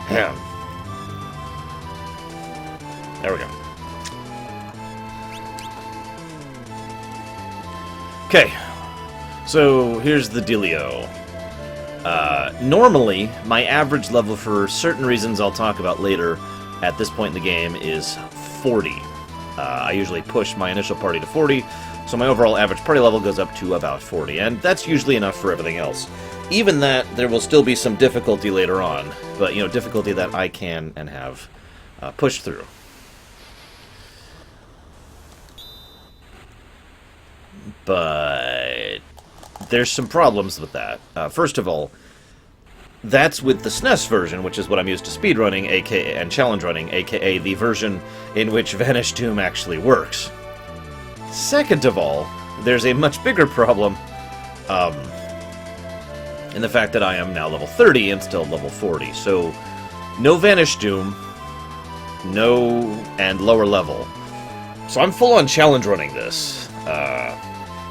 There we go. Okay, so here's the dealio. Normally, my average level, for certain reasons I'll talk about later, at this point in the game is 40. I usually push my initial party to 40, so my overall average party level goes up to about 40, and that's usually enough for everything else. Even that, there will still be some difficulty later on, but, you know, difficulty that I can and have pushed through. But there's some problems with that. First of all, that's with the SNES version, which is what I'm used to speedrunning, aka, and challenge running, aka the version in which Vanish Doom actually works. Second of all, there's a much bigger problem in the fact that I am now level 30 and still level 40. So, no Vanish Doom, no, and lower level. So I'm full on challenge running this.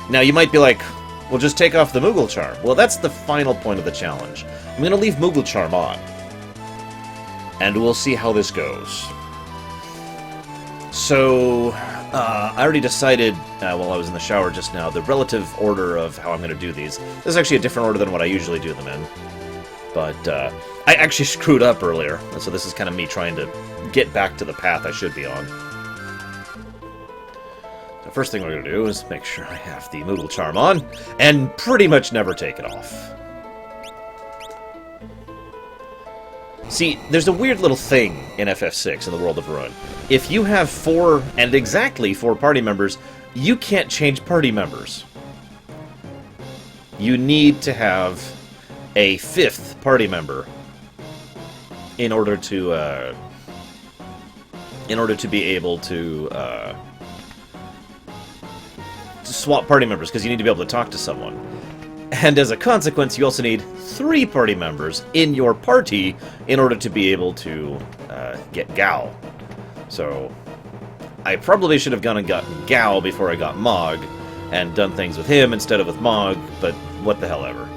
Now you might be like, well, just take off the Mughal charm. Well, that's the final point of the challenge. I'm going to leave Mughal charm on, and we'll see how this goes. So, I already decided, while I was in the shower just now, the relative order of how I'm going to do these. This is actually a different order than what I usually do them in. But, I actually screwed up earlier, so this is kind of me trying to get back to the path I should be on. The first thing we're going to do is make sure I have the Mughal charm on, and pretty much never take it off. See, there's a weird little thing in FF6 in the world of Run. If you have 4, and exactly 4 party members, you can't change party members. You need to have a 5th party member in order to be able to swap party members, because you need to be able to talk to someone. And as a consequence, you also need 3 party members in your party in order to be able to get Gao. So, I probably should have gone and gotten Gao before I got Mog, and done things with him instead of with Mog, but what the hell ever.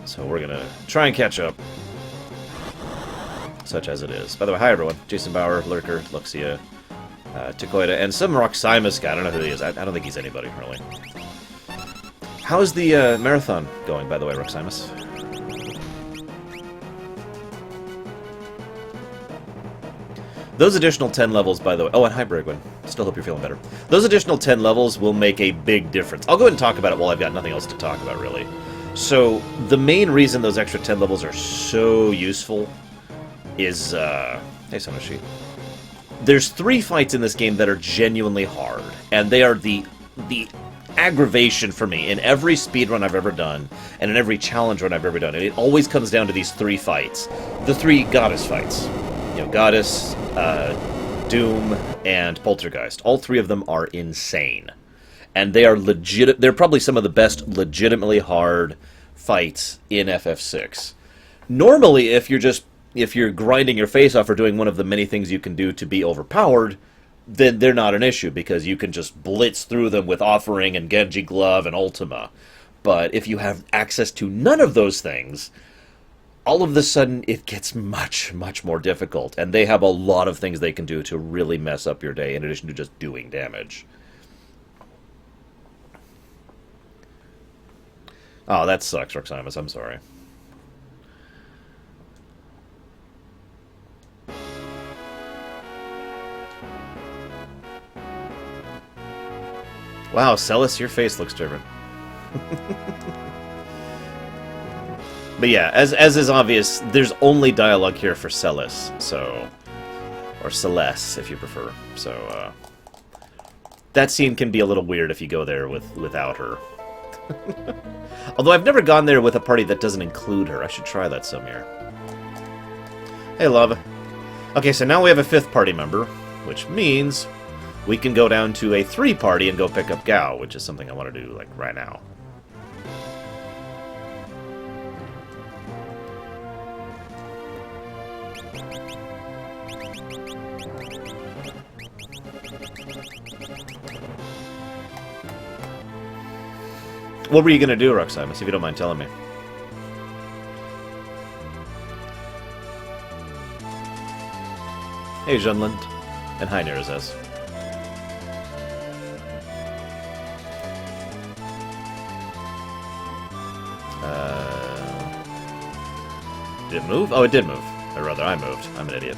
So we're gonna try and catch up. Such as it is. By the way, hi everyone. Jason Bauer, Lurker, Luxia, Tekoida, and some Roximus guy. I don't know who he is. I don't think he's anybody, really. How's the marathon going, by the way, Roximus? Those additional 10 levels, by the way... Oh, and hi, Brigwin. Still hope you're feeling better. Those additional 10 levels will make a big difference. I'll go ahead and talk about it while I've got nothing else to talk about, really. So, the main reason those extra 10 levels are so useful is... Hey, Sonoshi. There's 3 fights in this game that are genuinely hard, and they are the aggravation for me in every speedrun I've ever done, and in every challenge run I've ever done, and it always comes down to these 3 fights. The 3 Goddess fights. You know, Goddess, Doom, and Poltergeist. All 3 of them are insane. And they are legit. They're probably some of the best legitimately hard fights in FF6. Normally, if you're grinding your face off or doing one of the many things you can do to be overpowered, then they're not an issue, because you can just blitz through them with Offering and Genji Glove and Ultima. But if you have access to none of those things, all of a sudden it gets much, much more difficult. And they have a lot of things they can do to really mess up your day, in addition to just doing damage. Oh, that sucks, Roximus. I'm sorry. Wow, Celes, your face looks different. But yeah, as is obvious, there's only dialogue here for Celes, so... Or Celes, if you prefer. So, that scene can be a little weird if you go there without her. Although I've never gone there with a party that doesn't include her. I should try that some year. Hey, love. Okay, so now we have a 5th party member, which means we can go down to a 3 party and go pick up Gao, which is something I want to do, like, right now. What were you going to do, Roximus, if you don't mind telling me? Hey, Junland. And hi, Nerazes. Did it move? Oh, it did move. Or rather, I moved. I'm an idiot.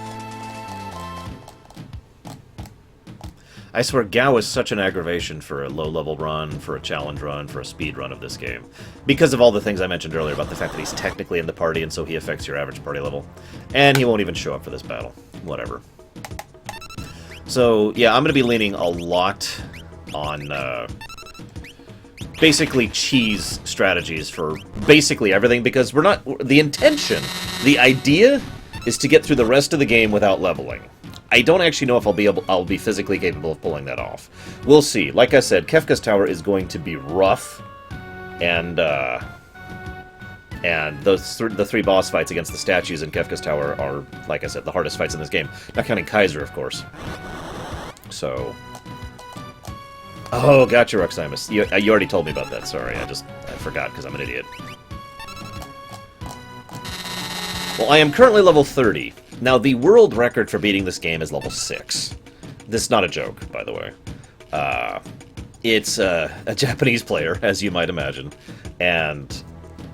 I swear, Gao is such an aggravation for a low-level run, for a challenge run, for a speed run of this game. Because of all the things I mentioned earlier about the fact that he's technically in the party, and so he affects your average party level. And he won't even show up for this battle. Whatever. So, yeah, I'm going to be leaning a lot on, basically cheese strategies for basically everything, because we're not... The intention, the idea, is to get through the rest of the game without leveling. I don't actually know if I'll be physically capable of pulling that off. We'll see. Like I said, Kefka's Tower is going to be rough, and the three boss fights against the statues in Kefka's Tower are, like I said, the hardest fights in this game. Not counting Kaiser, of course. So... Oh, gotcha, Roximus. You already told me about that, sorry. I forgot, because I'm an idiot. Well, I am currently level 30. Now, the world record for beating this game is level 6. This is not a joke, by the way. It's a Japanese player, as you might imagine, and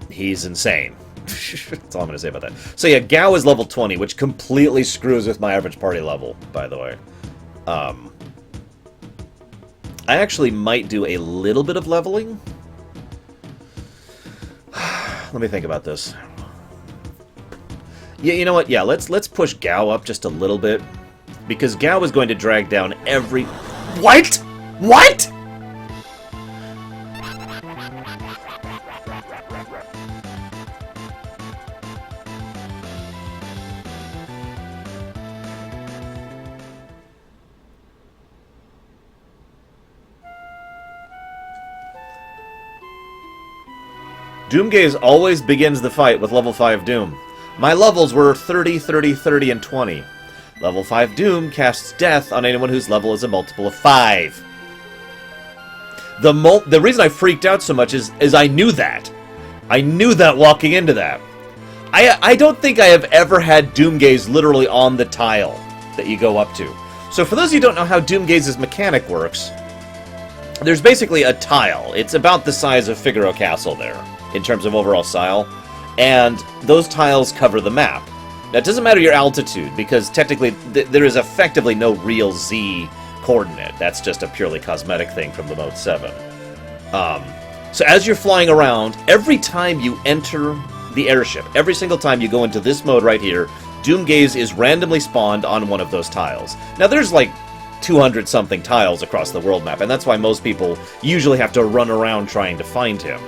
he's insane. That's all I'm going to say about that. So yeah, Gao is level 20, which completely screws with my average party level, by the way. I actually might do a little bit of leveling. Let me think about this. Yeah, you know what? Yeah, let's push Gao up just a little bit, because Gao is going to drag down every... What? What? Doomgaze always begins the fight with level 5 Doom. My levels were 30, 30, 30, and 20. Level 5 Doom casts Death on anyone whose level is a multiple of 5. The reason I freaked out so much is I knew that. I knew that walking into that. I don't think I have ever had Doomgaze literally on the tile that you go up to. So for those of you who don't know how Doomgaze's mechanic works, there's basically a tile. It's about the size of Figaro Castle there, in terms of overall style. And those tiles cover the map. Now, it doesn't matter your altitude, because technically there is effectively no real Z coordinate. That's just a purely cosmetic thing from the Mode 7. So as you're flying around, every time you enter the airship, every single time you go into this mode right here, Doomgaze is randomly spawned on one of those tiles. Now, there's like 200-something tiles across the world map, and that's why most people usually have to run around trying to find him.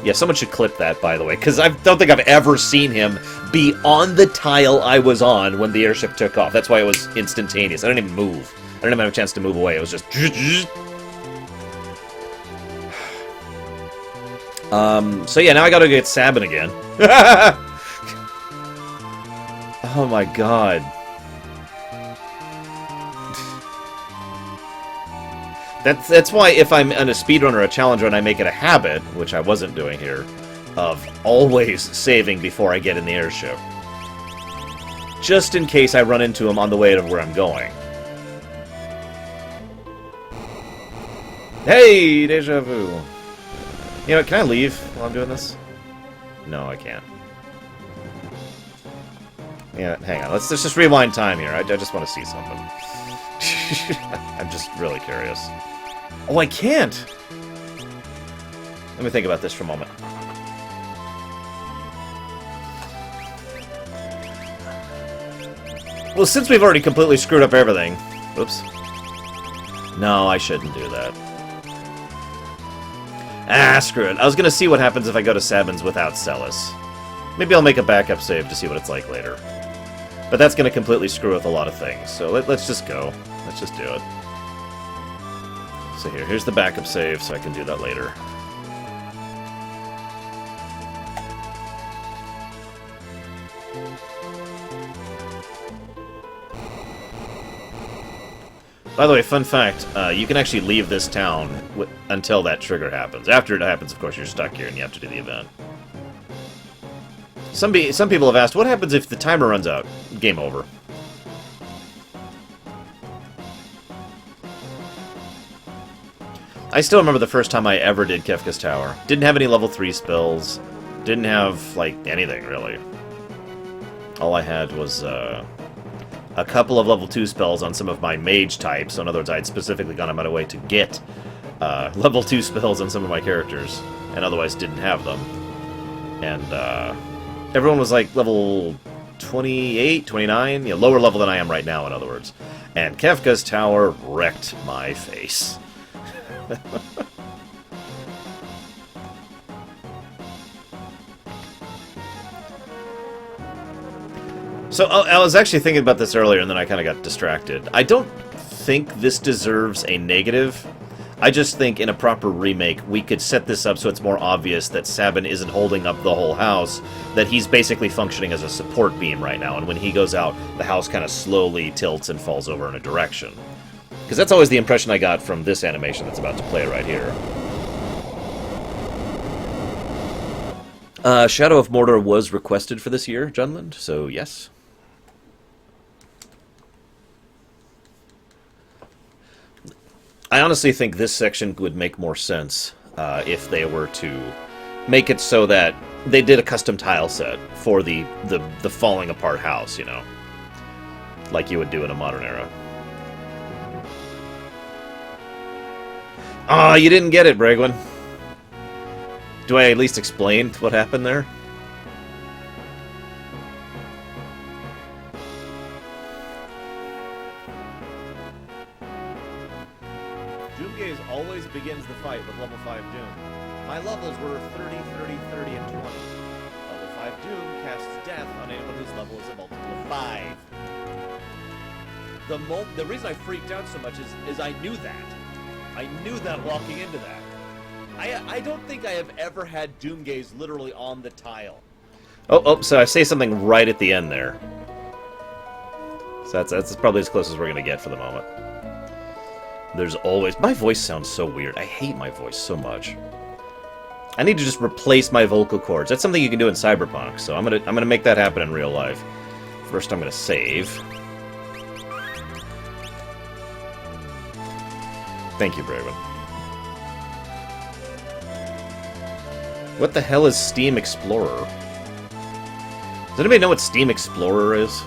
Yeah, someone should clip that, by the way, because I don't think I've ever seen him be on the tile I was on when the airship took off. That's why it was instantaneous. I didn't even move. I didn't even have a chance to move away. It was just... So yeah, now I gotta get Sabin again. Oh my god. That's why if I'm in a speedrun or a challenge run, I make it a habit, which I wasn't doing here, of always saving before I get in the airship. Just in case I run into him on the way to where I'm going. Hey, deja vu. You know, can I leave while I'm doing this? No, I can't. Yeah, hang on. Let's just rewind time here. I just want to see something. I'm just really curious. Oh, I can't! Let me think about this for a moment. Well, since we've already completely screwed up everything... Oops. No, I shouldn't do that. Ah, screw it. I was gonna see what happens if I go to Sabin's without Celes. Maybe I'll make a backup save to see what it's like later. But that's gonna completely screw with a lot of things, so let's just go. Let's just do it. So here's the backup save, so I can do that later. By the way, fun fact, you can actually leave this town until that trigger happens. After it happens, of course, you're stuck here and you have to do the event. Some people have asked, what happens if the timer runs out? Game over. I still remember the first time I ever did Kefka's Tower. Didn't have any level 3 spells. Didn't have, like, anything, really. All I had was, a couple of level 2 spells on some of my mage types. So in other words, I had specifically gone out of my way to get level 2 spells on some of my characters, and otherwise didn't have them. And everyone was like level 28, 29, lower level than I am right now, in other words. And Kefka's Tower wrecked my face. So I was actually thinking about this earlier, and then I kind of got distracted. I don't think this deserves a negative. I just think in a proper remake, we could set this up so it's more obvious that Sabin isn't holding up the whole house, that he's basically functioning as a support beam right now, and when he goes out, the house kind of slowly tilts and falls over in a direction. Because that's always the impression I got from this animation that's about to play right here. Shadow of Mordor was requested for this year, Junland, so yes. I honestly think this section would make more sense if they were to make it so that they did a custom tile set for the falling apart house, you know, like you would do in a modern era. Ah, you didn't get it, Bragwin. Do I at least explain what happened there? Doomgaze always begins the fight with level 5 Doom. My levels were 30, 30, 30, and 20. Level 5 Doom casts death on anyone whose level is a multiple of 5. The reason I freaked out so much is I knew that. I knew that walking into that. I don't think I have ever had Doomgaze literally on the tile. Oh, so I say something right at the end there. So that's probably as close as we're going to get for the moment. There's always... My voice sounds so weird. I hate my voice so much. I need to just replace my vocal cords. That's something you can do in Cyberpunk, so I'm gonna make that happen in real life. First, I'm gonna save. Thank you, Braven. What the hell is Steam Explorer? Does anybody know what Steam Explorer is?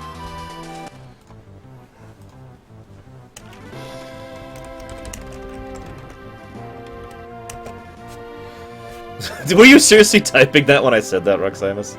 Were you seriously typing that when I said that, Roximus?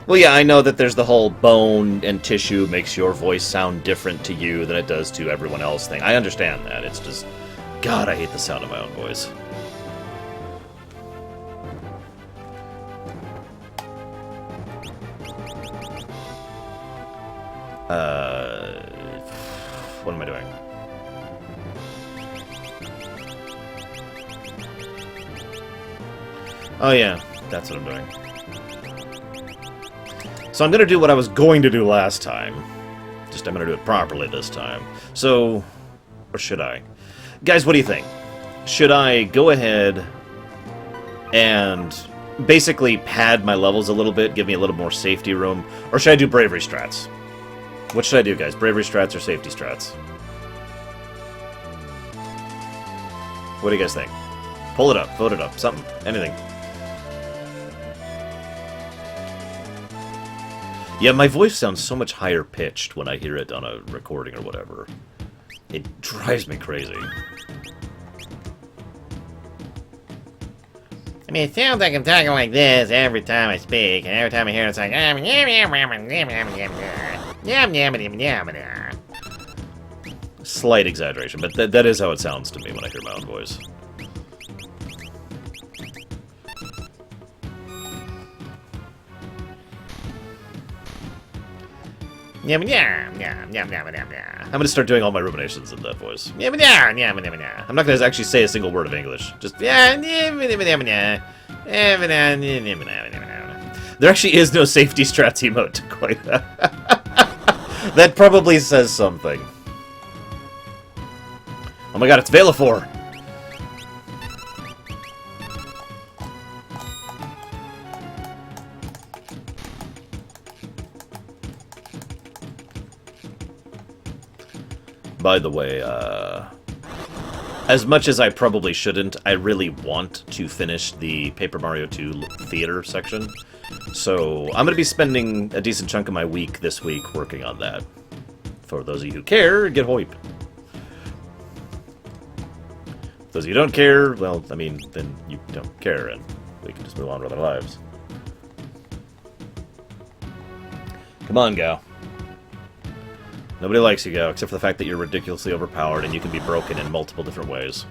Well, yeah, I know that there's the whole bone and tissue makes your voice sound different to you than it does to everyone else thing. I understand that. It's just... God, I hate the sound of my own voice. What am I doing? Oh, yeah. That's what I'm doing. So I'm going to do what I was going to do last time. Just I'm going to do it properly this time. So, or should I? Guys, what do you think? Should I go ahead and basically pad my levels a little bit, give me a little more safety room, or should I do bravery strats? What should I do, guys? Bravery strats or safety strats? What do you guys think? Pull it up, vote it up, something, anything. Yeah, my voice sounds so much higher pitched when I hear it on a recording or whatever. It drives me crazy. I mean, it sounds like I'm talking like this every time I speak, and every time I hear it, it's like... Slight exaggeration, but that is how it sounds to me when I hear my own voice. I'm gonna start doing all my ruminations in that voice. I'm not gonna actually say a single word of English. Just There actually is no safety strats emote, quite. That probably says something. Oh my god, it's Velafor! By the way, as much as I probably shouldn't, I really want to finish the Paper Mario 2 theater section. So I'm going to be spending a decent chunk of my week this week working on that. For those of you who care, get hoip. Those of you who don't care, well, I mean, then you don't care, and we can just move on with our lives. Come on, Gao. Nobody likes you, Gao, except for the fact that you're ridiculously overpowered and you can be broken in multiple different ways.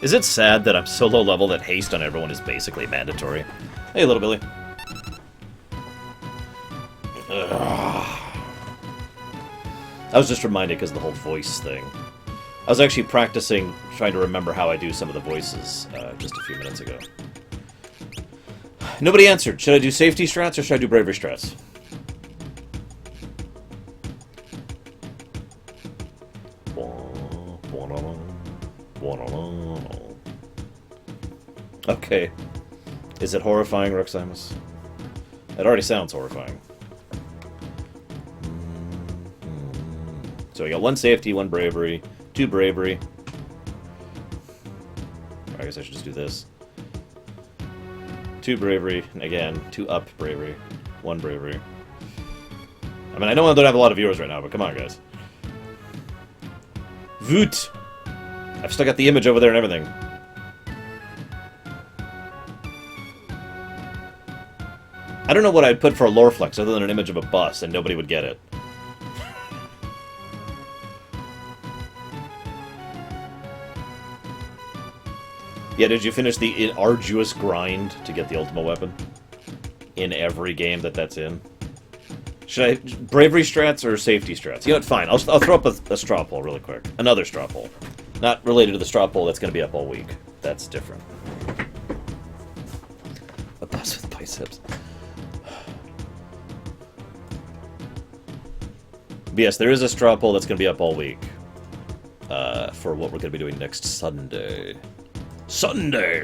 Is it sad that I'm so low level that haste on everyone is basically mandatory? Hey, little Billy. Ugh. I was just reminded because of the whole voice thing. I was actually practicing, trying to remember how I do some of the voices just a few minutes ago. Nobody answered. Should I do safety strats or should I do bravery strats? Okay. Is it horrifying, Roximus? It already sounds horrifying. So we got 1 safety, 1 bravery, 2 bravery. I guess I should just do this. 2 bravery, and again, 2 up bravery, 1 bravery. I mean, I know I don't have a lot of viewers right now, but come on, guys. Voot! I've still got the image over there and everything. I don't know what I'd put for a lore flex other than an image of a bus, and nobody would get it. Yeah, did you finish the arduous grind to get the ultimate weapon? In every game that's in? Should I... bravery strats or safety strats? You know what, fine. I'll throw up a straw poll really quick. Another straw poll. Not related to the straw poll that's going to be up all week. That's different. A bus with biceps. But yes, there is a straw poll that's going to be up all week. For what we're going to be doing next Sunday. Sunday!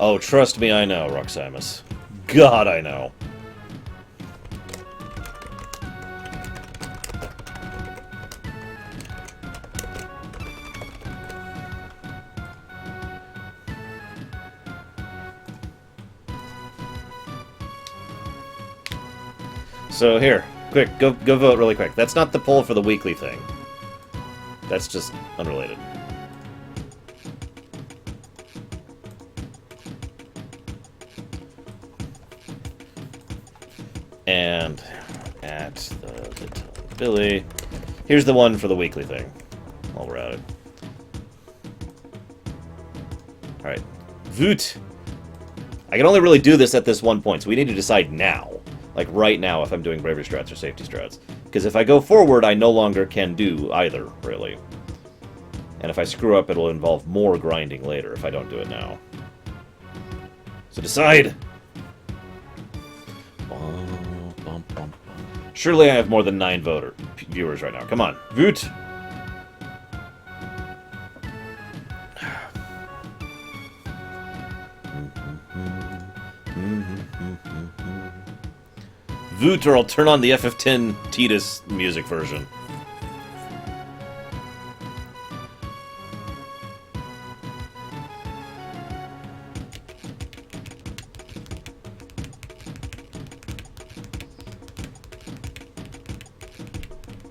Oh, trust me, I know, Roximus. God, I know. So here, quick, go vote really quick. That's not the poll for the weekly thing. That's just unrelated. And at the Billy, here's the one for the weekly thing. While we're at it. All right, voot. I can only really do this at this one point, so we need to decide now. Like, right now, if I'm doing bravery strats or safety strats. Because if I go forward, I no longer can do either, really. And if I screw up, it'll involve more grinding later if I don't do it now. So decide! Surely I have more than 9 viewers right now. Come on. Voot! Voot, or I'll turn on the FF10 Tidus music version.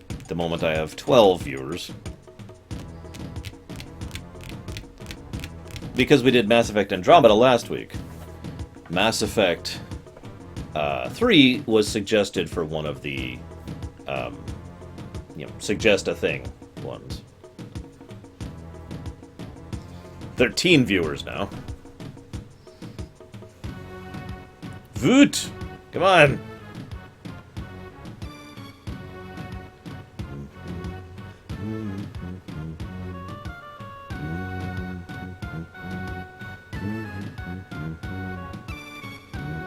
At the moment I have 12 viewers. Because we did Mass Effect Andromeda last week. Mass Effect 3 was suggested for one of the, suggest a thing ones. 13 viewers now. Voot! Come on!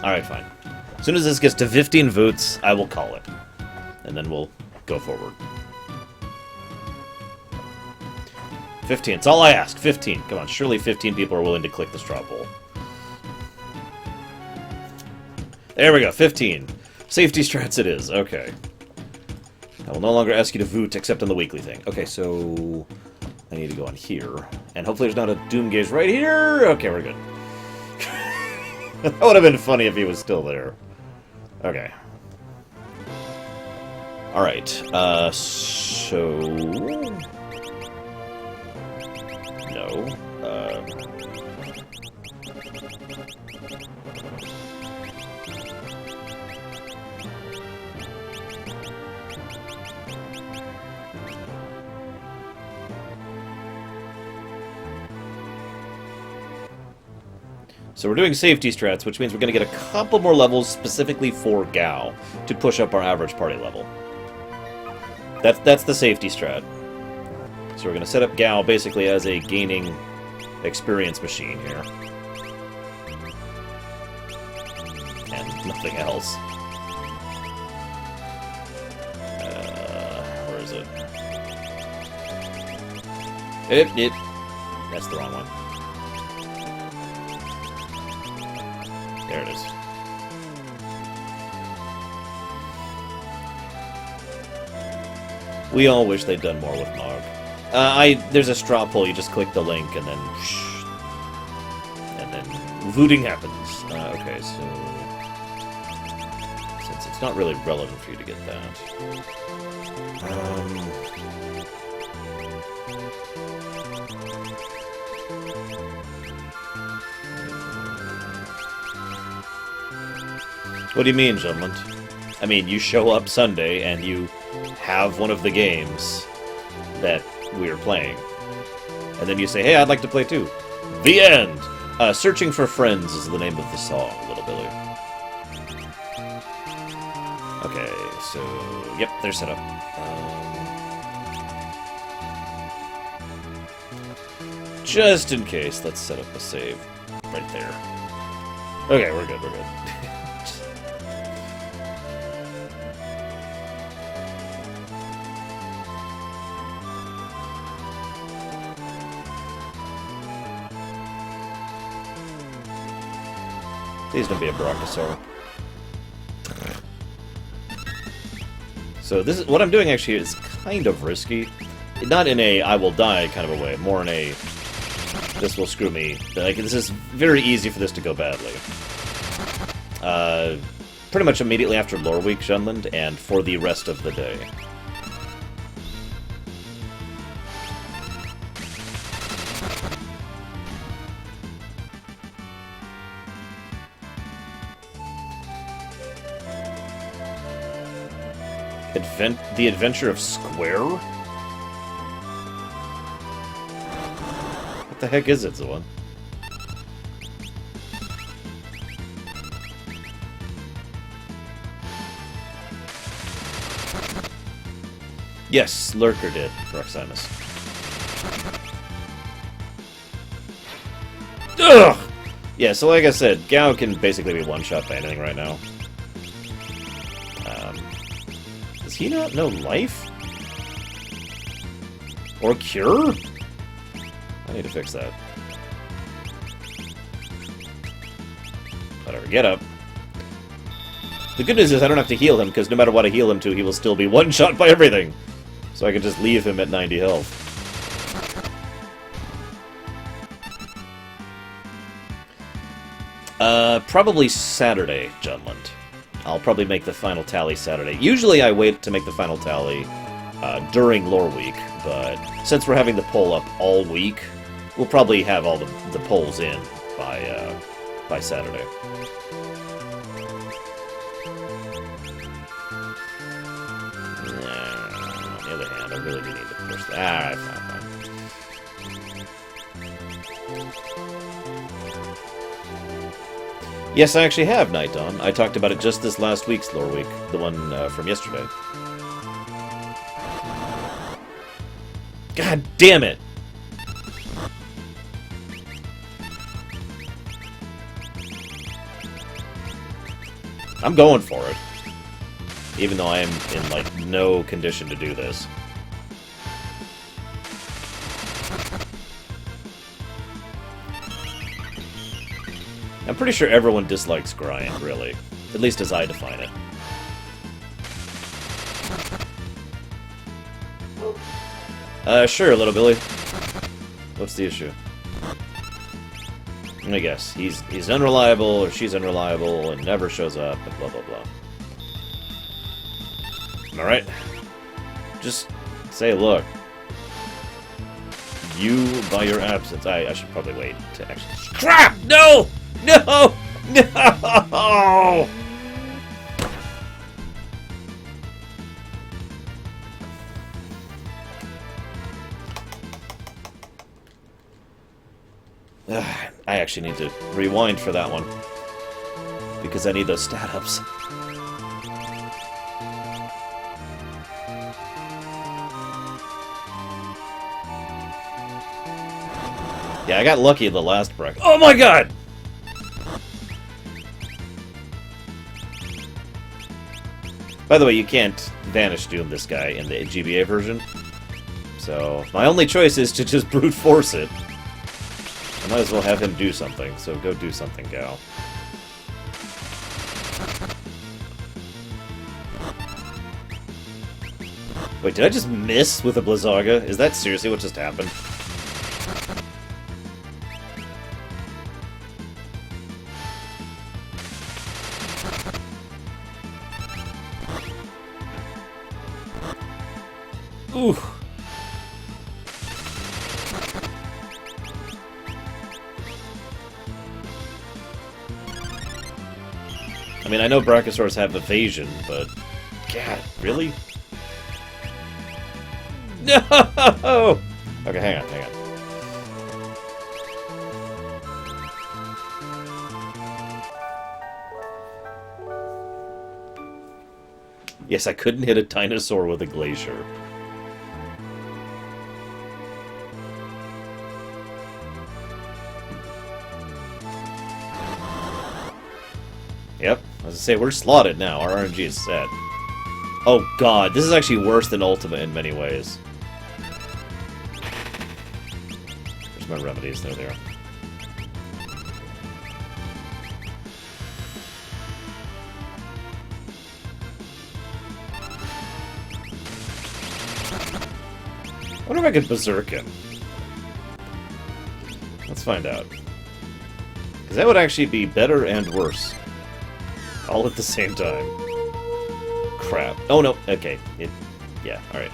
Alright, fine. As soon as this gets to 15 Voots, I will call it. And then we'll go forward. 15. It's all I ask. 15. Come on, surely 15 people are willing to click the straw poll. There we go, 15. Safety strats it is. Okay. I will no longer ask you to voot except on the weekly thing. Okay, so I need to go on here. And hopefully there's not a Doomgaze right here. Okay, we're good. That would have been funny if he was still there. Okay. Alright, so... No. So we're doing safety strats, which means we're going to get a couple more levels specifically for Gao to push up our average party level. That's the safety strat. So we're going to set up Gao basically as a gaining experience machine here. And nothing else. Where is it? That's the wrong one. There it is. We all wish they'd done more with Mog. There's a straw poll, you just click the link and then voting happens. Okay, so since it's not really relevant for you to get that. What do you mean, gentlemen? I mean, you show up Sunday and you have one of the games that we're playing. And then you say, hey, I'd like to play too. The end! Searching for Friends is the name of the song, Little Billy. Okay, so... Yep, they're set up. Just in case, let's set up a save right there. Okay, we're good, we're good. Please don't be a Brachiosaur. So this is what I'm doing actually is kind of risky. Not in a I will die kind of a way, more in a this will screw me. Like, this is very easy for this to go badly. Pretty much immediately after Lore Week, Shunland, and for the rest of the day. The Adventure of Square? What the heck is it, Zoan? Yes, Lurker did, Roxanus. Ugh! Yeah, so like I said, Gao can basically be one-shot by anything right now. Does he not know life? Or cure? I need to fix that. Whatever, get up. The good news is I don't have to heal him, because no matter what I heal him to, he will still be one-shot by everything. So I can just leave him at 90 health. Probably Saturday, Junland. I'll probably make the final tally Saturday. Usually I wait to make the final tally during Lore Week, but since we're having the poll up all week, we'll probably have all the polls in by Saturday. On the other hand, I really do need to push that. Alright, fine. Yes, I actually have Night Dawn. I talked about it just this last week's lore week, the one from yesterday. God damn it! I'm going for it. Even though I am in, like, no condition to do this. I'm pretty sure everyone dislikes grind, really. At least as I define it. Sure, little Billy. What's the issue? I guess. He's unreliable, or she's unreliable, and never shows up, and blah blah blah. Alright? Just say, look. You, by your absence... I should probably wait to actually... Crap! No! No! No! I actually need to rewind for that one. Because I need those stat ups. Yeah, I got lucky in the last break. Oh my god! By the way, you can't Vanish Doom this guy in the GBA version. So, my only choice is to just brute force it. I might as well have him do something, so go do something, gal. Wait, did I just miss with a Blizzaga? Is that seriously what just happened? Ooh. I mean, I know Brachiosaurs have evasion, but... God, really? No! Okay, hang on, hang on. Yes, I couldn't hit a dinosaur with a glacier. Yep, as I say, we're slotted now. Our RNG is set. Oh god, this is actually worse than Ultima in many ways. Where's my remedies? There they are. I wonder if I could Berserk him. Let's find out. Because that would actually be better and worse. All at the same time. Crap. Oh no, okay. Yeah, alright.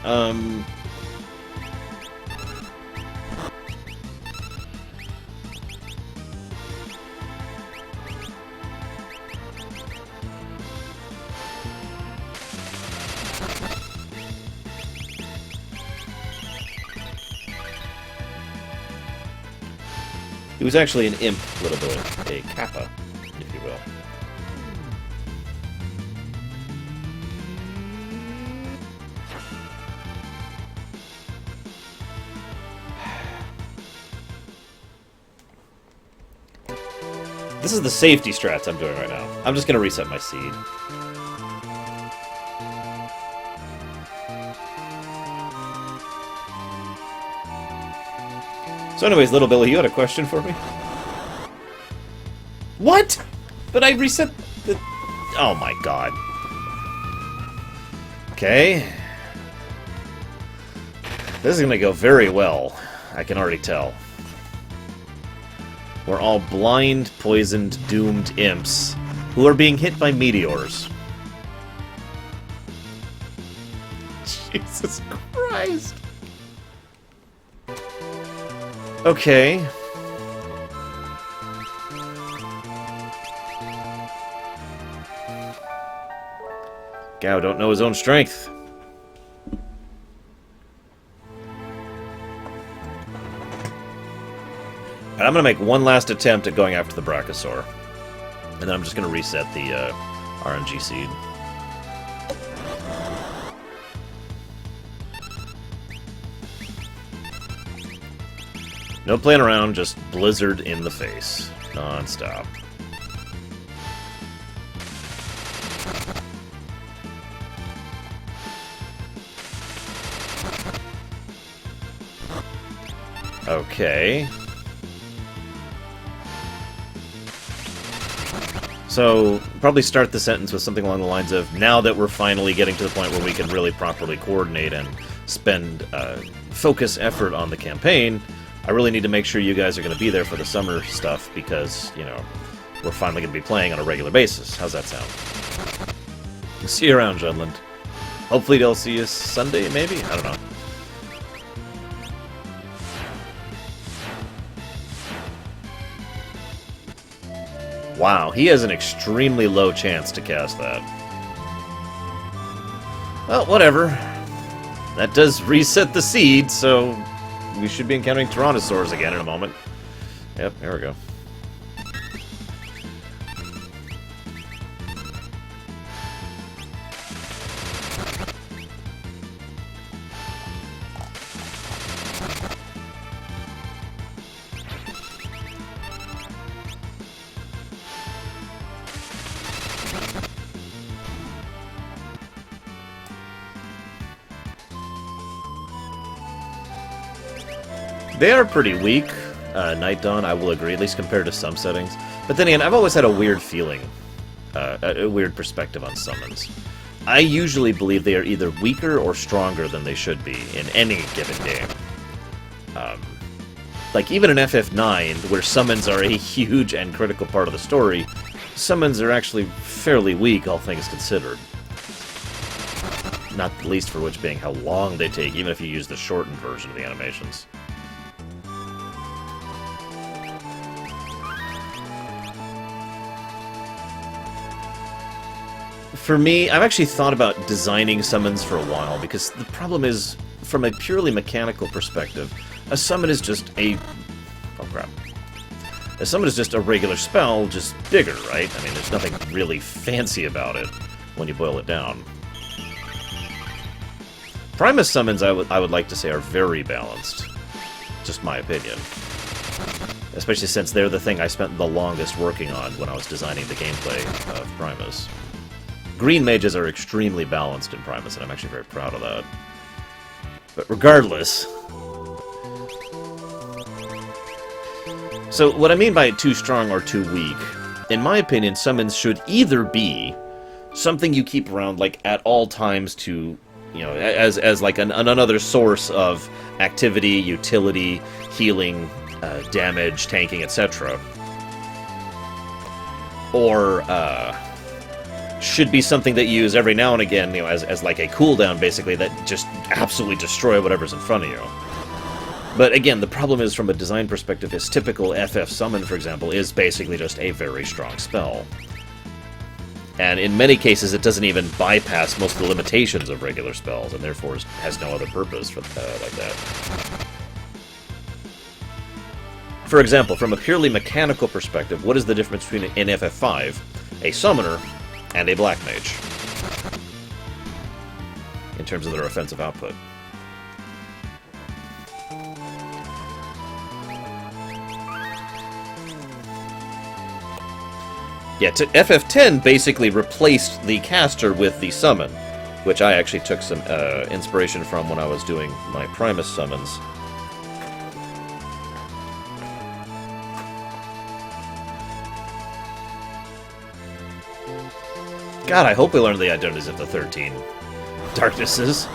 He was actually an imp, little bit. A kappa, if you will. This is the safety strats I'm doing right now. I'm just going to reset my seed. So anyways, little Billy, you had a question for me? What? But I reset the... Oh my god. Okay. This is going to go very well. I can already tell. We're all blind, poisoned, doomed imps who are being hit by meteors. Jesus Christ. Okay. Gao don't know his own strength. And I'm going to make one last attempt at going after the Brachiosaur. And then I'm just going to reset the RNG seed. No playing around, just blizzard in the face. Non-stop. Okay. So, probably start the sentence with something along the lines of, now that we're finally getting to the point where we can really properly coordinate and spend focus effort on the campaign, I really need to make sure you guys are going to be there for the summer stuff because, you know, we're finally going to be playing on a regular basis. How's that sound? See you around, Junland. Hopefully they'll see you Sunday, maybe? I don't know. Wow, he has an extremely low chance to cast that. Well, whatever. That does reset the seed, so we should be encountering Tyrannosaurs again in a moment. Yep, there we go. They are pretty weak, Night Dawn, I will agree, at least compared to some settings. But then again, I've always had a weird feeling, a weird perspective on summons. I usually believe they are either weaker or stronger than they should be in any given game. Like, even in FF9, where summons are a huge and critical part of the story, summons are actually fairly weak, all things considered. Not the least for which being how long they take, even if you use the shortened version of the animations. For me, I've actually thought about designing summons for a while, because the problem is, from a purely mechanical perspective, a summon is just a... oh crap. A summon is just a regular spell, just bigger, right? I mean, there's nothing really fancy about it when you boil it down. Primus summons, I would like to say, are very balanced. Just my opinion. Especially since they're the thing I spent the longest working on when I was designing the gameplay of Primus. Green mages are extremely balanced in Primus, and I'm actually very proud of that. But regardless... So, what I mean by too strong or too weak, in my opinion, summons should either be something you keep around, like, at all times to, you know, as like another source of activity, utility, healing, damage, tanking, etc. Or, should be something that you use every now and again, you know, as like a cooldown, basically, that just absolutely destroy whatever's in front of you. But again, the problem is, from a design perspective, his typical FF summon, for example, is basically just a very strong spell. And in many cases, it doesn't even bypass most of the limitations of regular spells, and therefore has no other purpose for like that. For example, from a purely mechanical perspective, what is the difference between, in FF5, a summoner and a black mage, in terms of their offensive output? Yeah, FF10 basically replaced the caster with the summon, which I actually took some inspiration from when I was doing my Primus summons. God, I hope we learn the identities of the 13 darknesses.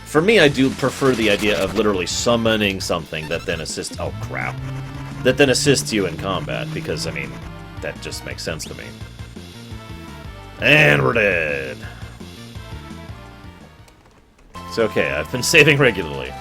For me, I do prefer the idea of literally summoning something that then assists... oh, crap. That then assists you in combat, because, I mean, that just makes sense to me. And we're dead. It's okay, I've been saving regularly.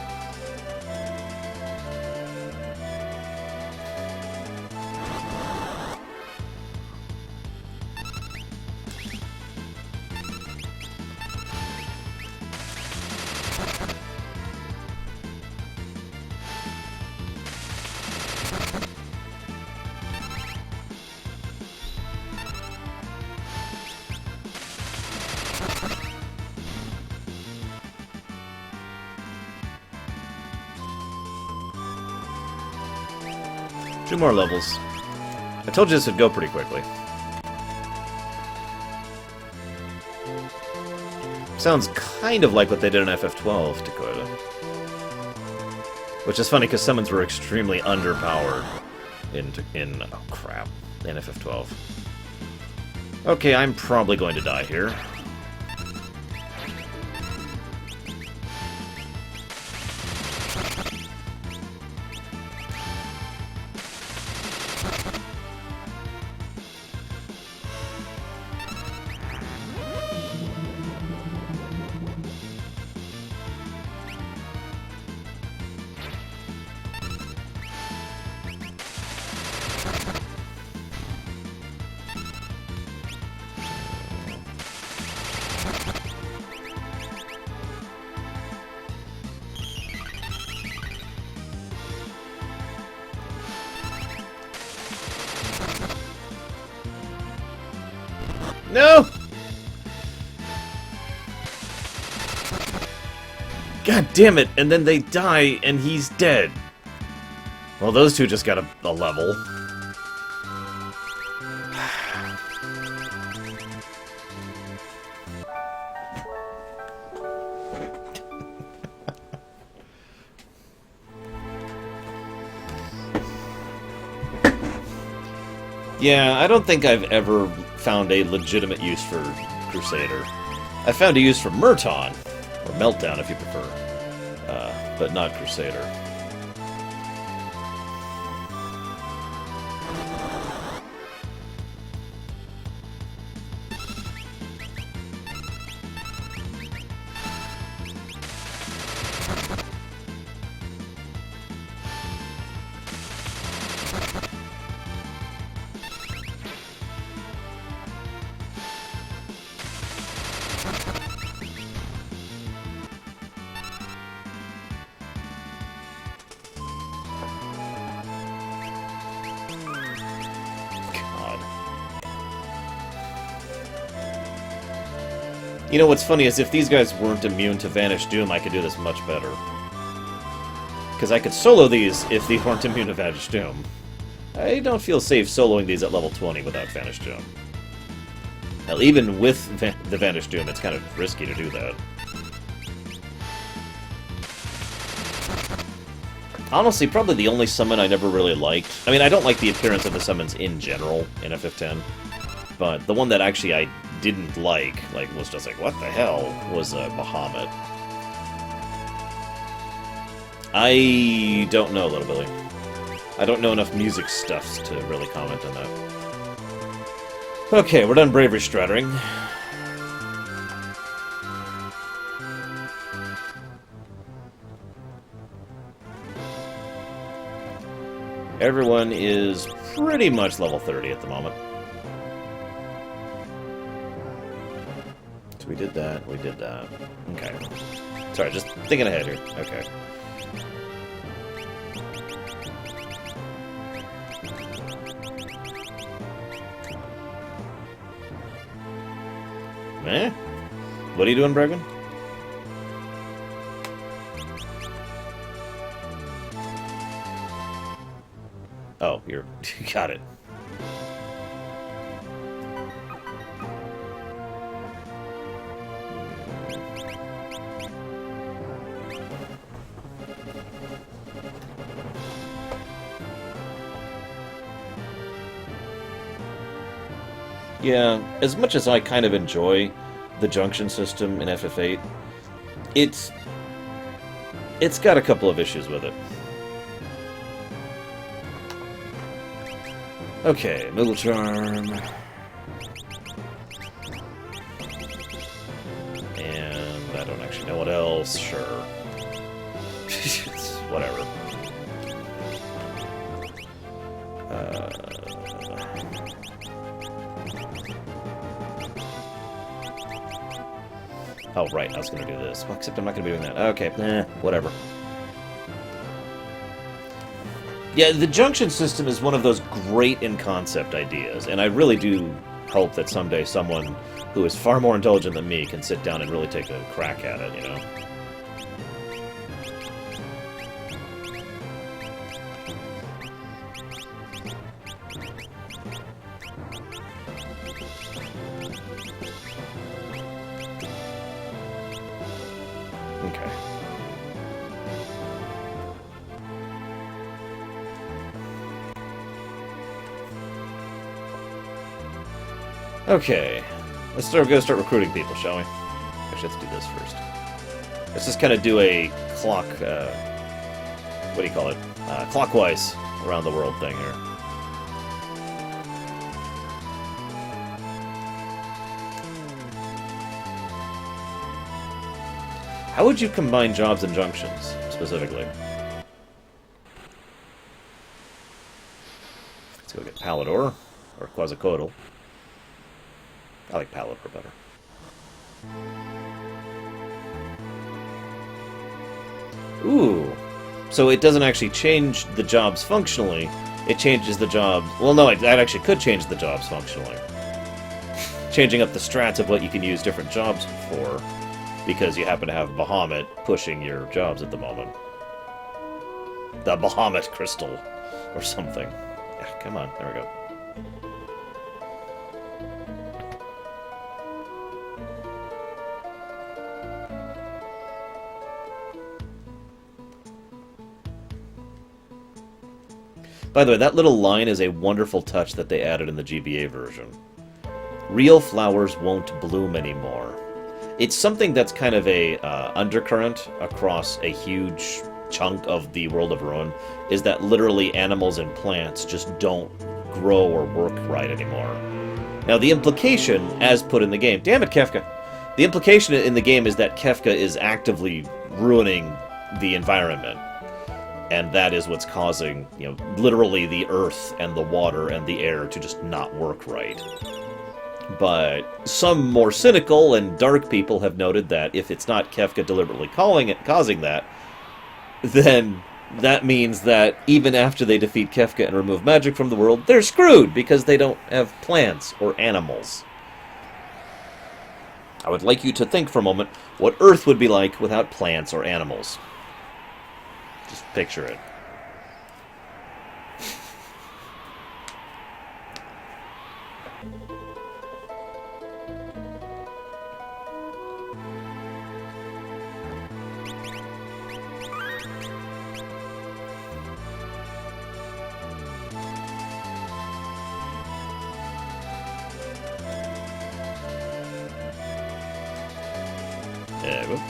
2 more levels. I told you this would go pretty quickly. Sounds kind of like what they did in FF12, Dakota. Which is funny, because summons were extremely underpowered in oh crap, in FF12. Okay, I'm probably going to die here. No! God damn it! And then they die, and he's dead. Well, those two just got a level. Yeah, I don't think I've ever found a legitimate use for Crusader. I found a use for Murton, or Meltdown if you prefer, but not Crusader. You know, what's funny is if these guys weren't immune to Vanish Doom, I could do this much better. Because I could solo these if they weren't immune to Vanish Doom. I don't feel safe soloing these at level 20 without Vanish Doom. Hell, even with the Vanish Doom, it's kind of risky to do that. Honestly, probably the only summon I never really liked. I mean, I don't like the appearance of the summons in general in FF10. But the one that actually I didn't like was just like, what the hell, was Bahamut. I don't know, Little Billy. I don't know enough music stuffs to really comment on that. Okay, we're done Bravery Strattering. Everyone is pretty much level 30 at the moment. So we did that, we did that. Okay. Sorry, just thinking ahead here. Okay. Eh? What are you doing, Bregman? Oh, you got it. Yeah, as much as I kind of enjoy the Junction system in FF8, it's got a couple of issues with it. Okay, Mughal Charm. And I don't actually know what else, sure. It's whatever. Oh, right, I was going to do this. Well, except I'm not going to be doing that. Okay, whatever. Yeah, the Junction system is one of those great in-concept ideas, and I really do hope that someday someone who is far more intelligent than me can sit down and really take a crack at it, you know? Okay. Okay. Let's go start recruiting people, shall we? Actually, let's do this first. Let's just kind of do a clock, what do you call it? Clockwise around the world thing here. How would you combine jobs and junctions, specifically? Let's go get Palidor, or Quetzalcoatl. I like Palidor better. Ooh. So it doesn't actually change the jobs functionally, it changes the jobs... Well, no, it actually could change the jobs functionally. Changing up the strats of what you can use different jobs for, because you happen to have Bahamut pushing your jobs at the moment. The Bahamut Crystal, or something. Yeah, come on, there we go. By the way, that little line is a wonderful touch that they added in the GBA version. Real flowers won't bloom anymore. It's something that's kind of a undercurrent across a huge chunk of the World of Ruin, is that literally animals and plants just don't grow or work right anymore. Now, the implication, as put in the game... Damn it, Kefka! The implication in the game is that Kefka is actively ruining the environment. And that is what's causing, you know, literally the earth and the water and the air to just not work right. But some more cynical and dark people have noted that if it's not Kefka deliberately causing that, then that means that even after they defeat Kefka and remove magic from the world, they're screwed because they don't have plants or animals. I would like you to think for a moment what Earth would be like without plants or animals. Just picture it. There we go.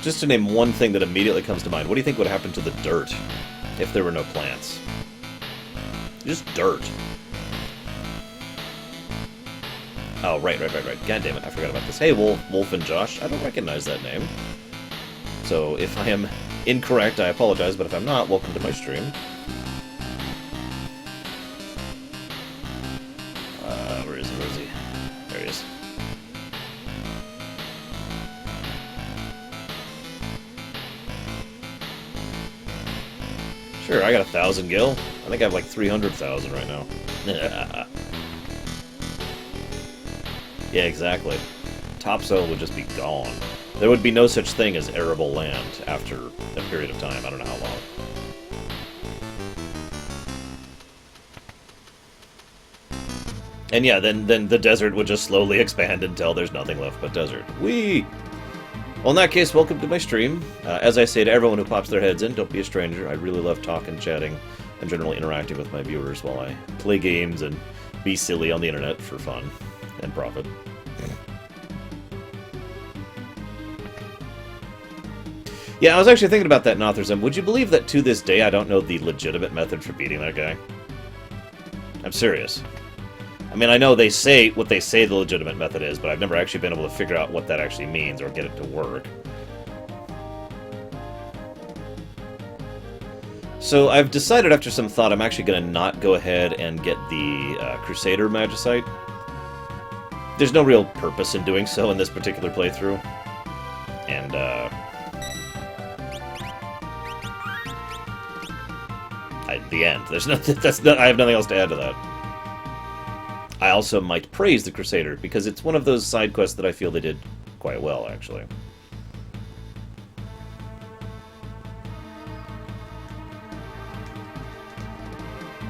Just to name one thing that immediately comes to mind, what do you think would happen to the dirt if there were no plants? Just dirt. Oh, right. God damn it, I forgot about this. Hey, Wolf and Josh, I don't recognize that name. So if I am incorrect, I apologize, but if I'm not, welcome to my stream. Where is he? There he is. Sure, I got 1,000 gil. I think I have like 300,000 right now. Yeah, exactly. Topsoil would just be gone. There would be no such thing as arable land after a period of time. I don't know how long. And yeah, then the desert would just slowly expand until there's nothing left but desert. Whee! Well, in that case, welcome to my stream. As I say to everyone who pops their heads in, don't be a stranger. I really love talking, chatting, and generally interacting with my viewers while I play games and be silly on the internet for fun and profit. Yeah, I was actually thinking about that in Authorsm. Would you believe that to this day I don't know the legitimate method for beating that guy? I'm serious. I mean, I know they say what they say the legitimate method is, but I've never actually been able to figure out what that actually means or get it to work. So I've decided after some thought I'm actually going to not go ahead and get the Crusader Magicite. There's no real purpose in doing so in this particular playthrough. And, the end. There's nothing. I have nothing else to add to that. I also might praise the Crusader, because it's one of those side quests that I feel they did quite well, actually.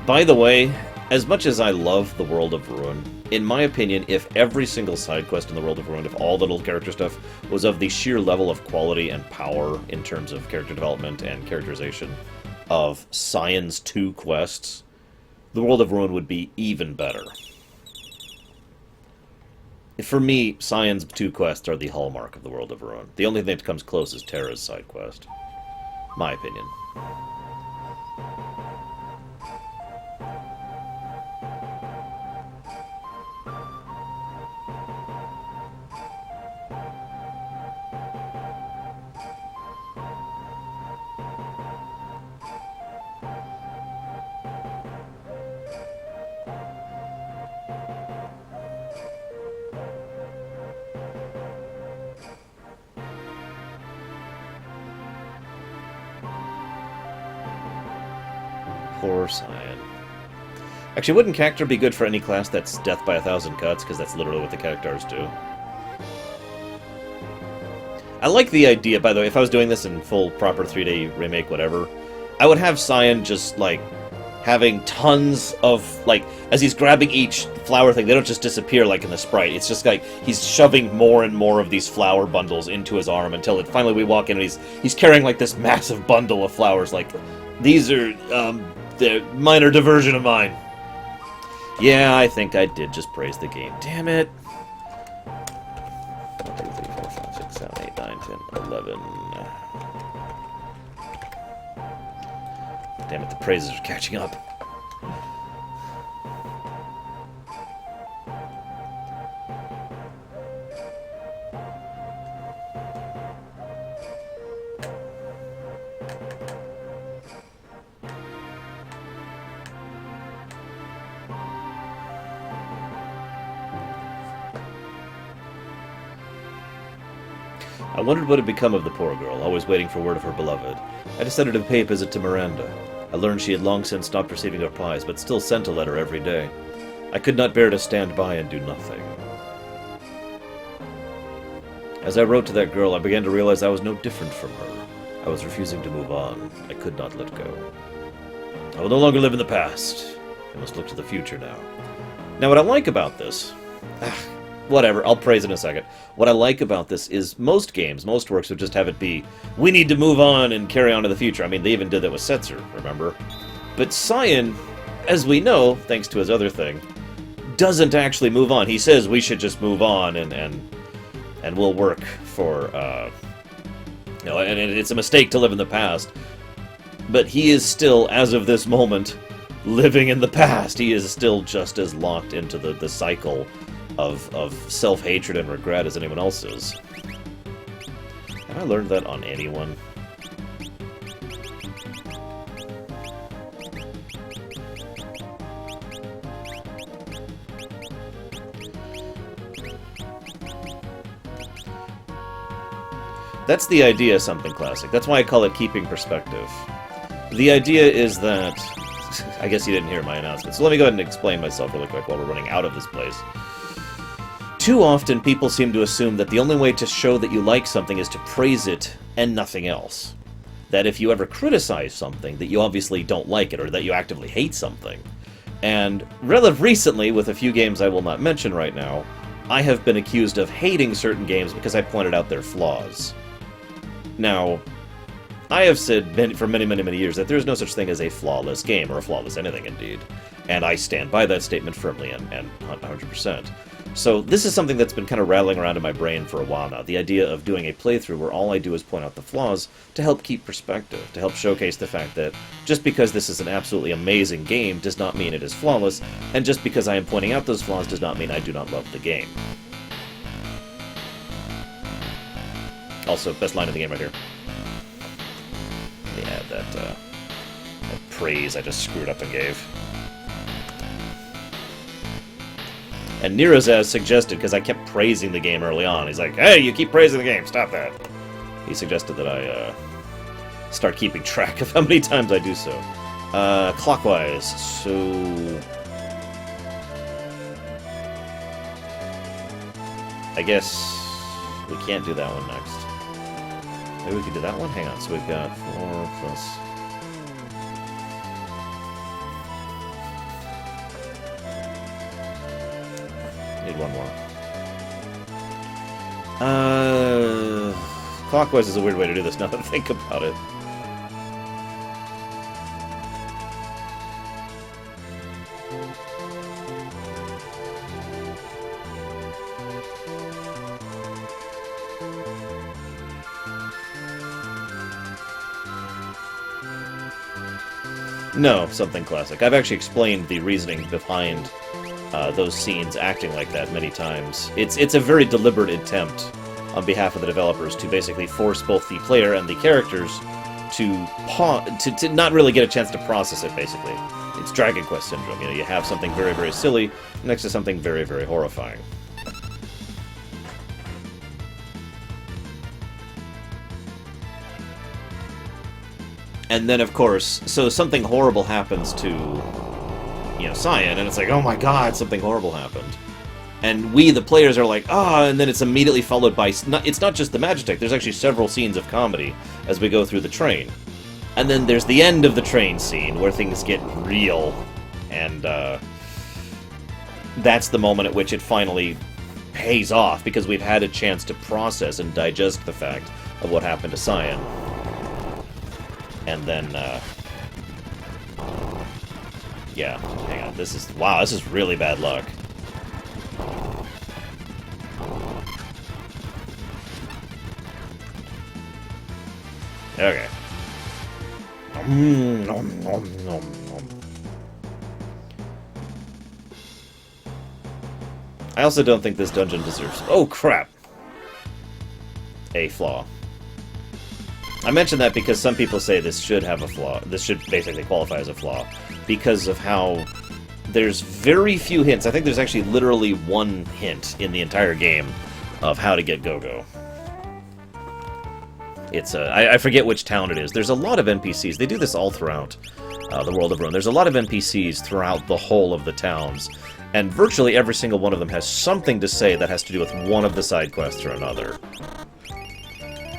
By the way, as much as I love the World of Ruin, in my opinion, if every single side quest in the World of Ruin, if all the little character stuff was of the sheer level of quality and power in terms of character development and characterization of Cyan's 2 quests, the World of Ruin would be even better. For me, Cyan's 2 quests are the hallmark of the World of Ruin. The only thing that comes close is Tera's side quest. My opinion. Poor Cyan. Actually, wouldn't Cactor be good for any class that's death by 1,000 cuts? Because that's literally what the Cactars do. I like the idea, by the way, if I was doing this in full, proper 3D remake, whatever, I would have Cyan just, like, having tons of, like, as he's grabbing each flower thing, they don't just disappear like in the sprite. It's just like he's shoving more and more of these flower bundles into his arm until finally we walk in and he's carrying, like, this massive bundle of flowers, like, these are, the minor diversion of mine. Yeah, I think I did just praise the game. Damn it. 1, 2, 3, 4, 5, 6, 7, 8, 9, 10, 11. Damn it, the praises are catching up. I wondered what had become of the poor girl, always waiting for word of her beloved. I decided to pay a visit to Miranda. I learned she had long since stopped receiving replies, but still sent a letter every day. I could not bear to stand by and do nothing. As I wrote to that girl, I began to realize I was no different from her. I was refusing to move on. I could not let go. I will no longer live in the past. I must look to the future now. Now, what I like about this... whatever, I'll praise it in a second. What I like about this is most games, most works would just have it be, we need to move on and carry on to the future. I mean, they even did that with Setzer, remember? But Cyan, as we know, thanks to his other thing, doesn't actually move on. He says we should just move on and we'll work for, you know, and it's a mistake to live in the past. But he is still, as of this moment, living in the past. He is still just as locked into the cycle of self-hatred and regret as anyone else is. Have I learned that on anyone? That's the idea of something classic. That's why I call it keeping perspective. The idea is that... I guess you didn't hear my announcement, so let me go ahead and explain myself really quick while we're running out of this place. Too often, people seem to assume that the only way to show that you like something is to praise it and nothing else. That if you ever criticize something, that you obviously don't like it, or that you actively hate something. And relatively recently, with a few games I will not mention right now, I have been accused of hating certain games because I pointed out their flaws. Now, I have said for many, many, many years that there is no such thing as a flawless game, or a flawless anything, indeed. And I stand by that statement firmly and 100%. So this is something that's been kind of rattling around in my brain for a while now. The idea of doing a playthrough where all I do is point out the flaws to help keep perspective, to help showcase the fact that just because this is an absolutely amazing game does not mean it is flawless, and just because I am pointing out those flaws does not mean I do not love the game. Also, best line of the game right here. Let me add that praise I just screwed up and gave. And Nirazaz suggested, because I kept praising the game early on, he's like, hey, you keep praising the game, stop that. He suggested that I start keeping track of how many times I do so. Clockwise, so... I guess we can't do that one next. Maybe we could do that one? Hang on, so we've got 4 plus... Need one more. Clockwise is a weird way to do this, now that I think about it. No, something classic. I've actually explained the reasoning behind those scenes acting like that many times. It's a very deliberate attempt on behalf of the developers to basically force both the player and the characters to not really get a chance to process it, basically. It's Dragon Quest syndrome. You know, you have something very, very silly next to something very, very horrifying. And then, of course, so something horrible happens to, you know, Cyan, and it's like, oh my god, something horrible happened. And we, the players, are like, ah, and then it's immediately followed by... It's not just the Magitech, there's actually several scenes of comedy as we go through the train. And then there's the end of the train scene, where things get real, and that's the moment at which it finally pays off, because we've had a chance to process and digest the fact of what happened to Cyan. And then, yeah, hang on, this is... Wow, this is really bad luck. Okay. I also don't think this dungeon deserves... Oh, crap! A flaw. I mention that because some people say this should have a flaw. This should basically qualify as a flaw. Because of how there's very few hints. I think there's actually literally one hint in the entire game of how to get Gogo. It's I forget which town it is. There's a lot of NPCs. They do this all throughout the World of Ruin. There's a lot of NPCs throughout the whole of the towns. And virtually every single one of them has something to say that has to do with one of the side quests or another.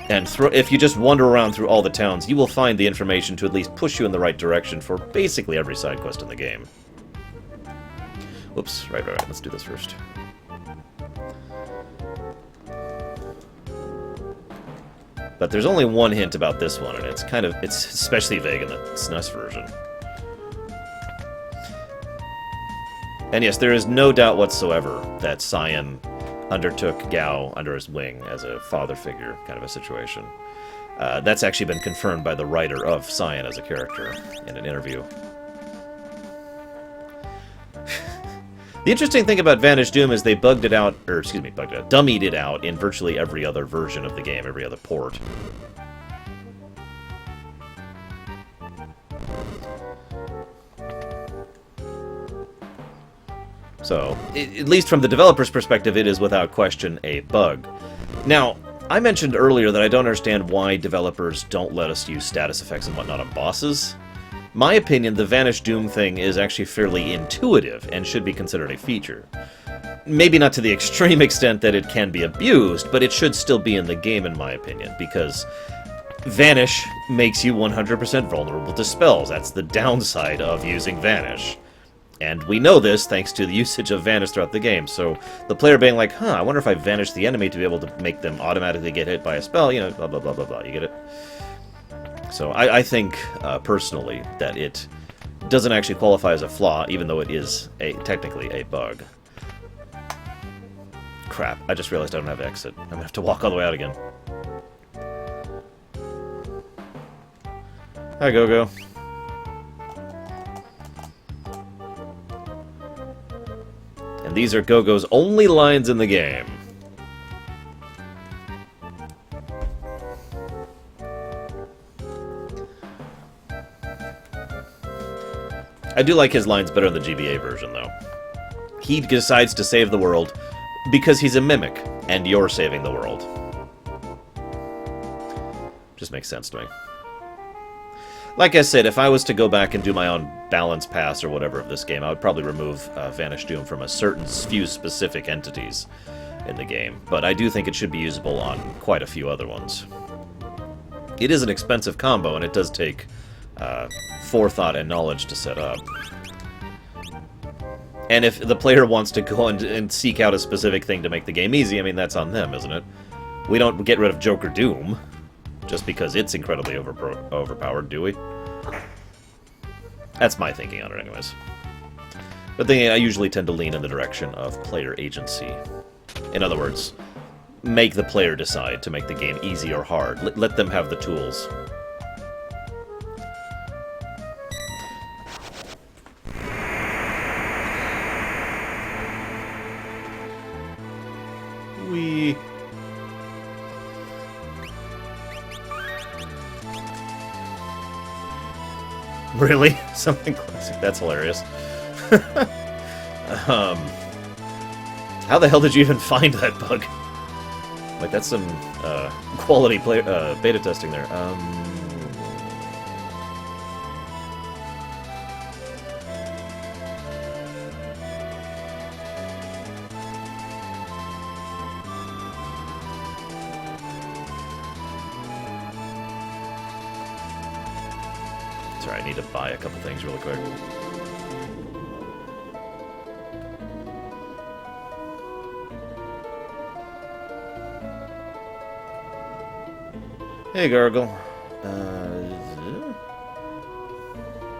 And if you just wander around through all the towns, you will find the information to at least push you in the right direction for basically every side quest in the game. Whoops, right, let's do this first. But there's only one hint about this one, and it's especially vague in the SNES version. And yes, there is no doubt whatsoever that Cyan undertook Gao under his wing as a father figure kind of a situation. That's actually been confirmed by the writer of Cyan as a character in an interview. The interesting thing about Vanish Doom is they dummied it out in virtually every other version of the game, every other port. So, at least from the developer's perspective, it is without question a bug. Now, I mentioned earlier that I don't understand why developers don't let us use status effects and whatnot on bosses. My opinion, the Vanish Doom thing is actually fairly intuitive and should be considered a feature. Maybe not to the extreme extent that it can be abused, but it should still be in the game in my opinion, because Vanish makes you 100% vulnerable to spells. That's the downside of using Vanish. And we know this thanks to the usage of Vanish throughout the game, so the player being like, huh, I wonder if I vanish the enemy to be able to make them automatically get hit by a spell, you know, blah, blah, blah, blah, blah, you get it? So I think, personally, that it doesn't actually qualify as a flaw, even though it is technically a bug. Crap, I just realized I don't have exit. I'm gonna have to walk all the way out again. Hi, Gogo. And these are Gogo's only lines in the game. I do like his lines better in the GBA version, though. He decides to save the world because he's a mimic, and you're saving the world. Just makes sense to me. Like I said, if I was to go back and do my own balance pass or whatever of this game, I would probably remove Vanish Doom from a certain few specific entities in the game. But I do think it should be usable on quite a few other ones. It is an expensive combo, and it does take forethought and knowledge to set up. And if the player wants to go and seek out a specific thing to make the game easy, I mean, that's on them, isn't it? We don't get rid of Joker Doom just because it's incredibly overpowered, do we? That's my thinking on it, anyways. But then I usually tend to lean in the direction of player agency. In other words, make the player decide to make the game easy or hard. Let them have the tools. Really? Something classic. That's hilarious. How the hell did you even find that bug? Like, that's some quality beta testing there. Sorry, I need to buy a couple things really quick. Hey, Gargle.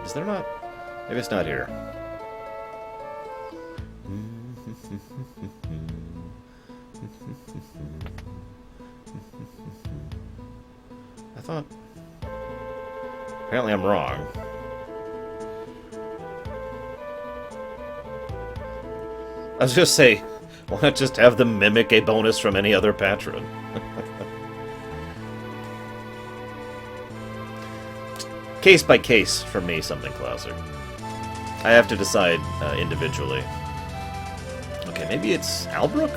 Is there not? Maybe it's not here. I thought... Apparently I'm wrong. I was just say, why not just have them mimic a bonus from any other patron? Case by case, for me, something classic. I have to decide individually. Okay, maybe it's Albrook?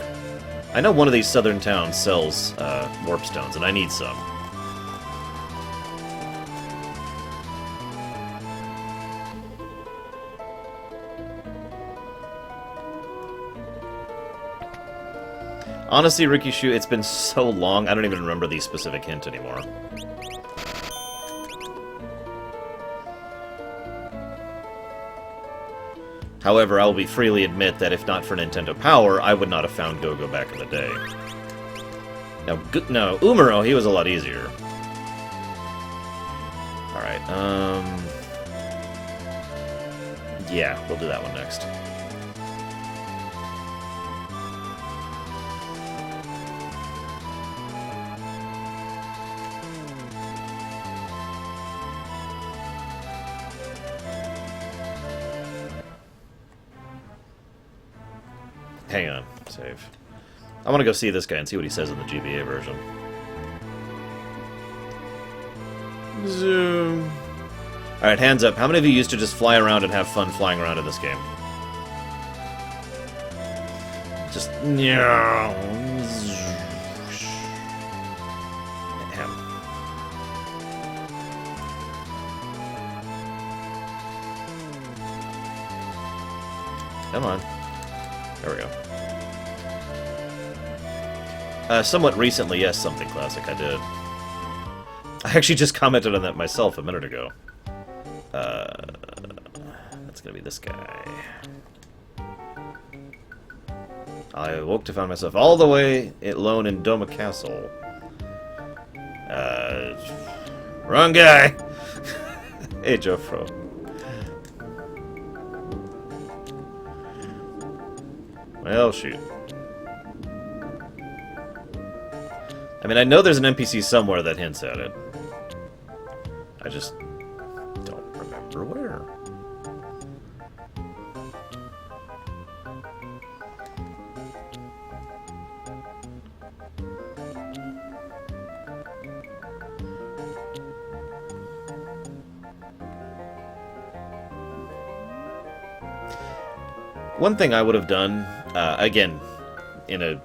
I know one of these southern towns sells warp stones, and I need some. Honestly, Ricky Shu, it's been so long, I don't even remember the specific hint anymore. However, I will be freely admit that if not for Nintendo Power, I would not have found Gogo back in the day. No, Umaro, he was a lot easier. Alright, yeah, we'll do that one next. Hang on, save. I want to go see this guy and see what he says in the GBA version. Zoom. Alright, hands up. How many of you used to just fly around and have fun flying around in this game? Just... Come on. There we go. Somewhat recently, yes, something classic, I did. I actually just commented on that myself a minute ago. That's gonna be this guy. I awoke to find myself all the way alone in Doma Castle. Wrong guy! Hey, Jofro. Well, shoot. I mean, I know there's an NPC somewhere that hints at it. I just don't remember where. One thing I would have done, again, in a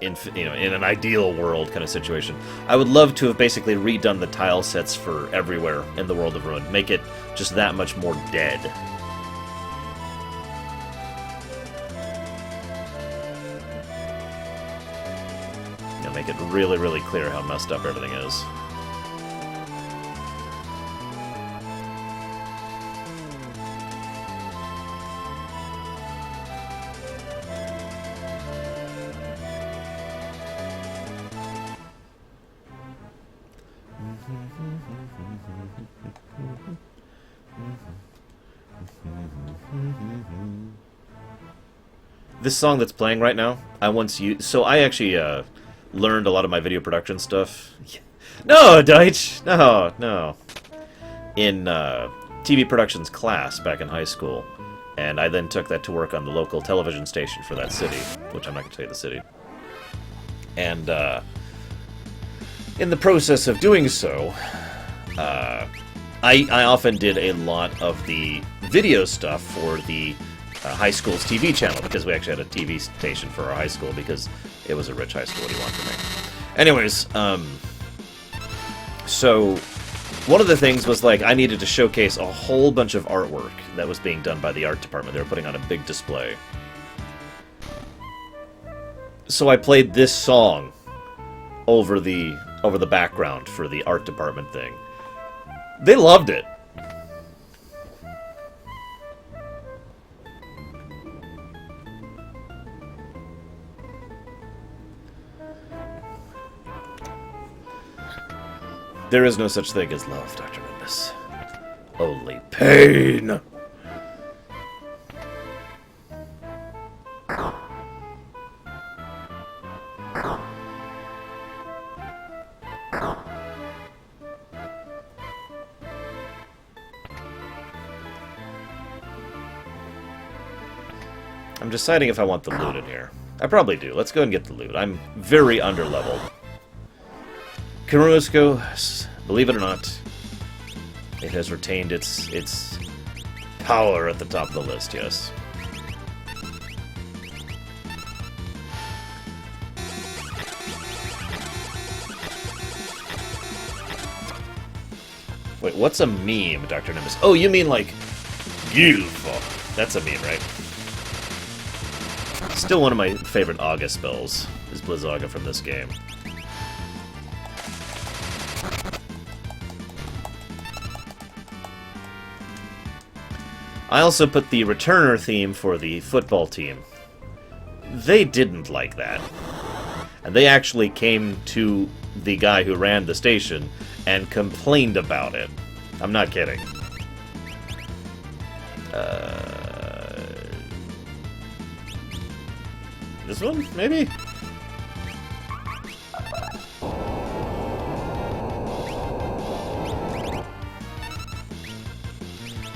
in an ideal world kind of situation, I would love to have basically redone the tile sets for everywhere in the World of Ruin. Make it just that much more dead. Make it really, really clear how messed up everything is. This song that's playing right now, I once used... So I actually learned a lot of my video production stuff. No, Deitch! No, no. In TV productions class back in high school. And I then took that to work on the local television station for that city, which I'm not going to tell you the city. And in the process of doing so, I often did a lot of the video stuff for the high school's TV channel, because we actually had a TV station for our high school, because it was a rich high school. What do you want from me? Anyways, so one of the things was, like, I needed to showcase a whole bunch of artwork that was being done by the art department. They were putting on a big display. So I played this song over the background for the art department thing. They loved it. There is no such thing as love, Dr. Nimbus. Only pain! I'm deciding if I want the loot in here. I probably do. Let's go and get the loot. I'm very underleveled. Karusko, believe it or not, it has retained its power at the top of the list, yes. Wait, what's a meme, Dr. Nimbus? Oh, you mean like beautiful. That's a meme, right? Still one of my favorite Aga spells is Blizzaga from this game. I also put the returner theme for the football team. They didn't like that. And they actually came to the guy who ran the station and complained about it. I'm not kidding. This one, maybe?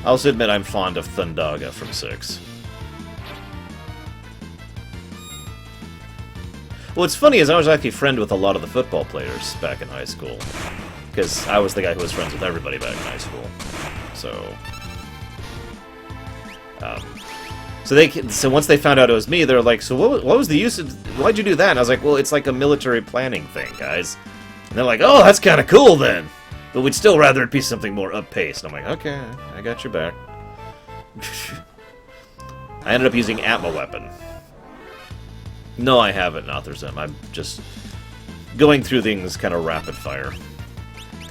I'll also admit I'm fond of Thundaga from 6. What's funny is I was actually friend with a lot of the football players back in high school. Because I was the guy who was friends with everybody back in high school. So... So once they found out it was me, they were like, so what was the use of... Why'd you do that? And I was like, well, it's like a military planning thing, guys. And they're like, oh, that's kind of cool then. But we'd still rather it be something more up-paced. And I'm like, okay, I got your back. I ended up using Atma Weapon. No, I haven't, Notherzem. I'm just going through things kind of rapid fire.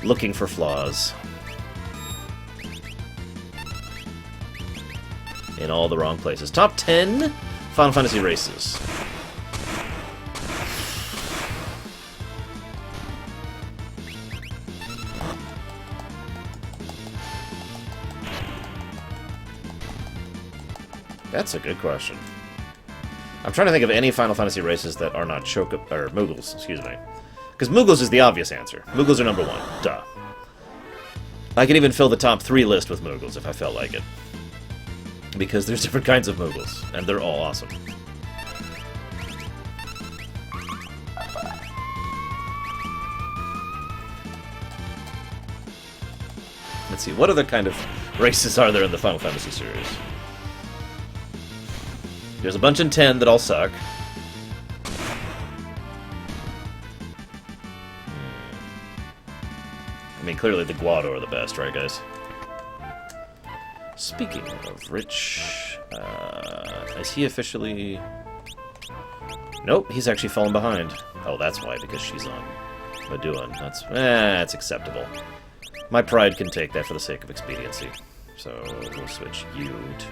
Looking for flaws. In all the wrong places. Top 10 Final Fantasy races. That's a good question. I'm trying to think of any Final Fantasy races that are not or Mughals, excuse me. Because Mughals is the obvious answer. Mughals are number 1. Duh. I could even fill the top 3 list with Mughals if I felt like it. Because there's different kinds of Mughals, and they're all awesome. Let's see, what other kind of races are there in the Final Fantasy series? There's a bunch in 10 that all suck. clearly the Guado are the best, right, guys? Speaking of which, is he officially... Nope, he's actually fallen behind. Oh, that's why, because she's on Maduan. That's acceptable. My pride can take that for the sake of expediency. So, we'll switch you to...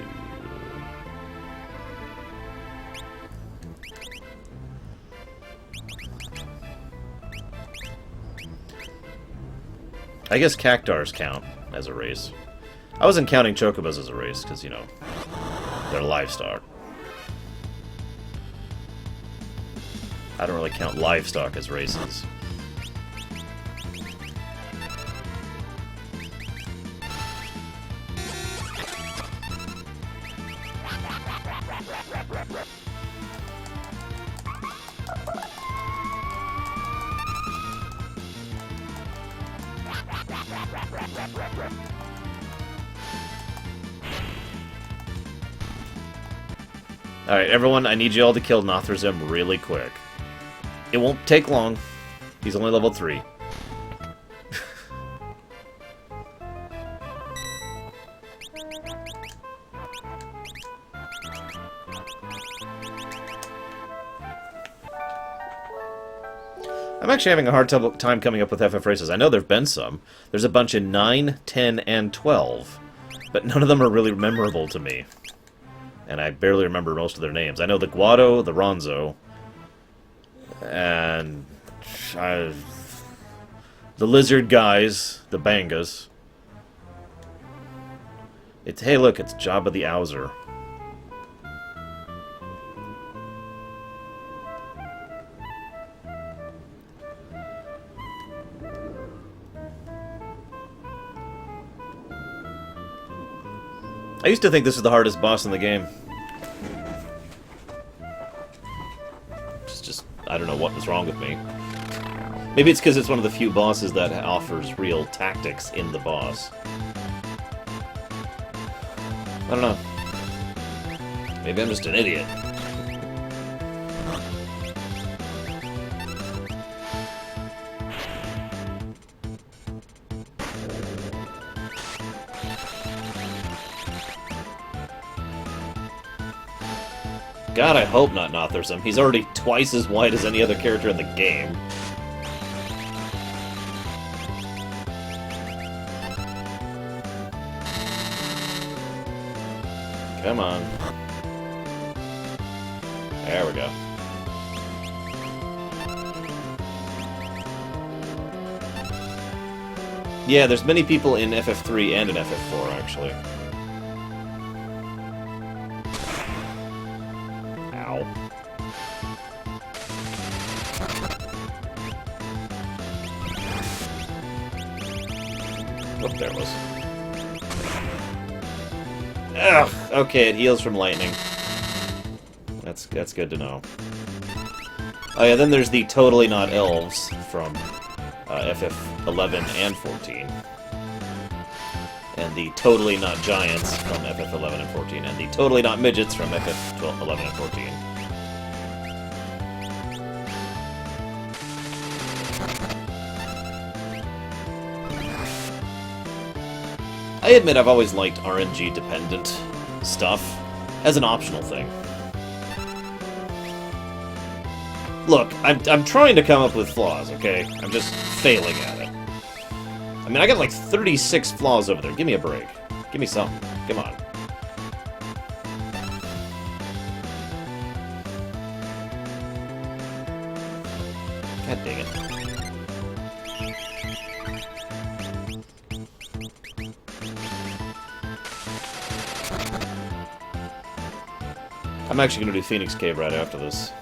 I guess cactars count as a race. I wasn't counting chocobos as a race, because, you know, they're livestock. I don't really count livestock as races. Alright, everyone, I need you all to kill Nothrazim really quick. It won't take long. He's only level 3. I'm actually having a hard time coming up with FF races. I know there have been some. There's a bunch in 9, 10, and 12. But none of them are really memorable to me. And I barely remember most of their names. I know the Guado, the Ronzo, and the lizard guys, the Bangas. Hey, look, it's Jabba the Owser. I used to think this was the hardest boss in the game. I don't know what was wrong with me. Maybe it's because it's one of the few bosses that offers real tactics in the boss. I don't know. Maybe I'm just an idiot. God, I hope not Nothrazim. He's already twice as wide as any other character in the game. Come on. There we go. Yeah, there's many people in FF3 and in FF4, actually. Oh, there it was. Ugh! Okay, it heals from lightning. That's good to know. Oh yeah, then there's the totally not elves from FF11 and 14. And the totally not giants from FF11 and 14. And the totally not midgets from FF11 and 14. I admit I've always liked RNG-dependent stuff as an optional thing. Look, I'm trying to come up with flaws, okay? I'm just failing at it. I mean, I got like 36 flaws over there. Give me a break. Give me something. Come on. God dang it. I'm actually going to do Phoenix Cave right after this.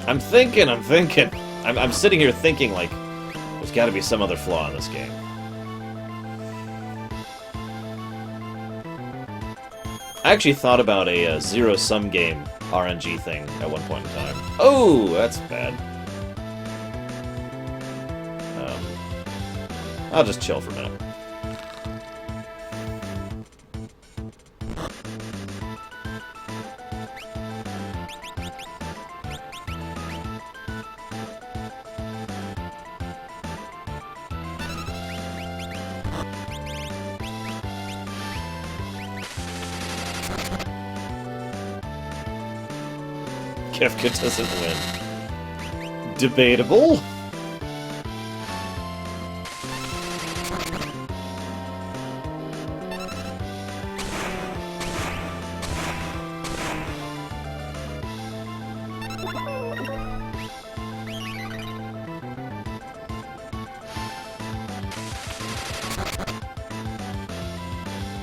I'm thinking. I'm sitting here thinking, like, there's got to be some other flaw in this game. I actually thought about a zero-sum game RNG thing at one point in time. Oh, that's bad. I'll just chill for a minute. Kefka doesn't win. Debatable?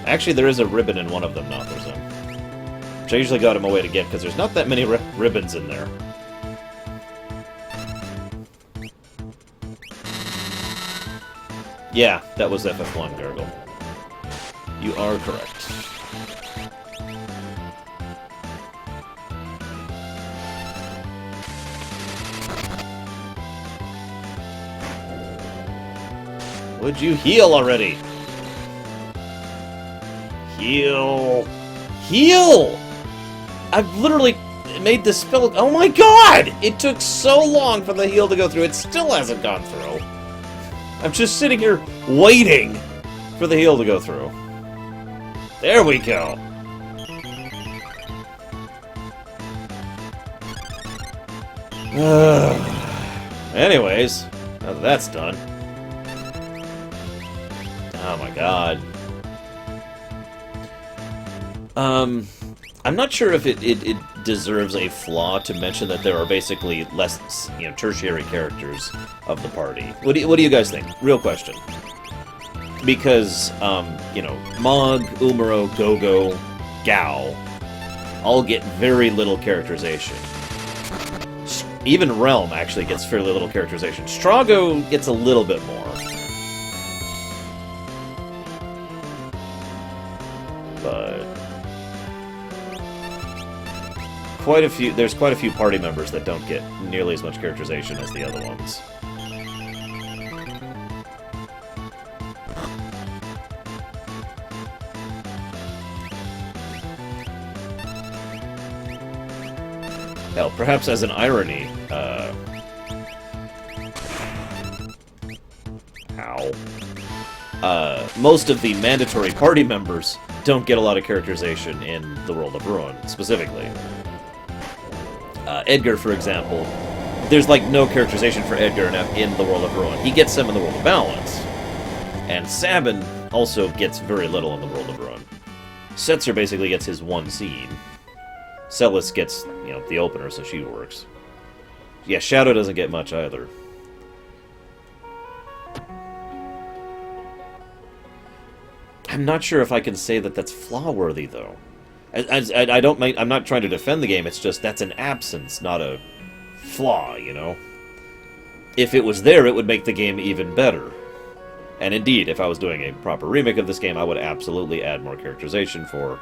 Actually, there is a ribbon in one of them, not there's a... Which I usually go out of my way to get, because there's not that many ribbons in there. Yeah, that was FF1, Gargle. You are correct. Would you heal already? Heal! Heal! I've literally made this spell... Oh my god! It took so long for the heal to go through. It still hasn't gone through. I'm just sitting here waiting for the heal to go through. There we go. Anyways, now that that's done. Oh my god. I'm not sure if it deserves a flaw to mention that there are basically less, tertiary characters of the party. What do you guys think? Real question. Because, Mog, Umaro, Gogo, Gao all get very little characterization. Even Realm actually gets fairly little characterization. Strago gets a little bit more. But there's quite a few party members that don't get nearly as much characterization as the other ones. Hell, perhaps as an irony, most of the mandatory party members don't get a lot of characterization in the World of Ruin, specifically. Edgar, for example, there's like no characterization for Edgar in the World of Ruin. He gets some in the World of Balance. And Sabin also gets very little in the World of Ruin. Setzer basically gets his one scene. Celes gets, the opener, so she works. Yeah, Shadow doesn't get much either. I'm not sure if I can say that that's flaw-worthy, though. I'm not trying to defend the game, it's just that's an absence, not a flaw, If it was there, it would make the game even better. And indeed, if I was doing a proper remake of this game, I would absolutely add more characterization for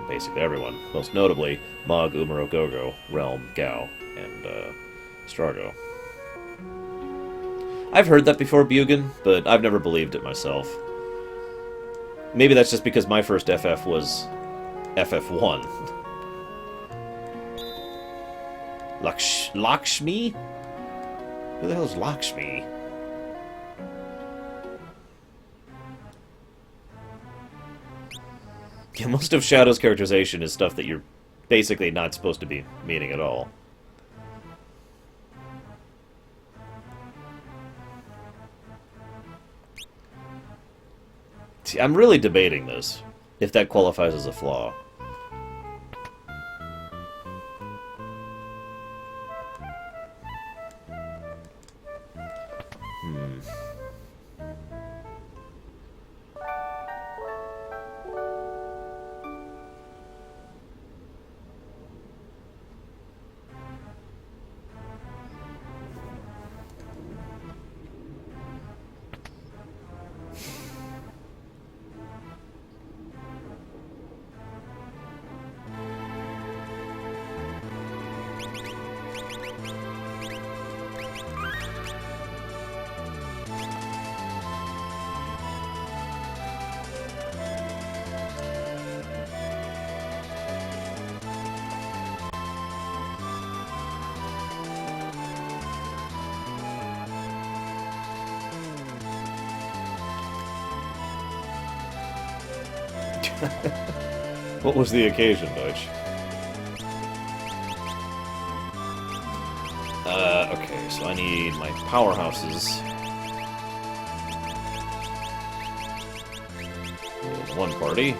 basically everyone. Most notably, Mog, Umaro, Gogo, Realm, Gao, and Strago. I've heard that before, Bugan, but I've never believed it myself. Maybe that's just because my first FF was FF1. Lakshmi? Who the hell is Lakshmi? Yeah, most of Shadow's characterization is stuff that you're basically not supposed to be meaning at all. See, I'm really debating this, if that qualifies as a flaw. What was the occasion, Deutsch? Okay, so I need my powerhouses. There's one party.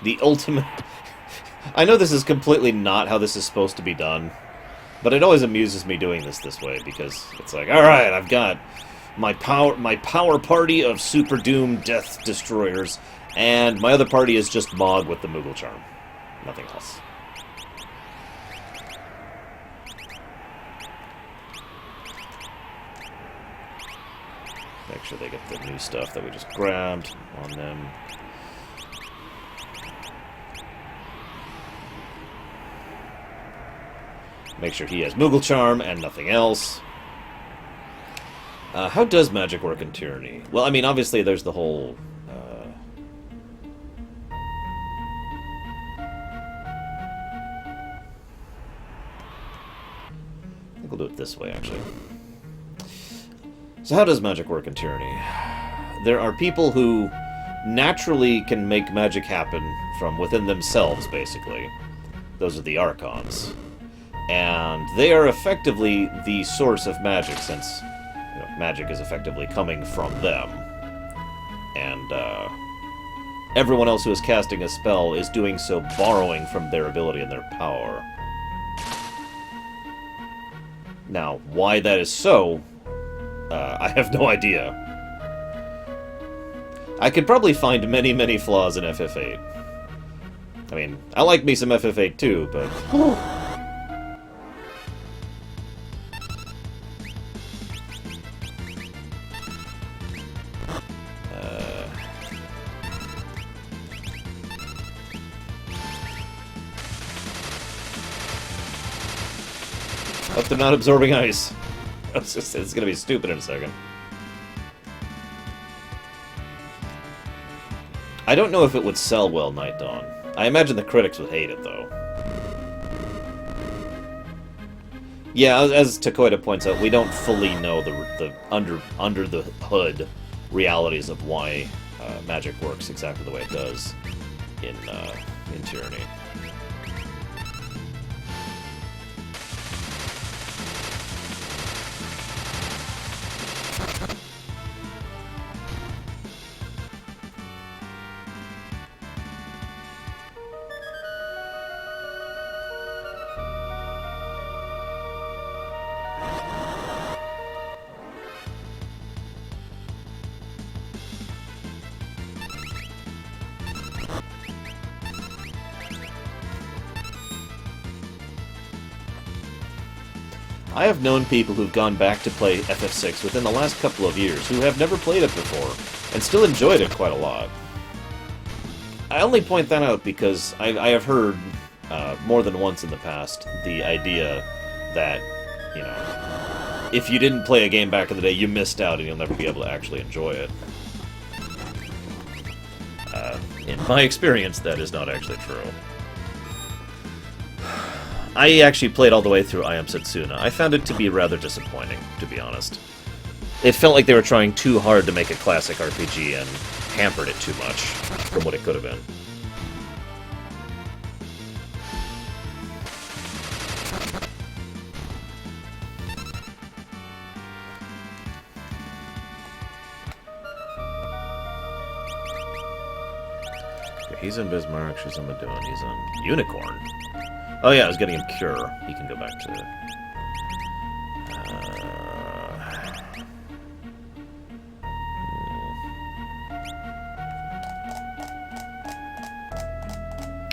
The ultimate... I know this is completely not how this is supposed to be done, but it always amuses me doing this way, because it's like, alright, I've got my power party of Super Doom Death Destroyers, and my other party is just Mog with the Mughal Charm. Nothing else. Make sure they get the new stuff that we just grabbed on them. Make sure he has Mughal Charm and nothing else. How does magic work in Tyranny? Well, I mean, obviously there's the whole... I think we'll do it this way, actually. So how does magic work in Tyranny? There are people who naturally can make magic happen from within themselves, basically. Those are the Archons. And they are effectively the source of magic, since magic is effectively coming from them. And everyone else who is casting a spell is doing so borrowing from their ability and their power. Now, why that is so, I have no idea. I could probably find many, many flaws in FF8. I mean, I like me some FF8 too, but... Hope they're not absorbing ice. It's gonna be stupid in a second. I don't know if it would sell well, Night Dawn. I imagine the critics would hate it, though. Yeah, as Takoida points out, we don't fully know the under the hood realities of why magic works exactly the way it does in Tyranny. I have known people who've gone back to play FF6 within the last couple of years who have never played it before, and still enjoyed it quite a lot. I only point that out because I have heard more than once in the past the idea that, if you didn't play a game back in the day, you missed out and you'll never be able to actually enjoy it. In my experience, that is not actually true. I actually played all the way through I Am Setsuna. I found it to be rather disappointing, to be honest. It felt like they were trying too hard to make a classic RPG and hampered it too much from what it could have been. Okay, he's in Bismarck, she's on Madone, he's on Unicorn. Oh yeah, I was getting him Cure. He can go back to...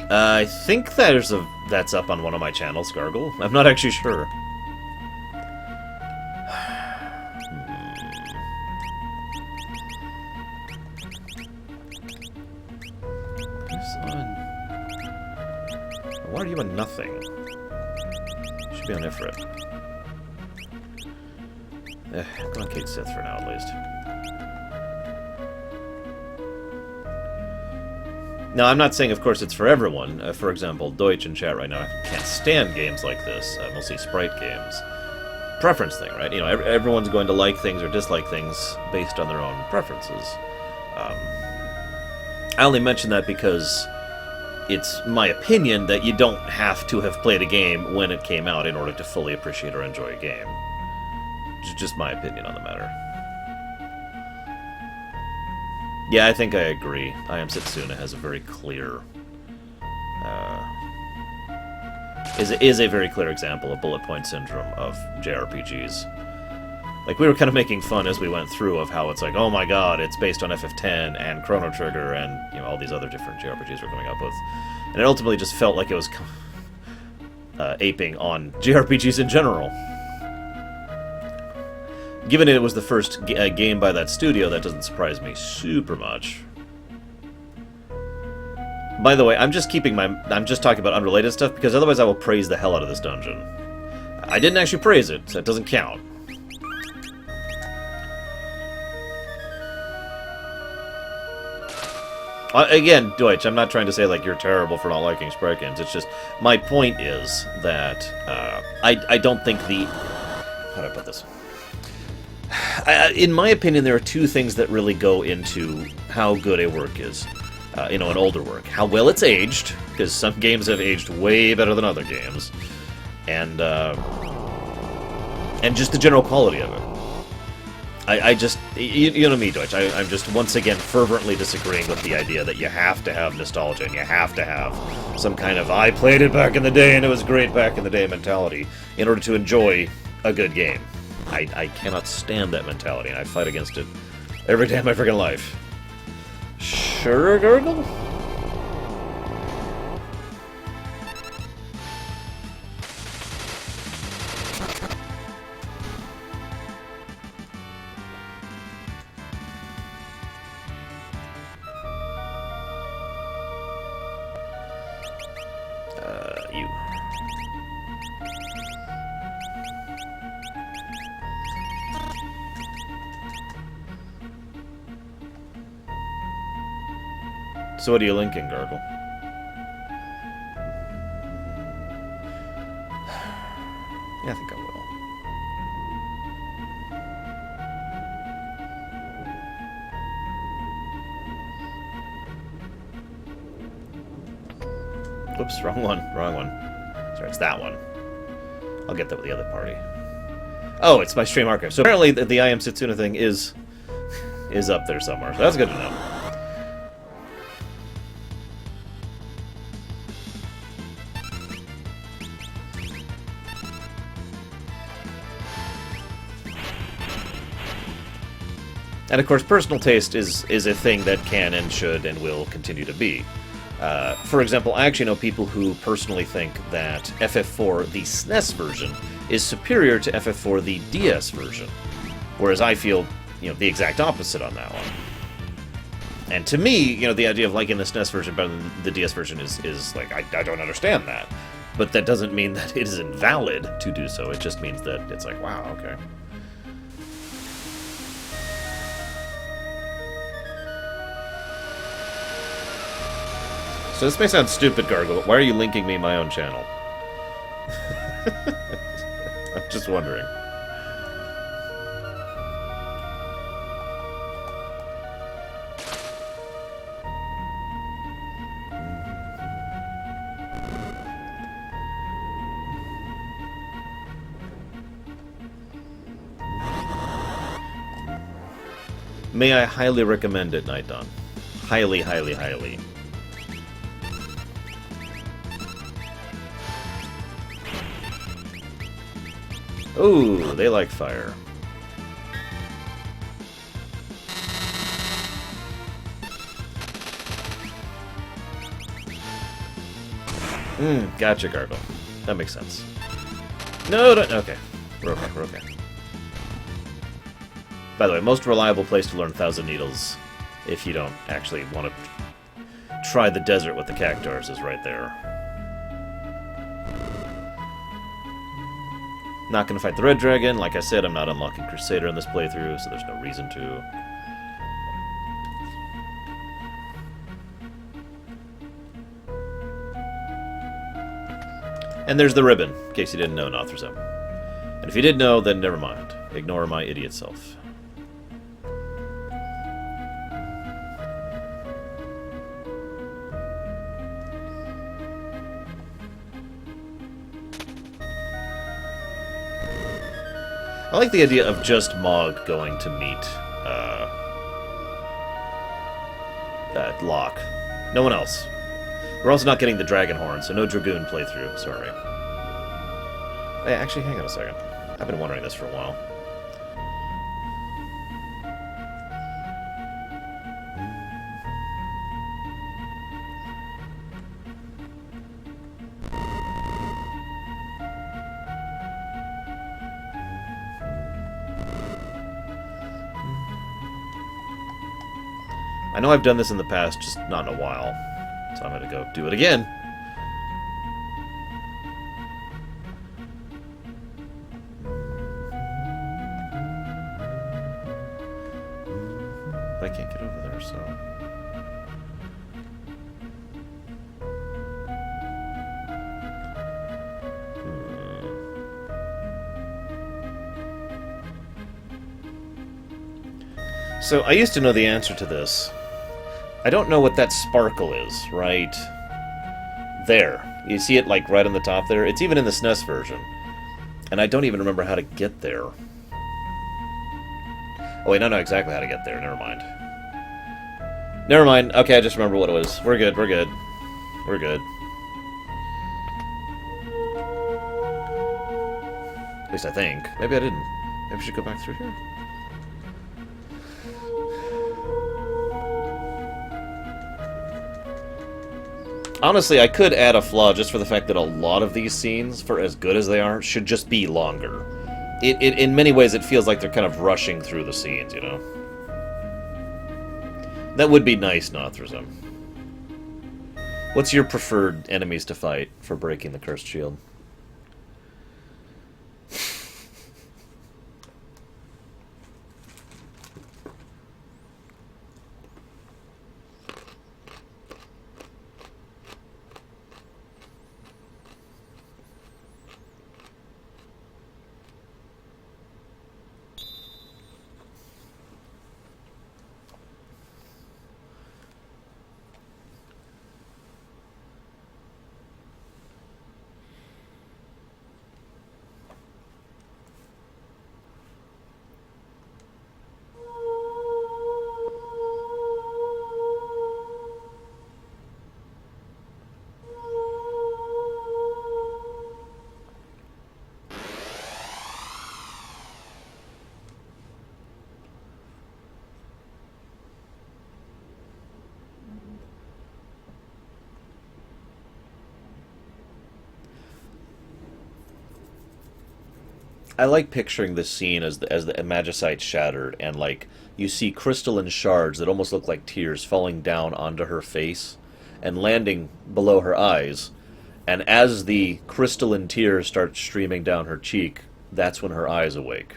I think that's up on one of my channels, Gargle. I'm not actually sure. Why are you on nothing? You should be on Ifrit. Go on Kate Sith for now, at least. Now, I'm not saying, of course, it's for everyone. For example, Deutsch in chat right now can't stand games like this, mostly sprite games. Preference thing, right? You know, everyone's going to like things or dislike things based on their own preferences. I only mention that because it's my opinion that you don't have to have played a game when it came out in order to fully appreciate or enjoy a game. It's just my opinion on the matter. Yeah, I think I agree. I Am Setsuna has a very clear... is a very clear example of bullet point syndrome of JRPGs. Like, we were kind of making fun as we went through of how it's like, oh my god, it's based on FF10 and Chrono Trigger and, you know, all these other different JRPGs we're coming up with. And it ultimately just felt like it was aping on JRPGs in general. Given it was the first game by that studio, that doesn't surprise me super much. By the way, I'm just talking about unrelated stuff, because otherwise I will praise the hell out of this dungeon. I didn't actually praise it, so that doesn't count. Again, Deutsch, I'm not trying to say, like, you're terrible for not liking sprite games. It's just, my point is that, I don't think the... How do I put this? In my opinion, there are two things that really go into how good a work is. You know, an older work. How well it's aged, because some games have aged way better than other games. And just the general quality of it. I just... You know me, Deutsch. I'm just, once again, fervently disagreeing with the idea that you have to have nostalgia and you have to have some kind of, I played it back in the day and it was great back in the day mentality in order to enjoy a good game. I cannot stand that mentality, and I fight against it every day of my freaking life. Sure, Gurgle? You. So what are you linking, Gargle? Yeah, I think I will. Whoops, wrong one. Sorry, it's that one. I'll get that with the other party. Oh, it's my stream archive. So apparently the I Am Setsuna thing is up there somewhere. So that's good to know. And of course, personal taste is a thing that can and should and will continue to be. For example, I actually know people who personally think that FF4, the SNES version, is superior to FF4, the DS version. Whereas I feel, you know, the exact opposite on that one. And to me, you know, the idea of liking the SNES version better than the DS version is like, I don't understand that. But that doesn't mean that it is invalid to do so. It just means that it's like, wow, okay. So this may sound stupid, Gargle, but why are you linking me my own channel? I'm just wondering. May I highly recommend it, Night Dawn. Highly, highly, highly. Ooh, they like fire. Gotcha, Gargle. That makes sense. No, okay. We're okay. By the way, most reliable place to learn Thousand Needles, if you don't actually want to try the desert with the cactuars, is right there. Not going to fight the Red Dragon. Like I said, I'm not unlocking Crusader in this playthrough, so there's no reason to. And there's the ribbon, in case you didn't know, Nothrazim. And if you did know, then never mind. Ignore my idiot self. I like the idea of just Mog going to meet that Locke. No one else. We're also not getting the Dragon Horn, so no Dragoon playthrough. Sorry. Hey, actually, hang on a second. I've been wondering this for a while. I know I've done this in the past, just not in a while. So I'm gonna go do it again. I can't get over there, so... So, I used to know the answer to this. I don't know what that sparkle is, right there. You see it, like, right on the top there? It's even in the SNES version. And I don't even remember how to get there. Oh, wait, I know exactly how to get there. Never mind. Never mind. Okay, I just remember what it was. We're good, we're good. We're good. At least I think. Maybe I didn't. Maybe I should go back through here. Honestly, I could add a flaw just for the fact that a lot of these scenes, for as good as they are, should just be longer. In many ways, it feels like they're kind of rushing through the scenes, you know? That would be nice, Nothrazim. What's your preferred enemies to fight for breaking the Cursed Shield? I like picturing this scene as the Magicite shattered, and like you see crystalline shards that almost look like tears falling down onto her face and landing below her eyes. And as the crystalline tears start streaming down her cheek, that's when her eyes awake.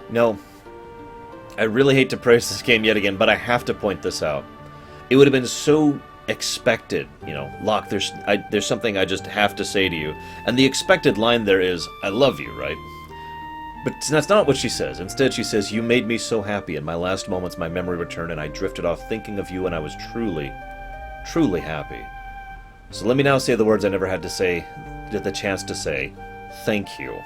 No, I really hate to praise this game yet again, but I have to point this out. It would have been so expected, you know, Locke, there's something I just have to say to you. And the expected line there is, I love you, right? But that's not what she says. Instead, she says, you made me so happy. In my last moments, my memory returned, and I drifted off thinking of you, and I was truly, truly happy. So let me now say the words I never had to say, the chance to say, thank you.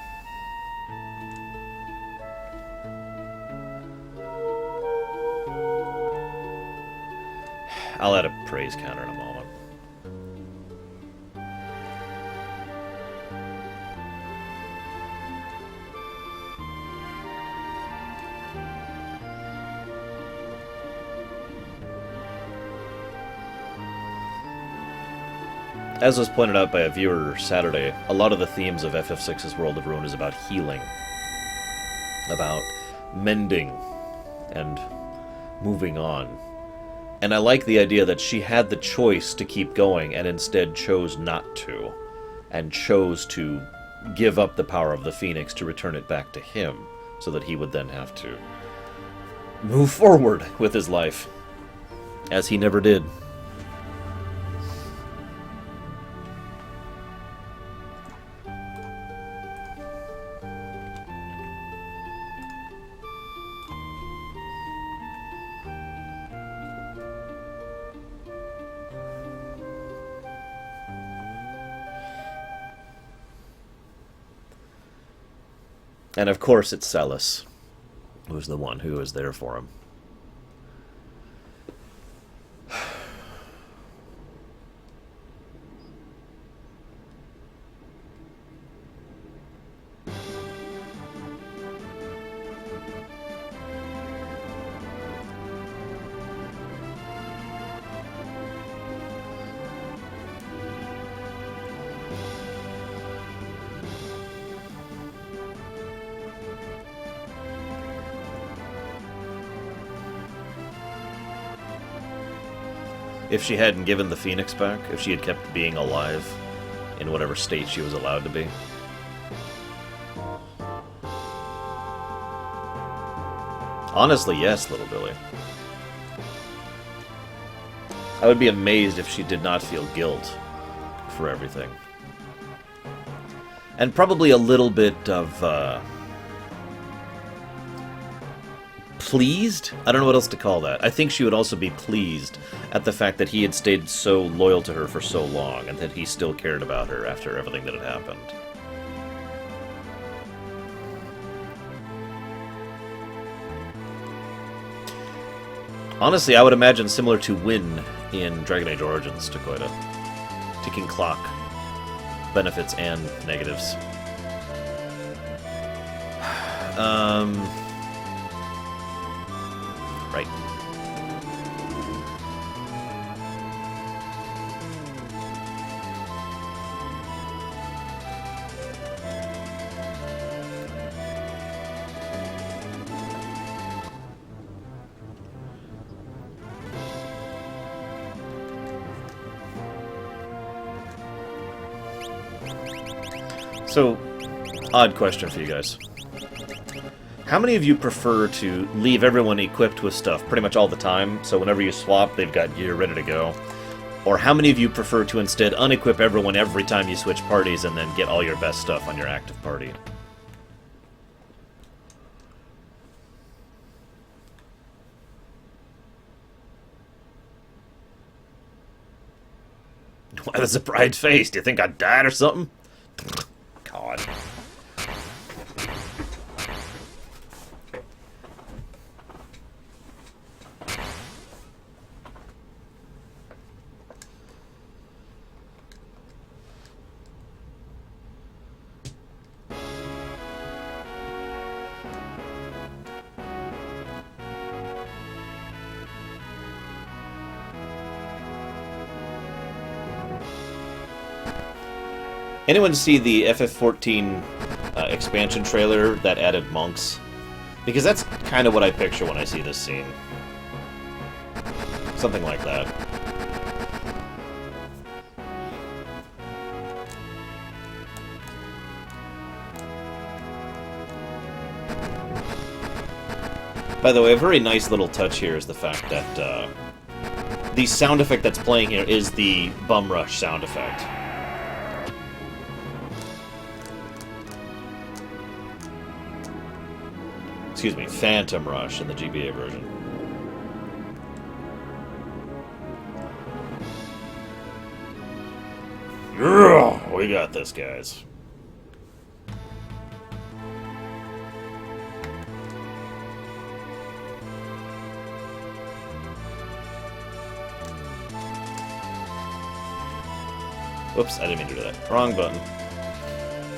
I'll add a praise counter in a moment. As was pointed out by a viewer Saturday, a lot of the themes of FF6's World of Ruin is about healing, about mending, and moving on. And I like the idea that she had the choice to keep going and instead chose not to. And chose to give up the power of the Phoenix to return it back to him, so that he would then have to move forward with his life, as he never did. And of course it's Celes, who's the one who is there for him. If she hadn't given the Phoenix back, if she had kept being alive in whatever state she was allowed to be. Honestly, yes, little Billy. I would be amazed if she did not feel guilt for everything. And probably a little bit of, pleased? I don't know what else to call that. I think she would also be pleased at the fact that he had stayed so loyal to her for so long, and that he still cared about her after everything that had happened. Honestly, I would imagine similar to Win in Dragon Age Origins to quite a ticking clock. Benefits and negatives. Right. So, odd question for you guys. How many of you prefer to leave everyone equipped with stuff pretty much all the time, so whenever you swap, they've got gear ready to go? Or how many of you prefer to instead unequip everyone every time you switch parties and then get all your best stuff on your active party? Why the surprised face? Do you think I died or something? God. Anyone see the FF14 expansion trailer that added monks? Because that's kind of what I picture when I see this scene. Something like that. By the way, a very nice little touch here is the fact that the sound effect that's playing here is the bum rush sound effect. Excuse me, Phantom Rush in the GBA version. Yeah, we got this, guys. Whoops, I didn't mean to do that. Wrong button.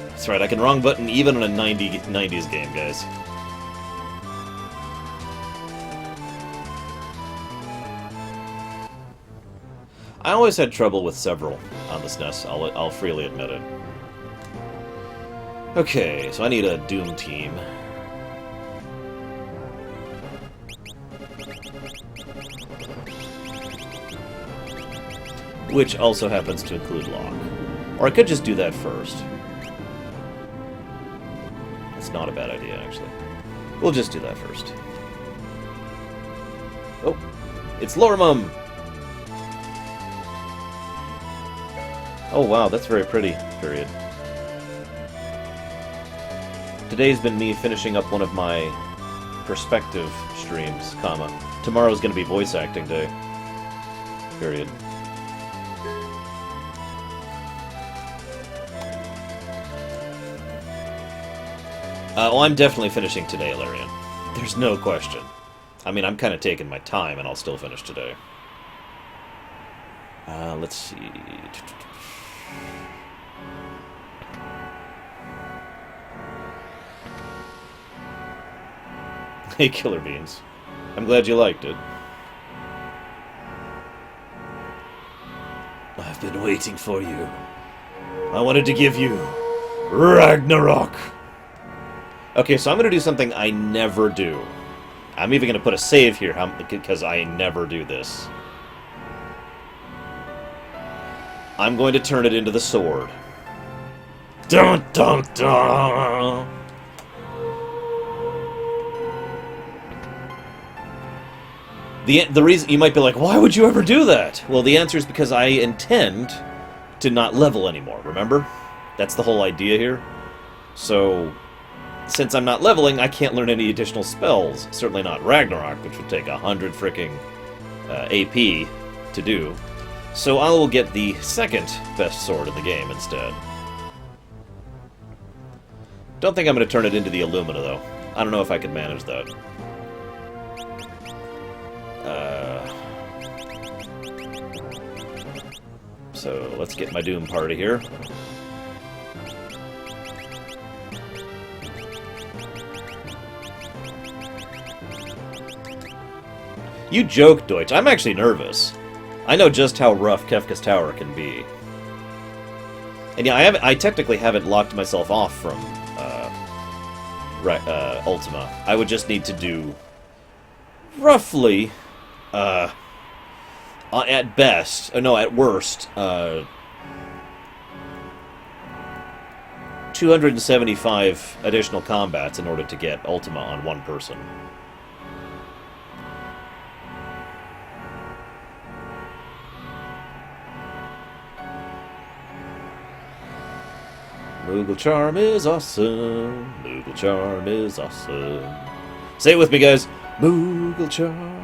That's right, I can wrong button even on a 90s game, guys. I always had trouble with several on the SNES, I'll freely admit it. Okay, so I need a Doom team. which also happens to include lock. Or I could just do that first. That's not a bad idea, actually. We'll just do that first. Oh, it's Lormum! Oh wow, that's very pretty, period. Today's been me finishing up one of my perspective streams, comma. Tomorrow's gonna be voice acting day. Period. Well, I'm definitely finishing today, Larian. There's no question. I mean, I'm kind of taking my time, and I'll still finish today. Let's see... Hey, Killer Beans. I'm glad you liked it. I've been waiting for you. I wanted to give you Ragnarok. Okay, so I'm going to do something I never do. I'm even going to put a save here because I never do this. I'm going to turn it into the sword. Dun dun dun! The reason you might be like, why would you ever do that? Well, the answer is because I intend to not level anymore, remember? That's the whole idea here. So, since I'm not leveling, I can't learn any additional spells. Certainly not Ragnarok, which would take 100 fricking AP to do. So I will get the second best sword in the game instead. Don't think I'm going to turn it into the Illumina, though. I don't know if I can manage that. So let's get my Doom party here. You joke, Deutsch. I'm actually nervous. I know just how rough Kefka's Tower can be. And yeah, I technically haven't locked myself off from Ultima. I would just need to do roughly, at best, no, at worst, 275 additional combats in order to get Ultima on one person. Mughal charm is awesome. Mughal charm is awesome. Say it with me, guys. Mughal charm.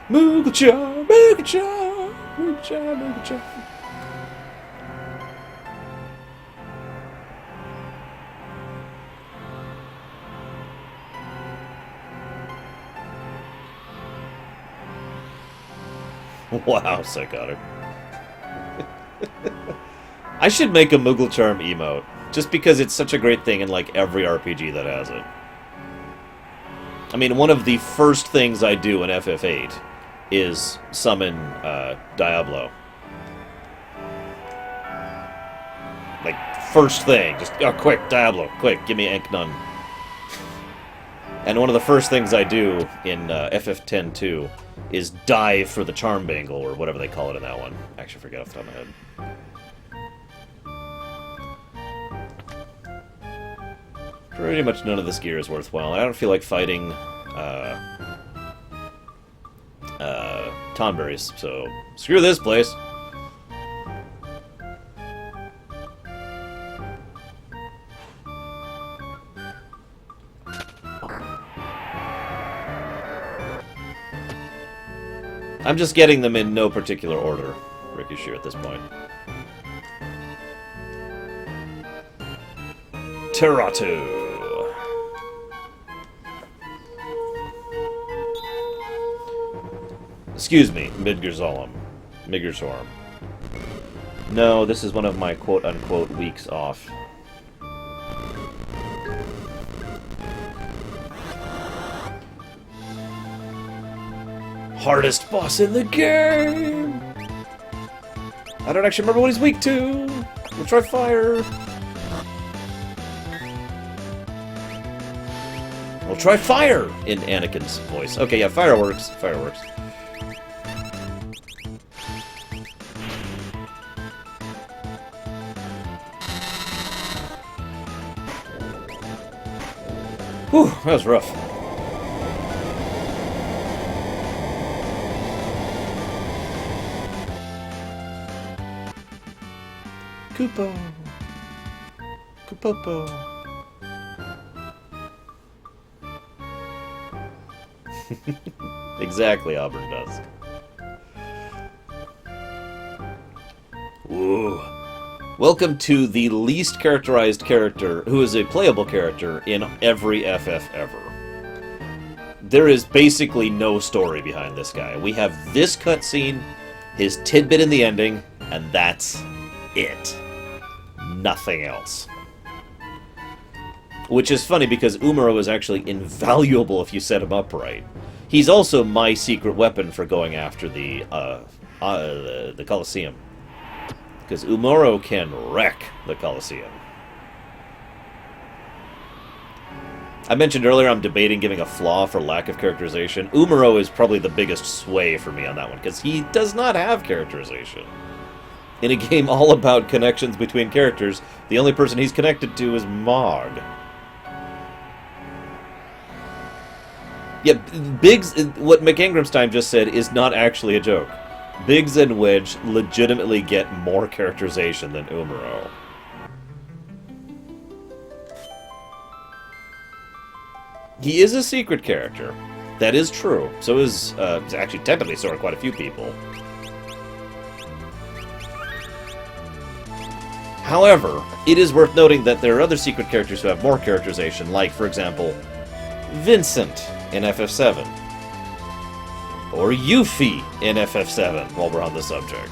Mughal charm. Mughal charm. Mughal charm. Mughal charm. Wow, psychotic. I should make a Mughal charm emote. Just because it's such a great thing in, like, every RPG that has it. I mean, one of the first things I do in FF8 is summon Diablo. Like, first thing. Just, oh, quick, Diablo, quick, give me Enknun. And one of the first things I do in FF10-2 is dive for the Charm Bangle, or whatever they call it in that one. Actually, I forget off the top of my head. Pretty much none of this gear is worthwhile. I don't feel like fighting Tonberries, so screw this place. I'm just getting them in no particular order, Ricky Shear, at this point. Teratu. Excuse me, Midgazorm. No, this is one of my quote-unquote weeks off. Hardest boss in the game! I don't actually remember what he's weak to! We'll try fire! We'll try fire! In Anakin's voice. Okay, yeah, fireworks. Fireworks. Whew, that was rough. Koopo. Koopopo. Exactly, Auburn Dusk. Woo. Welcome to the least characterized character who is a playable character in every FF ever. There is basically no story behind this guy. We have this cutscene, his tidbit in the ending, and that's it. Nothing else. Which is funny because Umaro is actually invaluable if you set him up right. He's also my secret weapon for going after the Colosseum. Because Umaro can wreck the Colosseum. I mentioned earlier I'm debating giving a flaw for lack of characterization. Umaro is probably the biggest sway for me on that one, because he does not have characterization. In a game all about connections between characters, the only person he's connected to is Mog. Yeah, Biggs, what McIngramstein just said is not actually a joke. Biggs and Wedge legitimately get more characterization than Umaro. He is a secret character. That is true. So is, actually technically so are quite a few people. However, it is worth noting that there are other secret characters who have more characterization, like, for example, Vincent in FF7. Or Yuffie in FF7, while we're on the subject.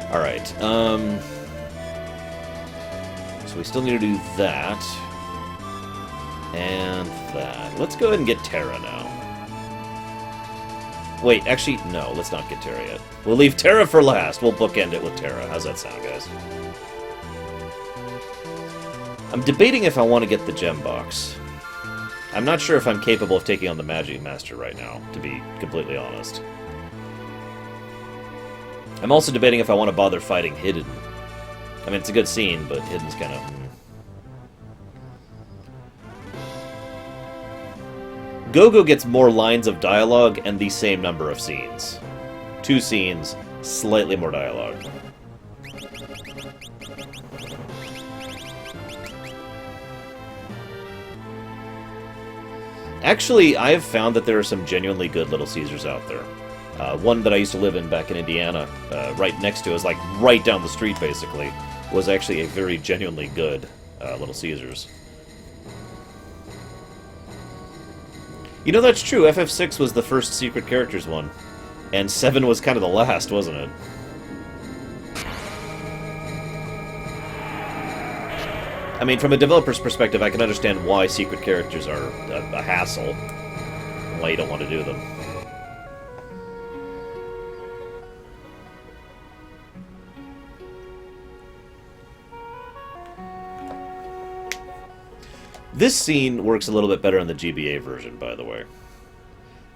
Alright, so we still need to do that. And that. Let's go ahead and get Tera now. Wait, actually, no, let's not get Tera yet. We'll leave Tera for last. We'll bookend it with Tera. How's that sound, guys? I'm debating if I want to get the gem box. I'm not sure if I'm capable of taking on the Magic Master right now, to be completely honest. I'm also debating if I want to bother fighting Hidden. I mean, it's a good scene, but Hidden's kind of... Gogo gets more lines of dialogue and the same number of scenes. 2 scenes, slightly more dialogue. Actually, I have found that there are some genuinely good Little Caesars out there. One that I used to live in back in Indiana, right next to us, like right down the street basically, was actually a very genuinely good Little Caesars. You know, that's true. FF6 was the first Secret Characters one. And 7 was kind of the last, wasn't it? I mean, from a developer's perspective, I can understand why Secret Characters are a hassle. Why you don't want to do them. This scene works a little bit better in the GBA version, by the way.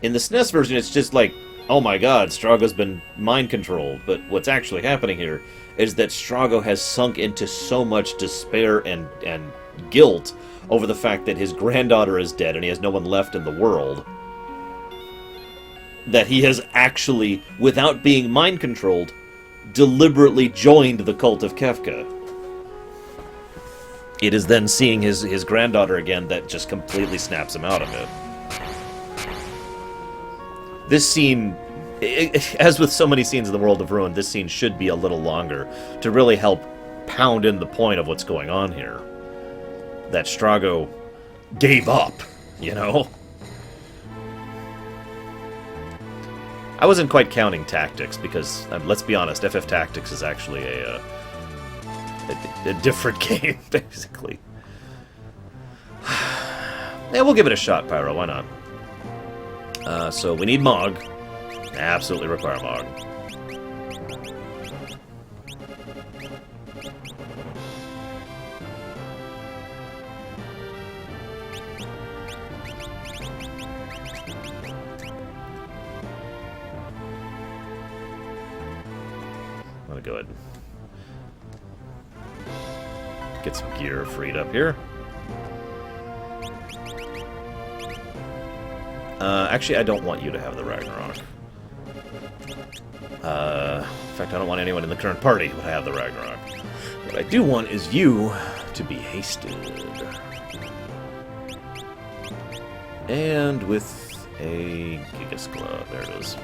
In the SNES version, it's just like, oh my god, Strago's been mind-controlled. But what's actually happening here is that Strago has sunk into so much despair and guilt over the fact that his granddaughter is dead and he has no one left in the world, that he has actually, without being mind-controlled, deliberately joined the cult of Kefka. It is then seeing his granddaughter again that just completely snaps him out of it. This scene, as with so many scenes in the World of Ruin, this scene should be a little longer to really help pound in the point of what's going on here. That Strago gave up, you know? I wasn't quite counting tactics because, let's be honest, FF Tactics is actually a different game, basically. Yeah, we'll give it a shot, Pyro, why not? So we need Mog. Absolutely require Mog. I'm gonna go ahead and Get some gear freed up here. Actually, I don't want you to have the Ragnarok. In fact, I don't want anyone in the current party to have the Ragnarok. What I do want is you to be hasted. And with a Gigas Glove. There it is.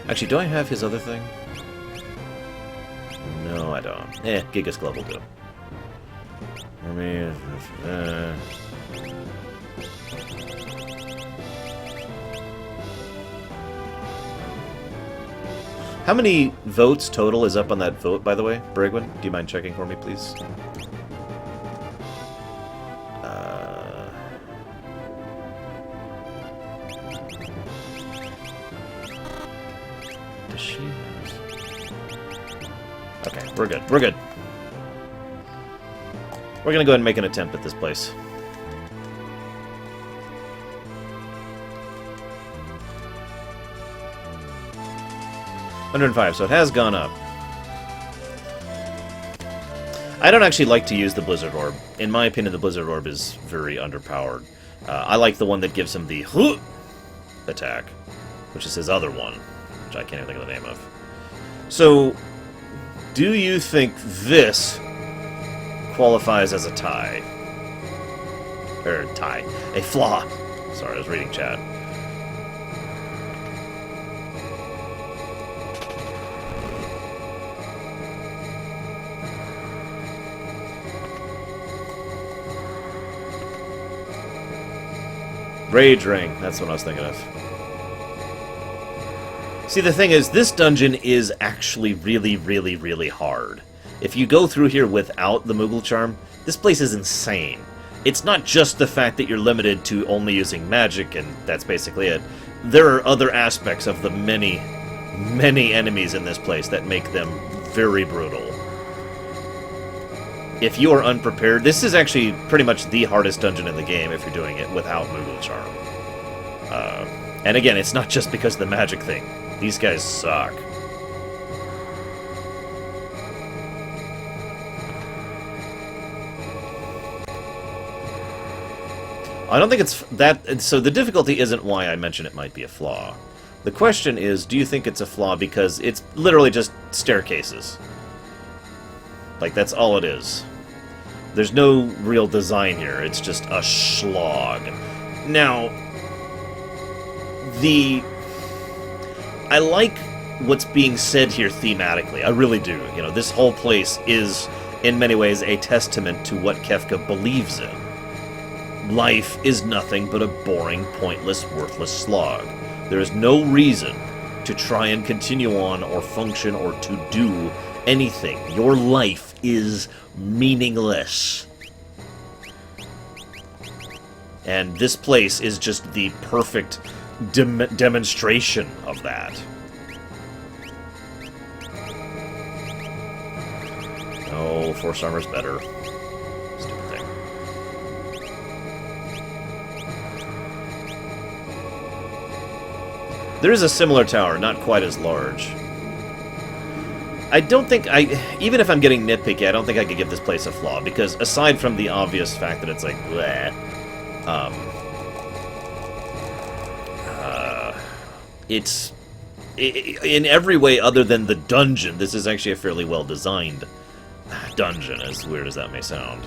Actually, do I have his other thing? No, I don't. Gigas Glove will do. I mean, how many votes total is up on that vote, by the way, Bragwin? Do you mind checking for me, please? Does she have... Okay, we're good. We're good. We're gonna go ahead and make an attempt at this place. $105, so it has gone up. I don't actually like to use the Blizzard Orb. In my opinion, the Blizzard Orb is very underpowered. I like the one that gives him the attack, which is his other one, which I can't even think of the name of. So, do you think this qualifies as a tie? Or tie. A flaw. Sorry, I was reading chat. Rage Ring, that's what I was thinking of. See, the thing is, this dungeon is actually really, really, really hard. If you go through here without the Mughal charm, this place is insane. It's not just the fact that you're limited to only using magic, and that's basically it. There are other aspects of the many, many enemies in this place that make them very brutal. If you are unprepared, this is actually pretty much the hardest dungeon in the game if you're doing it without Mughal charm. And again, it's not just because of the magic thing. These guys suck. I don't think it's that... So the difficulty isn't why I mention it might be a flaw. The question is, do you think it's a flaw because it's literally just staircases? Like, that's all it is. There's no real design here. It's just a slog. Now, I like what's being said here thematically. I really do. You know, this whole place is, in many ways, a testament to what Kefka believes in. Life is nothing but a boring, pointless, worthless slog. There is no reason to try and continue on or function or to do anything. Your life is meaningless. And this place is just the perfect demonstration of that. Oh, Force Armor's better. Stupid thing. There is a similar tower, not quite as large. I don't think even if I'm getting nitpicky, I don't think I could give this place a flaw, because aside from the obvious fact that it's like, bleh, it's in every way other than the dungeon, this is actually a fairly well-designed dungeon, as weird as that may sound.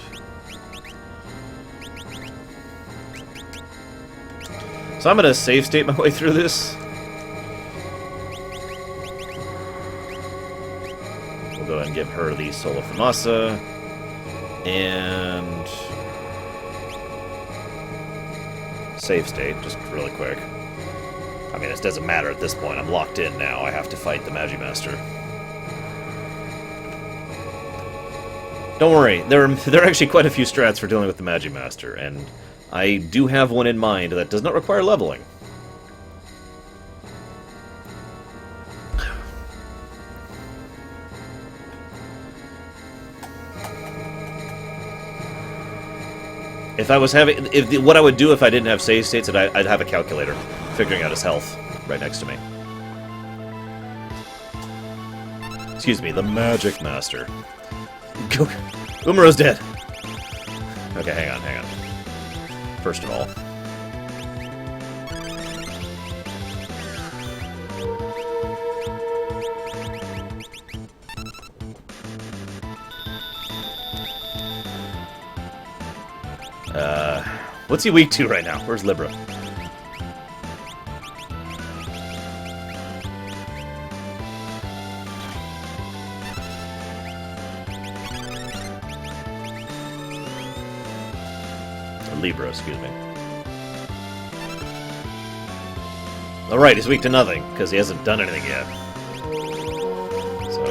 So I'm gonna save state my way through this. We'll go ahead and give her the Sola Famasa, and save state, just really quick. I mean, it doesn't matter at this point. I'm locked in now. I have to fight the Magimaster. Don't worry, there are actually quite a few strats for dealing with the Magimaster, and I do have one in mind that does not require leveling. If I was having, what I would do if I didn't have save states, I'd have a calculator figuring out his health right next to me. Excuse me, the Magic Master. Umaro's dead. Okay, hang on. First of all. What's he weak to right now? Where's Libra? Libra, excuse me. Alright, he's weak to nothing, because he hasn't done anything yet. So,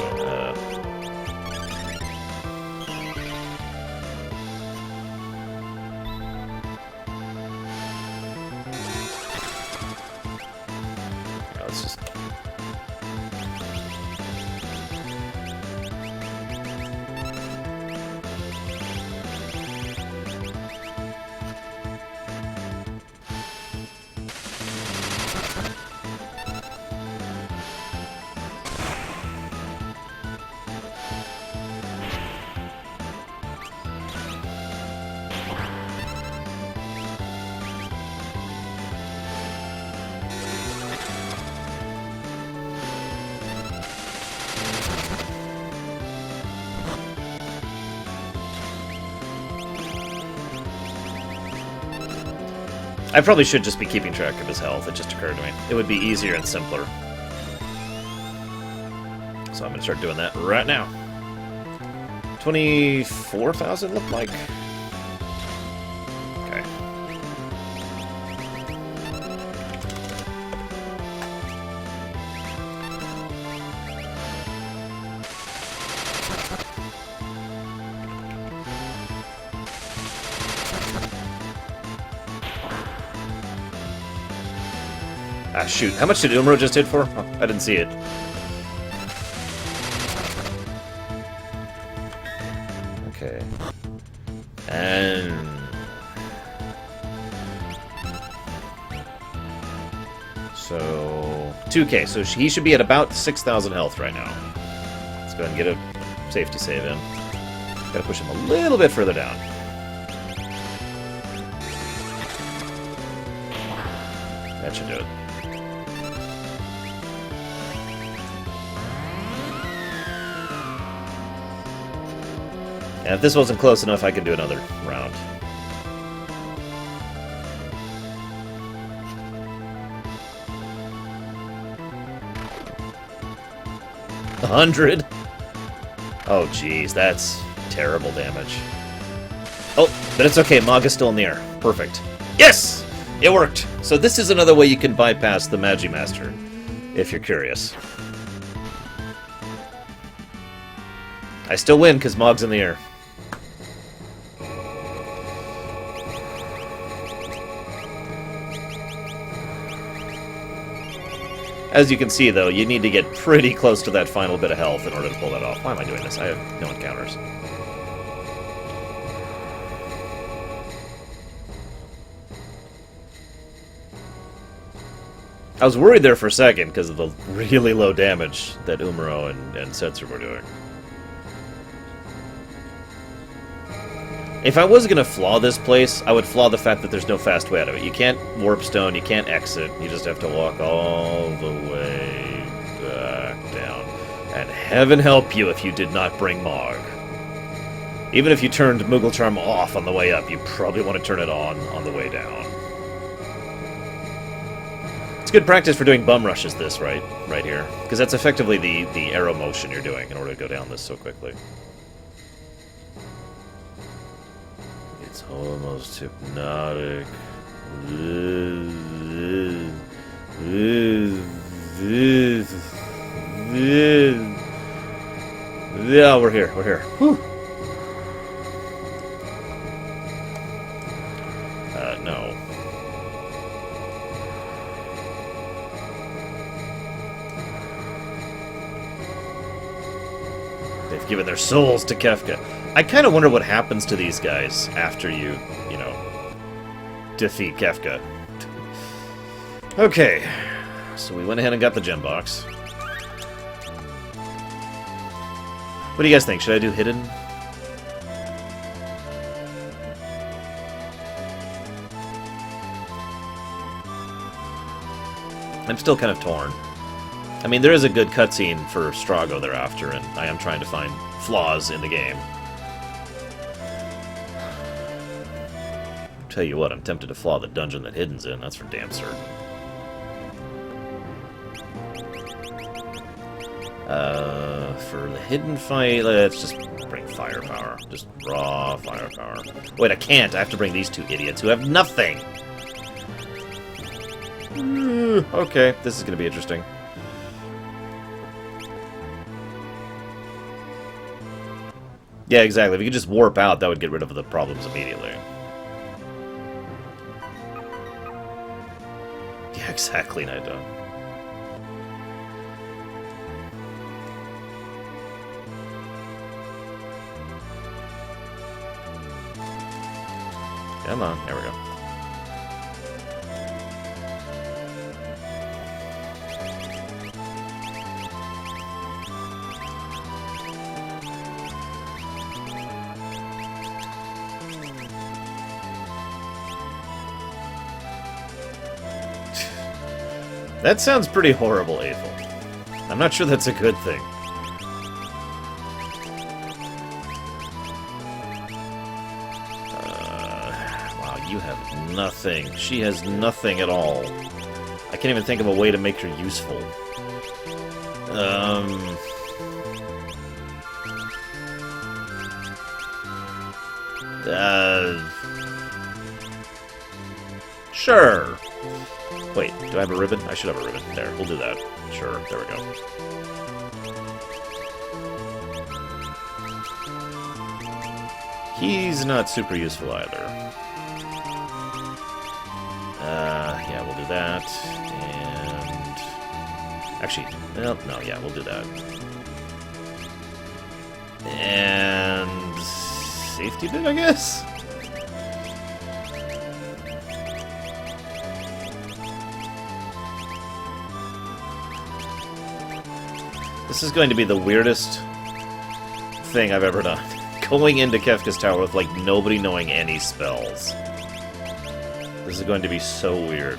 let's just... I probably should just be keeping track of his health, it just occurred to me. It would be easier and simpler. So I'm going to start doing that right now. 24,000 look like? Okay. Ah, shoot. How much did Umaro just hit for? Oh, I didn't see it. Okay. And... so... 2k, so he should be at about 6,000 health right now. Let's go ahead and get a safety save in. Gotta push him a little bit further down. That should do it. And if this wasn't close enough, I could do another round. A 100? Oh, jeez, that's terrible damage. Oh, but it's okay, Mog is still in the air. Perfect. Yes! It worked! So this is another way you can bypass the Magimaster, if you're curious. I still win, because Mog's in the air. As you can see, though, you need to get pretty close to that final bit of health in order to pull that off. Why am I doing this? I have no encounters. I was worried there for a second because of the really low damage that Umaro and Censorship were doing. If I was going to flaw this place, I would flaw the fact that there's no fast way out of it. You can't warp stone, you can't exit, you just have to walk all the way back down. And heaven help you if you did not bring Mog. Even if you turned Mughal Charm off on the way up, you probably want to turn it on the way down. It's good practice for doing bum rushes this, right here. Because that's effectively the arrow motion you're doing in order to go down this so quickly. It's almost hypnotic. Yeah, we're here. Whew. No. They've given their souls to Kefka. I kind of wonder what happens to these guys after you defeat Kefka. Okay, so we went ahead and got the gem box. What do you guys think? Should I do hidden? I'm still kind of torn. I mean, there is a good cutscene for Strago thereafter, and I am trying to find flaws in the game. Tell you what, I'm tempted to flaw the dungeon that Hidden's in, that's for damn certain. For the Hidden fight, let's just bring firepower. Just raw firepower. Wait, I can't. I have to bring these two idiots who have nothing. Okay, this is going to be interesting. Yeah, exactly. If you could just warp out, that would get rid of the problems immediately. Yeah, exactly, Naito. Come on, there we go. That sounds pretty horrible, Aethel. I'm not sure that's a good thing. Wow, you have nothing. She has nothing at all. I can't even think of a way to make her useful. Sure. Wait, do I have a ribbon? I should have a ribbon. There, we'll do that. Sure, there we go. He's not super useful either. Yeah, we'll do that. And... actually, well, no, yeah, we'll do that. And... safety bit, I guess? This is going to be the weirdest thing I've ever done. Going into Kefka's Tower with, like, nobody knowing any spells. This is going to be so weird.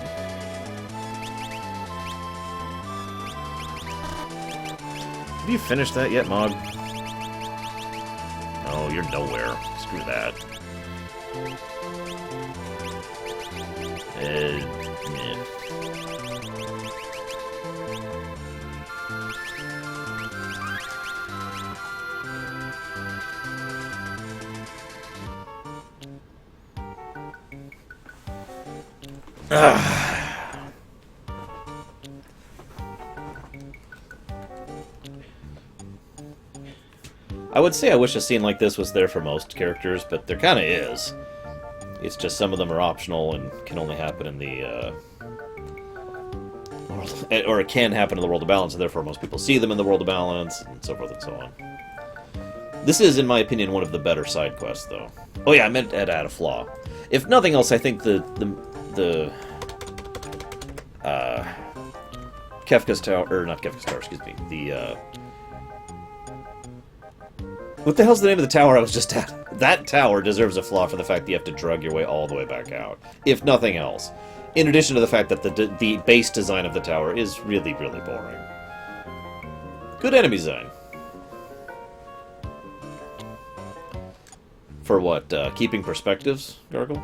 Have you finished that yet, Mog? Oh, you're nowhere. Screw that. Yeah. I would say I wish a scene like this was there for most characters, but there kind of is. It's just some of them are optional and can only happen in the world, or it can happen in the World of Balance, and therefore most people see them in the World of Balance, and so forth and so on. This is, in my opinion, one of the better side quests, though. Oh yeah, I meant to add a flaw. If nothing else, I think the Kefka's Tower, or not Kefka's Tower, excuse me, the, what the hell's the name of the tower I was just at? That tower deserves a flaw for the fact that you have to drug your way all the way back out. If nothing else. In addition to the fact that the base design of the tower is really, really boring. Good enemy design. For what, keeping perspectives, Gargle?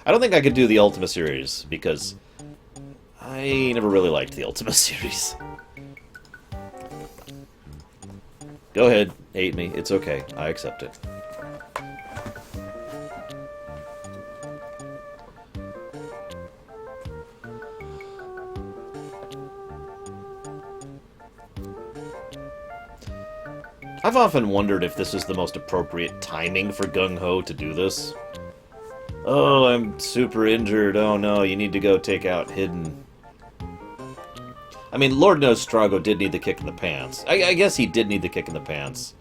I don't think I could do the Ultima series, because I never really liked the Ultima series. Go ahead, hate me. It's okay. I accept it. I've often wondered if this is the most appropriate timing for Gung-Ho to do this. Oh, I'm super injured. Oh no, you need to go take out Hidden. I mean, Lord knows Strago did need the kick in the pants. I guess he did need the kick in the pants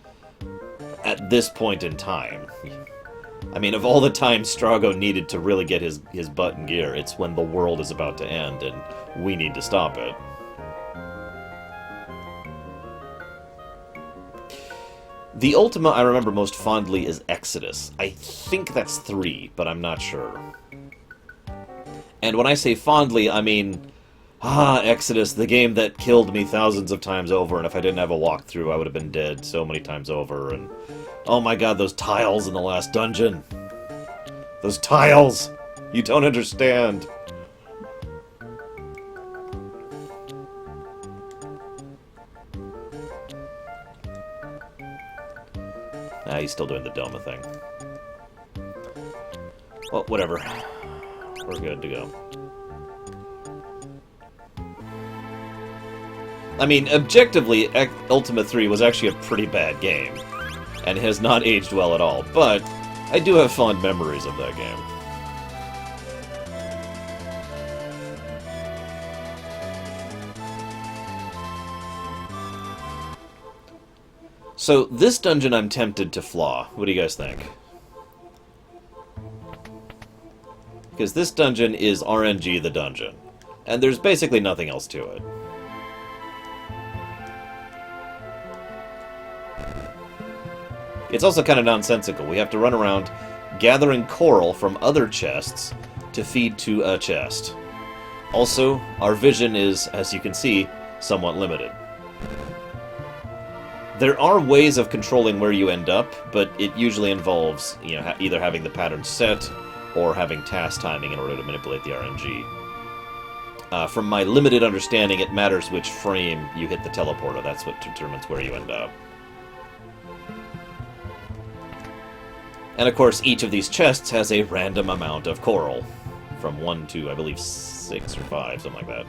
at this point in time. I mean, of all the times Strago needed to really get his butt in gear, it's when the world is about to end and we need to stop it. The Ultima I remember most fondly is Exodus. I think that's 3, but I'm not sure. And when I say fondly, I mean Ah, Exodus, the game that killed me thousands of times over, and if I didn't have a walkthrough, I would have been dead so many times over, and... Oh my god, those tiles in the last dungeon! Those tiles! You don't understand! Ah, he's still doing the Doma thing. Well, whatever. We're good to go. I mean, objectively, Ultima 3 was actually a pretty bad game, and has not aged well at all, but I do have fond memories of that game. So, this dungeon I'm tempted to flaw. What do you guys think? Because this dungeon is RNG the dungeon, and there's basically nothing else to it. It's also kind of nonsensical. We have to run around gathering coral from other chests to feed to a chest. Also, our vision is, as you can see, somewhat limited. There are ways of controlling where you end up, but it usually involves, you know, either having the pattern set or having task timing in order to manipulate the RNG. From my limited understanding, it matters which frame you hit the teleporter. That's what determines where you end up. And of course, each of these chests has a random amount of coral. From 1 to, I believe, 6 or 5, something like that.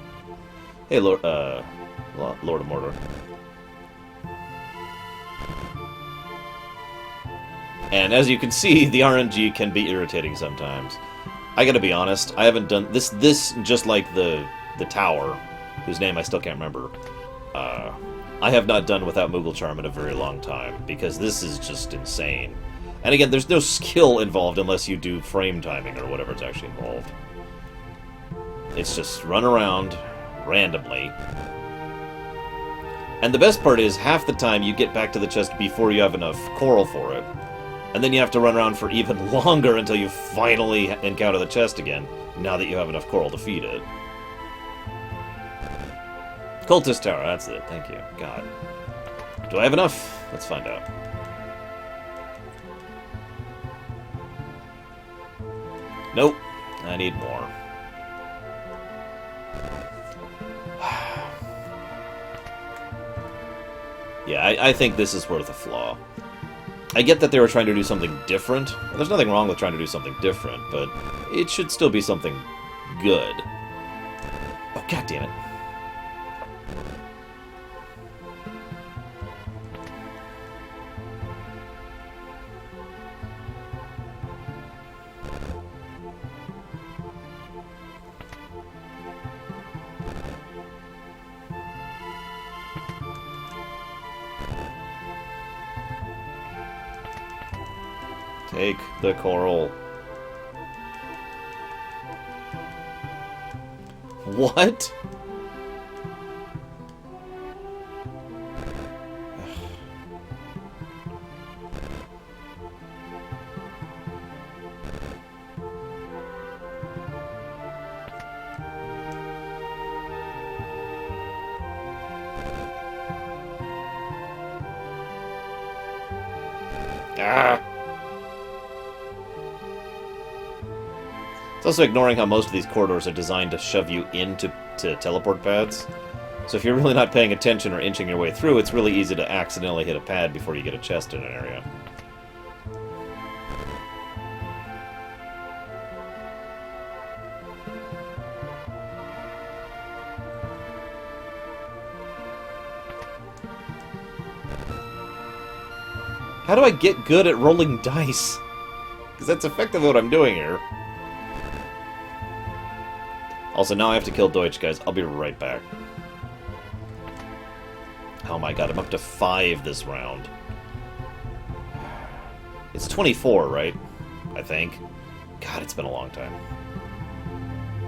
Hey, Lord of Mordor. And as you can see, the RNG can be irritating sometimes. I gotta be honest, I haven't done... This just like the tower, whose name I still can't remember. I have not done without Mughal Charm in a very long time, because this is just insane. And again, there's no skill involved unless you do frame timing or whatever's actually involved. It's just run around randomly. And the best part is, half the time you get back to the chest before you have enough coral for it. And then you have to run around for even longer until you finally encounter the chest again, now that you have enough coral to feed it. Cultist Tower, that's it, thank you. God. Do I have enough? Let's find out. Nope. I need more. Yeah, I think this is worth a flaw. I get that they were trying to do something different, and there's nothing wrong with trying to do something different, but it should still be something good. Oh, god damn it. Take the coral. What? Ah! It's also ignoring how most of these corridors are designed to shove you into teleport pads. So if you're really not paying attention or inching your way through, it's really easy to accidentally hit a pad before you get a chest in an area. How do I get good at rolling dice? Because that's effectively what I'm doing here. Also, now I have to kill Deutsch, guys. I'll be right back. Oh my god, I'm up to 5 this round. It's 24, right? I think. God, it's been a long time.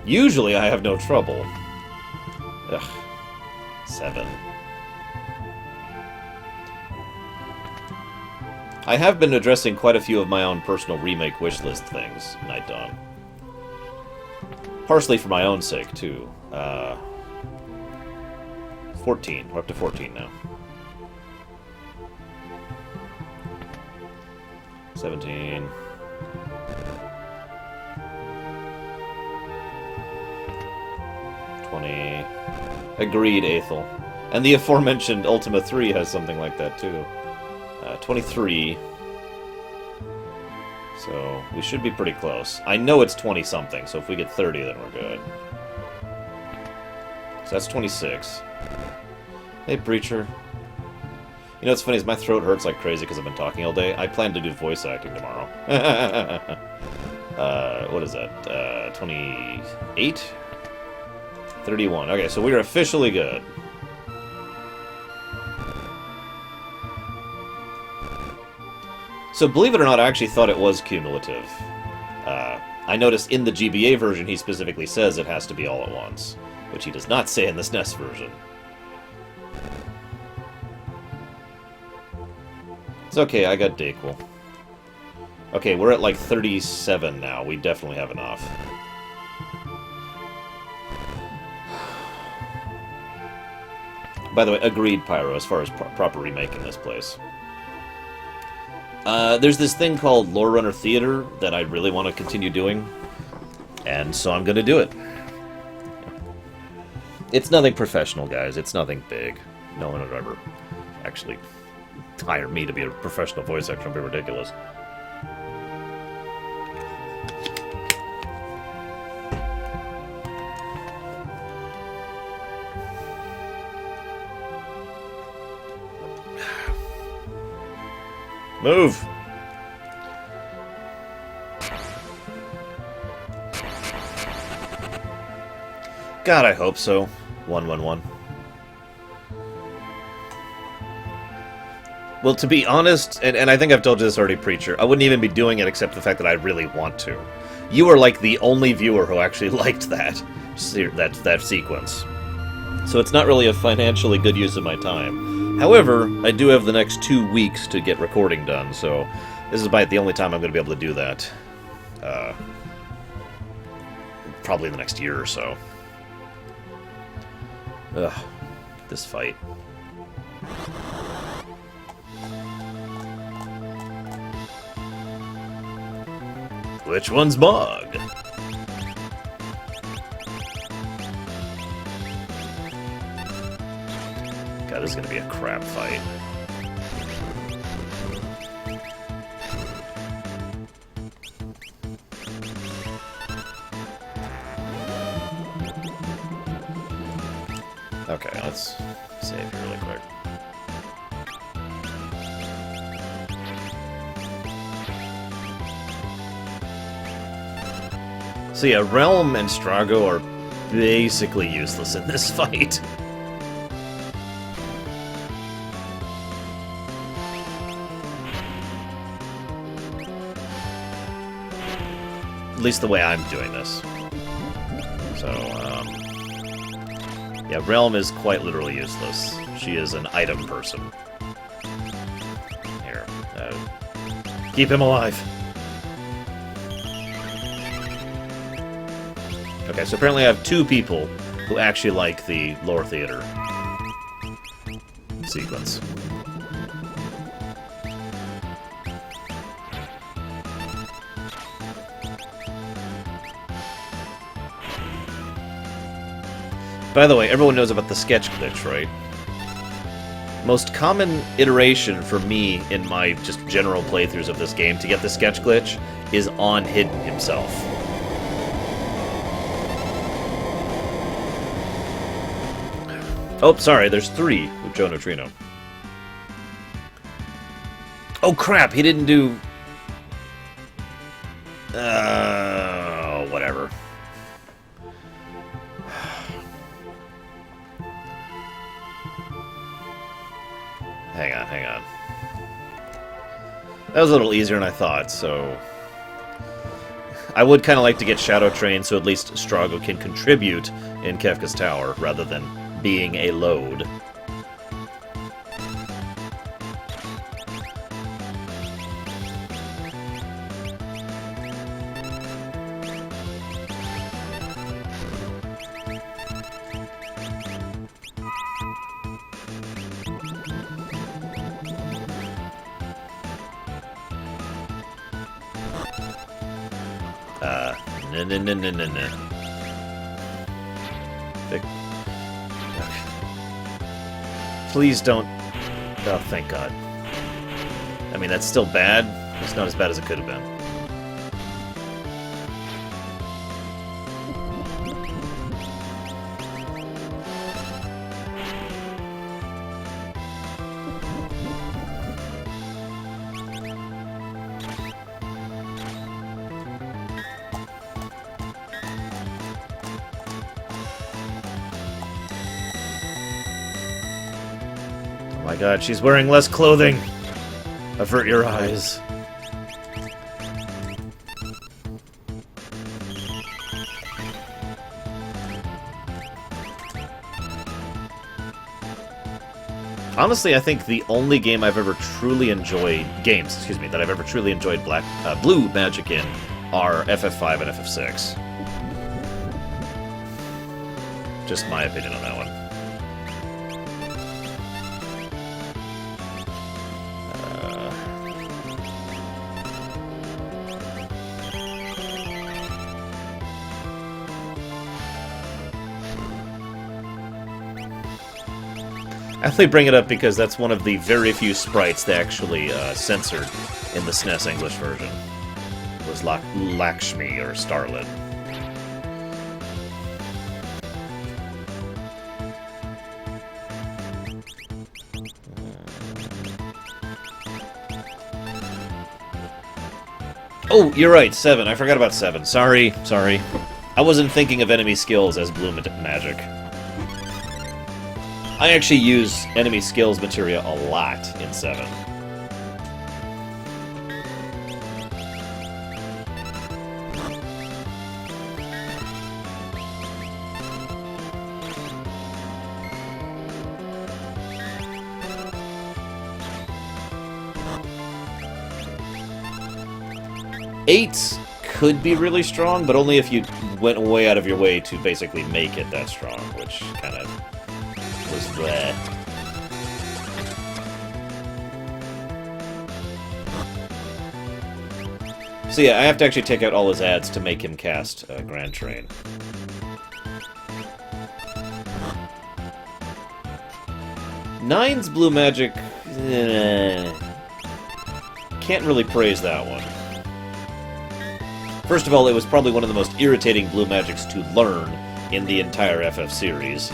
Usually I have no trouble. Ugh. 7. I have been addressing quite a few of my own personal remake wishlist things, Night Dawn. Partially for my own sake, too. 14. We're up to 14 now. 17. Agreed, Aethel. And the aforementioned Ultima 3 has something like that, too. 23. So, we should be pretty close. I know it's 20-something, so if we get 30, then we're good. So that's 26. Hey, Preacher. You know what's funny is my throat hurts like crazy because I've been talking all day. I plan to do voice acting tomorrow. What is that? 28? 31. Okay, so we are officially good. So believe it or not, I actually thought it was cumulative. I noticed in the GBA version he specifically says it has to be all at once, which he does not say in this NES version. It's okay, I got Dayquil. Okay, we're at like 37 now. We definitely have enough. By the way, agreed, Pyro, as far as proper remaking this place. There's this thing called Lore Runner Theater that I really want to continue doing, and so I'm going to do it. It's nothing professional, guys. It's nothing big. No one would ever actually hire me to be a professional voice actor. It'd be ridiculous. Move! God, I hope so. 111. Well, to be honest, and I think I've told you this already, Preacher, I wouldn't even be doing it except the fact that I really want to. You are like the only viewer who actually liked that sequence. So it's not really a financially good use of my time. However, I do have the next 2 weeks to get recording done, so this is about the only time I'm going to be able to do that. Probably in the next year or so. Ugh, this fight. Which one's Mog? God, this is going to be a crap fight. Okay, let's save here really quick. So yeah, Realm and Strago are basically useless in this fight. At least the way I'm doing this. So, yeah, Realm is quite literally useless. She is an item person. Here, keep him alive. Okay, so apparently I have 2 people who actually like the lore theater sequence. By the way, everyone knows about the sketch glitch, right? Most common iteration for me in my just general playthroughs of this game to get the sketch glitch is on Hidden himself. Oh, sorry, there's 3 with Joe Neutrino. Oh crap, he didn't do... whatever. Hang on. That was a little easier than I thought, so... I would kind of like to get Shadow Train so at least Strago can contribute in Kefka's Tower, rather than being a load. No, no, no, no, no, no. Please don't... Oh, thank God. I mean, that's still bad. It's not as bad as it could have been. Oh my God, she's wearing less clothing. Avert your eyes. Honestly, I think the only game I've ever truly enjoyed... Games, excuse me, that I've ever truly enjoyed Blue Magic in are FF5 and FF6. Just my opinion on that one. I only bring it up because that's one of the very few sprites they actually censored in the SNES English version. It was Lakshmi, or Starlet. Oh, you're right, 7. I forgot about 7. Sorry. I wasn't thinking of enemy skills as Blue Magic. I actually use enemy skills materia a lot in 7. Eight could be really strong, but only if you went way out of your way to basically make it that strong, which kind of was bleh. So yeah, I have to actually take out all his ads to make him cast Grand Train. Nine's Blue Magic... can't really praise that one. First of all, it was probably one of the most irritating Blue Magics to learn in the entire FF series.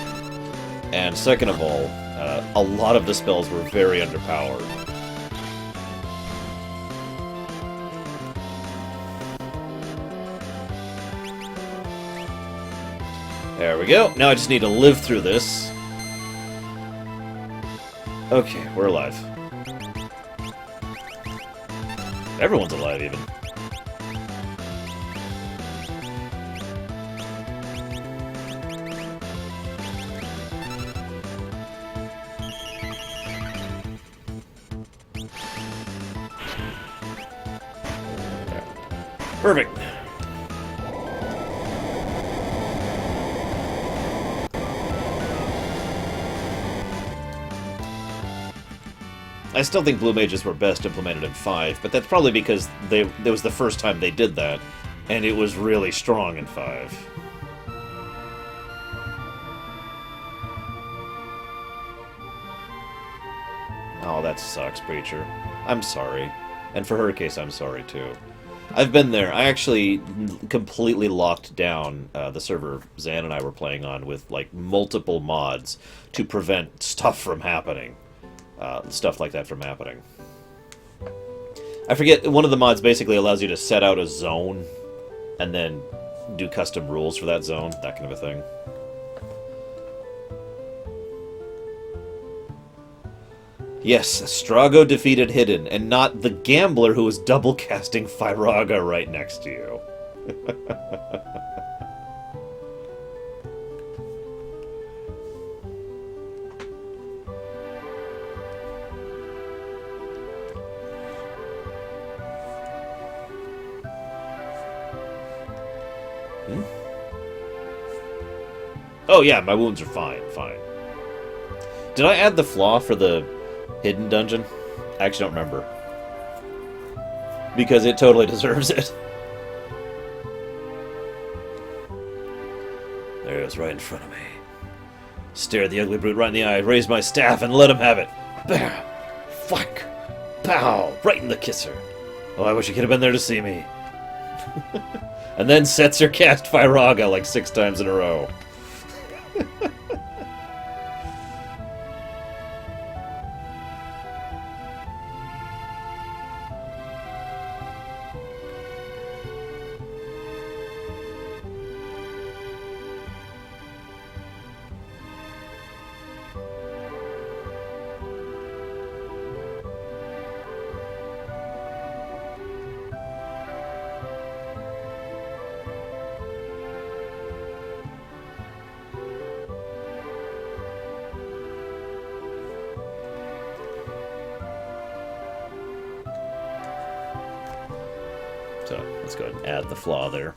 And second of all, a lot of the spells were very underpowered. There we go. Now I just need to live through this. Okay, we're alive. Everyone's alive, even. Perfect. I still think Blue Mages were best implemented in 5, but that's probably because that was the first time they did that, and it was really strong in 5. Oh, that sucks, Preacher. I'm sorry. And for her case, I'm sorry, too. I've been there. I actually completely locked down the server Zan and I were playing on with, like, multiple mods to prevent stuff from happening. Stuff like that from happening. I forget, one of the mods basically allows you to set out a zone and then do custom rules for that zone, that kind of a thing. Yes, Strago defeated Hidden, and not the gambler who was double casting Fyraga right next to you. Oh yeah, my wounds are fine. Did I add the flaw for the hidden dungeon? I actually don't remember. Because it totally deserves it. is right in front of me. Stare the ugly brute right in the eye, raise my staff, and let him have it. Bam! Fuck! Pow! Right in the kisser. Oh, I wish you could have been there to see me. And then Setzer cast Firaga like 6 times in a row. So, let's go ahead and add the flaw there.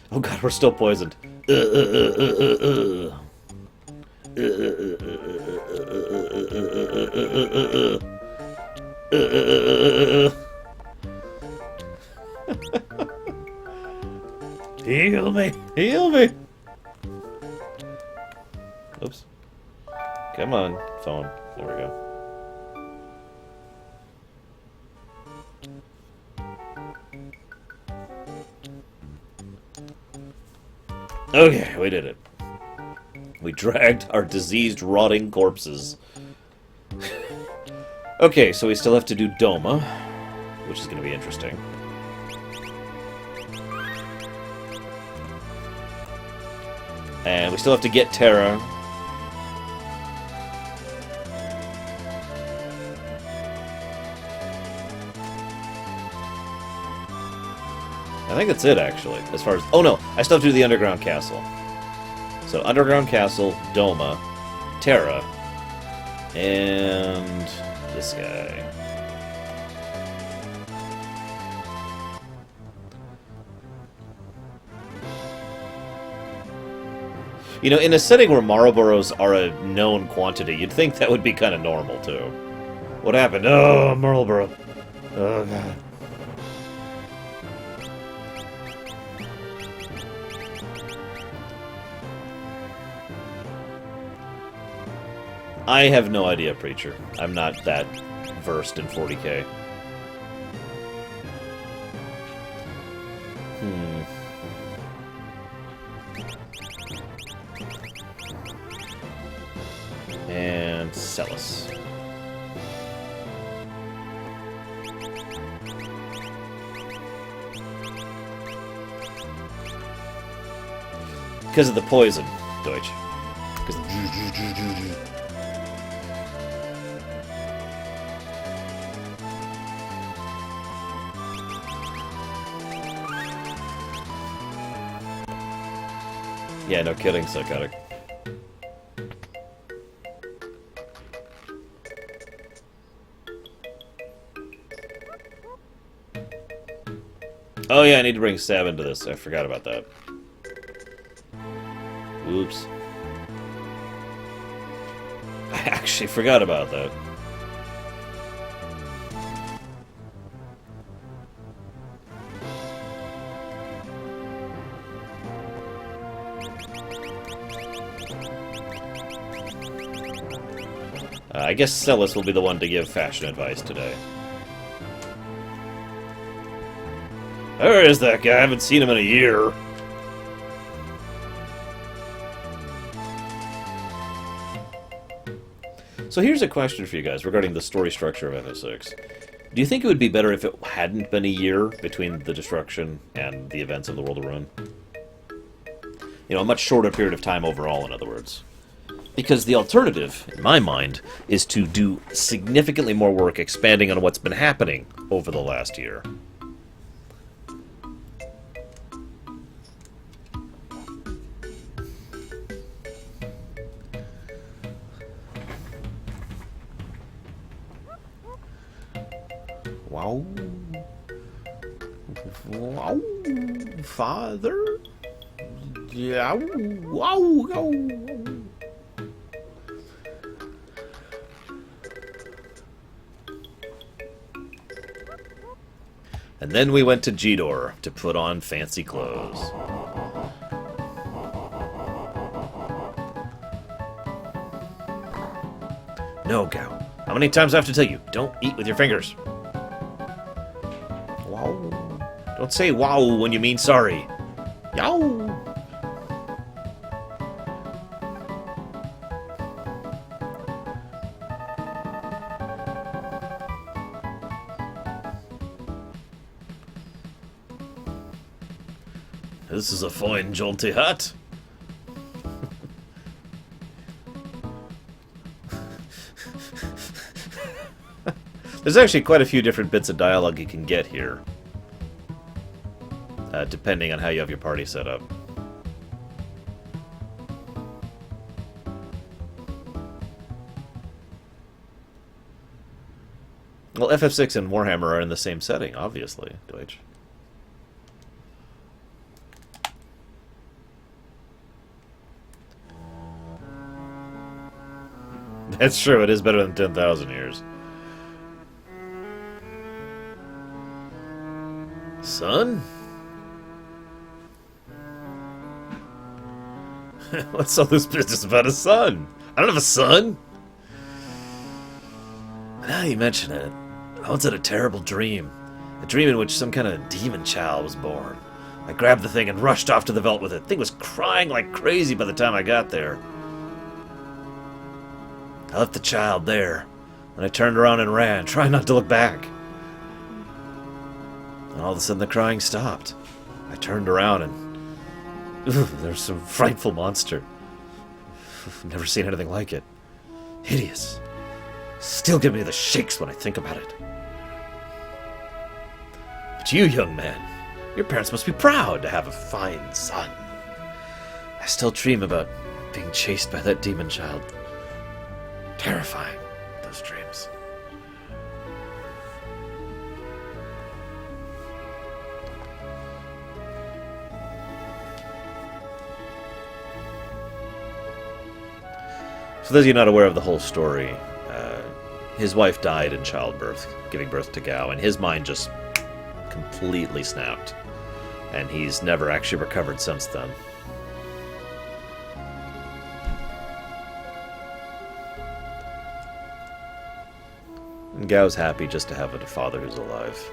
Oh god, we're still poisoned. Heal me! Heal me! Oops. Come on, phone. There we go. Okay, we did it. We dragged our diseased, rotting corpses. Okay, so we still have to do Doma, which is going to be interesting. And we still have to get Tera. I think that's it, actually, as far as... Oh, no, I still have to do the Underground Castle. So, Underground Castle, Doma, Tera, and this guy. You know, in a setting where Maroboros are a known quantity, you'd think that would be kind of normal, too. What happened? Oh, Marlboro. Oh, God. I have no idea, Preacher. I'm not that versed in 40k. And Celes. Because of the poison, Deutsch. Because yeah, no kidding, psychotic. Oh yeah, I need to bring Sabin to this. I forgot about that. Oops. I actually forgot about that. I guess Celes will be the one to give fashion advice today. Where is that guy? I haven't seen him in a year. So here's a question for you guys regarding the story structure of FF6. Do you think it would be better if it hadn't been a year between the destruction and the events of the World of Ruin? You know, a much shorter period of time overall, in other words. Because the alternative, in my mind, is to do significantly more work expanding on what's been happening over the last year. Wow. Wow. Father. Yeah. Wow. Wow. And And then we went to G-Door to put on fancy clothes. No, Gao. How many times do I have to tell you? Don't eat with your fingers. Wow. Don't say wow when you mean sorry. Yow. This is a fine jolty hut. There's actually quite a few different bits of dialogue you can get here, depending on how you have your party set up. Well, FF6 and Warhammer are in the same setting, obviously, Deutsch. That's true, it is better than 10,000 years. Son? What's all this business about a son? I don't have a son! Now you mention it, I once had a terrible dream. A dream in which some kind of demon child was born. I grabbed the thing and rushed off to the vault with it. The thing was crying like crazy by the time I got there. I left the child there, and I turned around and ran, trying not to look back. And all of a sudden the crying stopped. I turned around and... there's some frightful monster. I've never seen anything like it. Hideous. Still give me the shakes when I think about it. But you, young man, your parents must be proud to have a fine son. I still dream about being chased by that demon child. Terrifying, those dreams. For those of you not aware of the whole story, his wife died in childbirth, giving birth to Gao, and his mind just completely snapped. And he's never actually recovered since then. And Gao's happy just to have a father who's alive.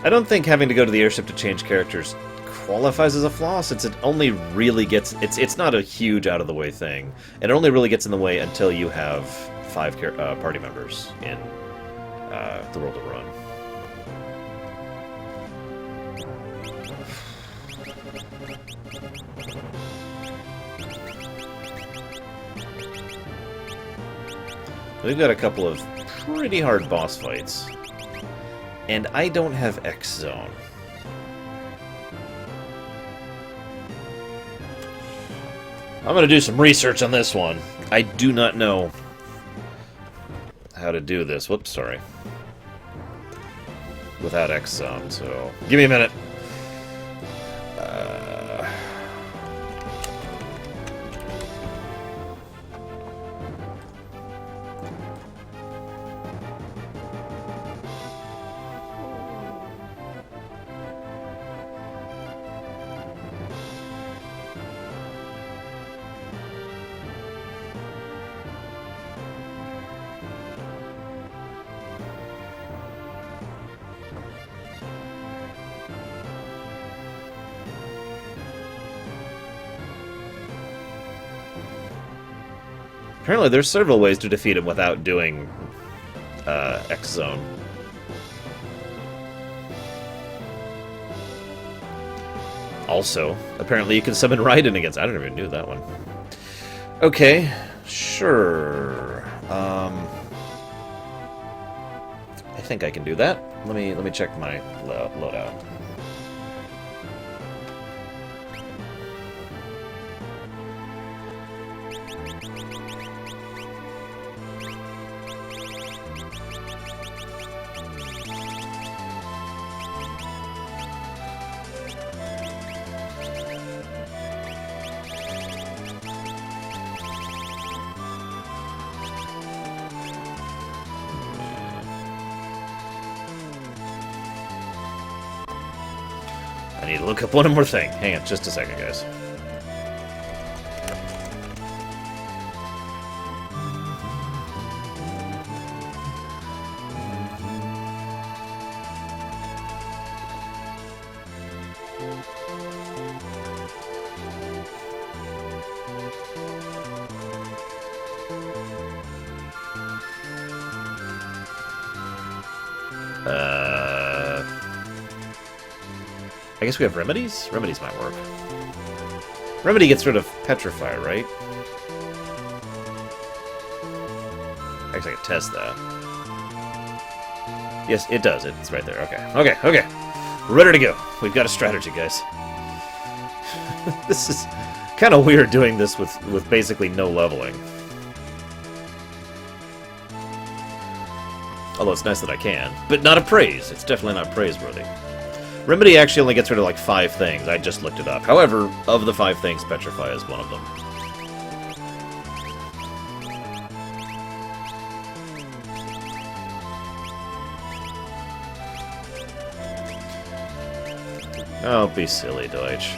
I don't think having to go to the airship to change characters qualifies as a flaw, since it only really gets... It's not a huge out-of-the-way thing. It only really gets in the way until you have 5 party members in the World of Run. We've got a couple of pretty hard boss fights. And I don't have X Zone. I'm going to do some research on this one. I do not know how to do this. Whoops, sorry. Without X Zone, so... Give me a minute. Apparently there's several ways to defeat him without doing X Zone. Also, apparently you can summon Raiden against... I didn't even knew that one. Okay, sure. I think I can do that. Let me check my loadout. I need to look up one more thing. Hang on just a second, guys. I guess we have Remedies? Remedies might work. Remedy gets rid of Petrify, right? Actually, I can test that. Yes, it does. It's right there. Okay. Okay. We're ready to go. We've got a strategy, guys. This is kind of weird doing this with basically no leveling. Although it's nice that I can. But not a praise. It's definitely not praiseworthy. Remedy actually only gets rid of like 5 things. I just looked it up. However, of the 5 things, Petrify is one of them. Oh, be silly, Deutsch.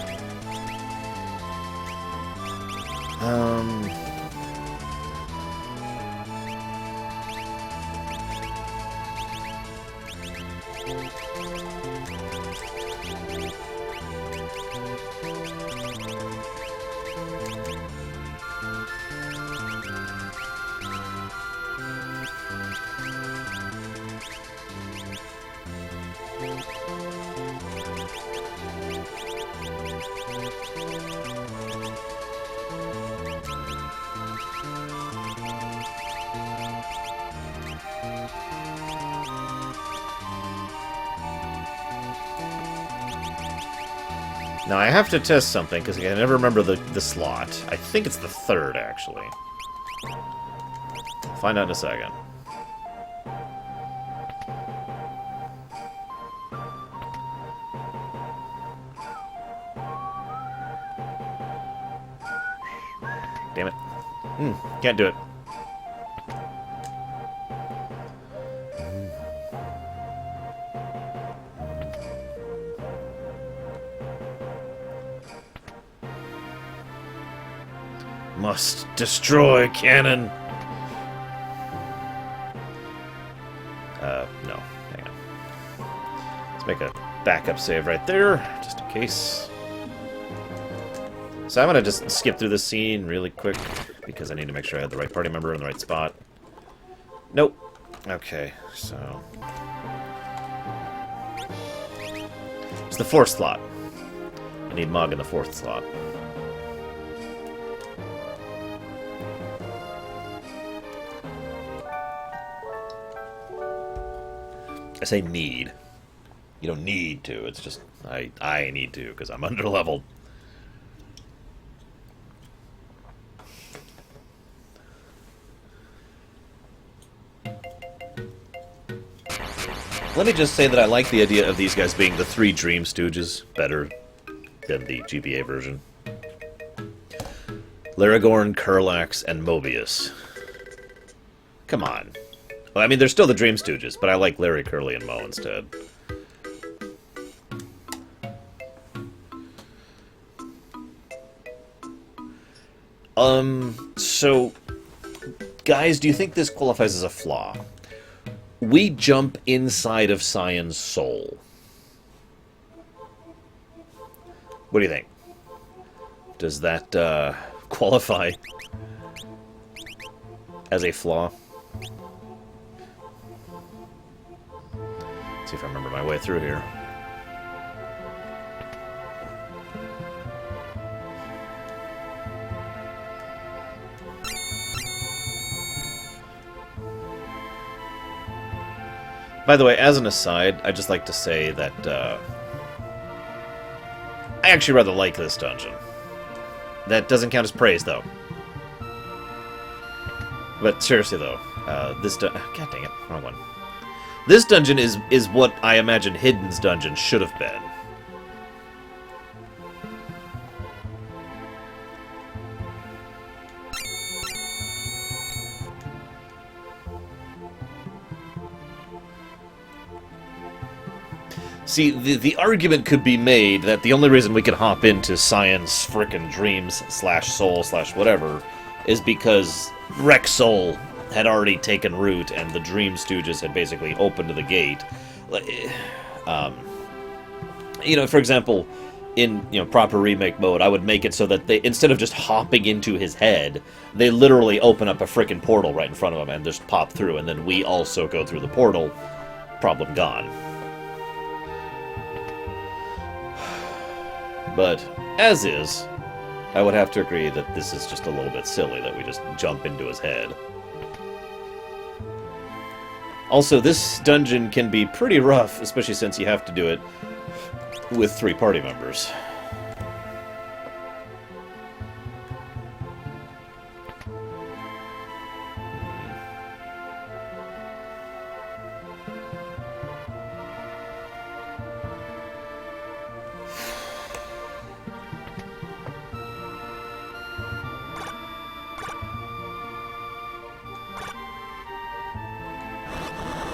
Now, I have to test something, because I can never remember the slot. I think it's the 3rd, actually. I'll find out in a second. Damn it. Can't do it. Must destroy cannon. No. Hang on. Let's make a backup save right there, just in case. So I'm gonna just skip through this scene really quick, because I need to make sure I have the right party member in the right spot. Nope. Okay, so... it's the 4th slot. I need Mog in the 4th slot. I say need. You don't need to, it's just I need to, because I'm underleveled. Let me just say that I like the idea of these guys being the 3 Dream Stooges better than the GBA version. Laragorn, Kurlax, and Mobius. Come on. Well, I mean, they're still the Dream Stooges, but I like Larry, Curly, and Mo instead. So, guys, do you think this qualifies as a flaw? We jump inside of Cyan's soul. What do you think? Does that, qualify as a flaw? See if I remember my way through here. By the way, as an aside, I'd just like to say that I actually rather like this dungeon. That doesn't count as praise, though. But seriously, though, this God dang it, wrong one. This dungeon is what I imagine Hidden's dungeon should have been. See, the argument could be made that the only reason we could hop into Cyan's frickin' dreams slash soul slash whatever is because Rex Soul had already taken root and the Dream Stooges had basically opened the gate. You know, for example, in proper remake mode, I would make it so that they, instead of just hopping into his head, they literally open up a frickin' portal right in front of him and just pop through, and then we also go through the portal. Problem gone. But, as is, I would have to agree that this is just a little bit silly that we just jump into his head. Also, this dungeon can be pretty rough, especially since you have to do it with 3 party members.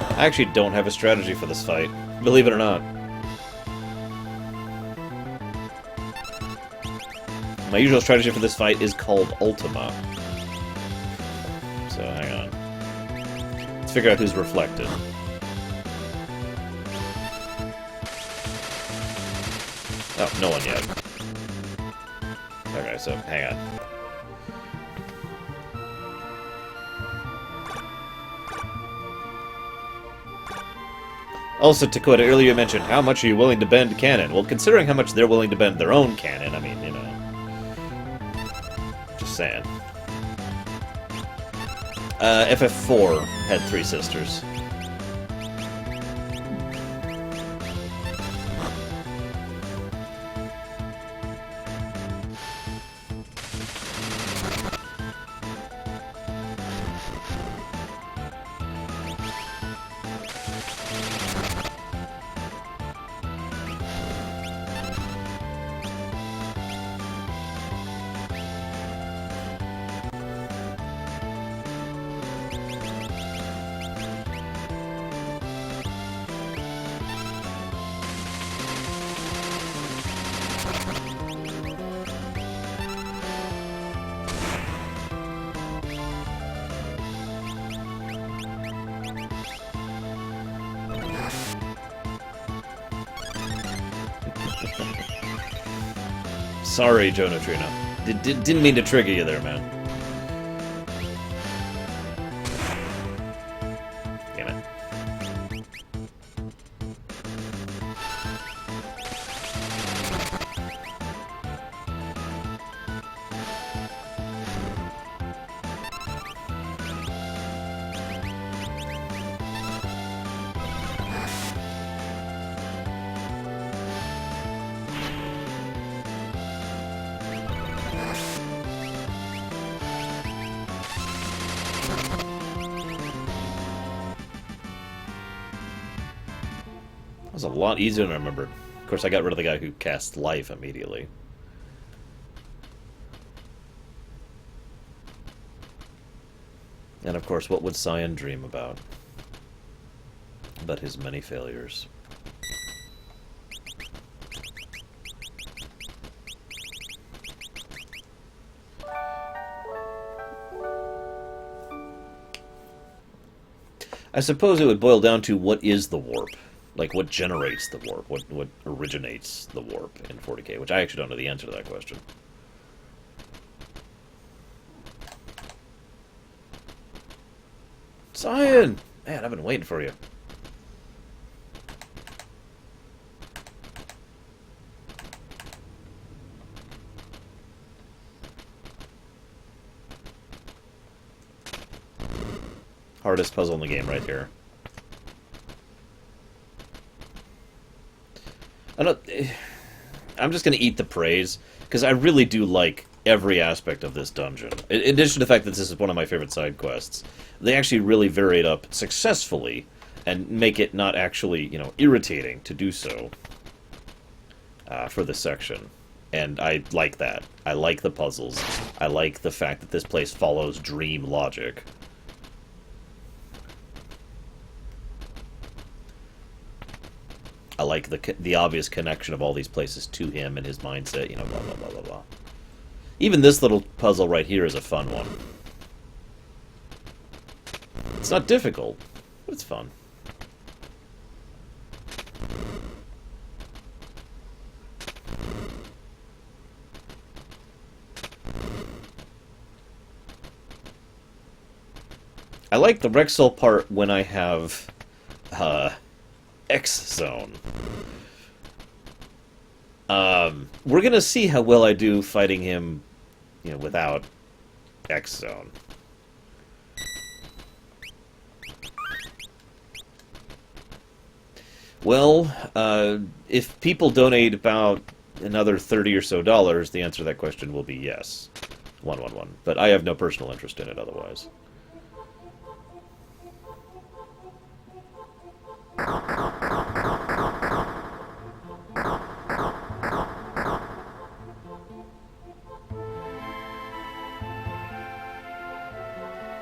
I actually don't have a strategy for this fight, believe it or not. My usual strategy for this fight is called Ultima. So, hang on. Let's figure out who's reflected. Oh, no one yet. Okay, so, hang on. Also, Dakota, earlier you mentioned, how much are you willing to bend canon? Well, considering how much they're willing to bend their own canon, I mean, just saying. FF4 had 3 sisters. Sorry, Joe Neutrino. Didn't mean to trigger you there, man. Damn it. That was a lot easier than I remembered. Of course, I got rid of the guy who cast life immediately. And of course, what would Cyan dream about? About his many failures. I suppose it would boil down to what is the warp? Like, what generates the warp? What originates the warp in 40k? Which I actually don't know the answer to that question. Cyan! Man, I've been waiting for you. Hardest puzzle in the game right here. I'm just going to eat the praise, because I really do like every aspect of this dungeon. In addition to the fact that this is one of my favorite side quests, they actually really vary it up successfully and make it not actually, irritating to do so for this section. And I like that. I like the puzzles. I like the fact that this place follows dream logic. I like the obvious connection of all these places to him and his mindset, you know, blah, blah, blah, blah, blah. Even this little puzzle right here is a fun one. It's not difficult, but it's fun. I like the Rexall part when I have X Zone. We're gonna see how well I do fighting him, you know, without X Zone. Well, if people donate about another $30 or so, the answer to that question will be yes. 111. But I have no personal interest in it otherwise.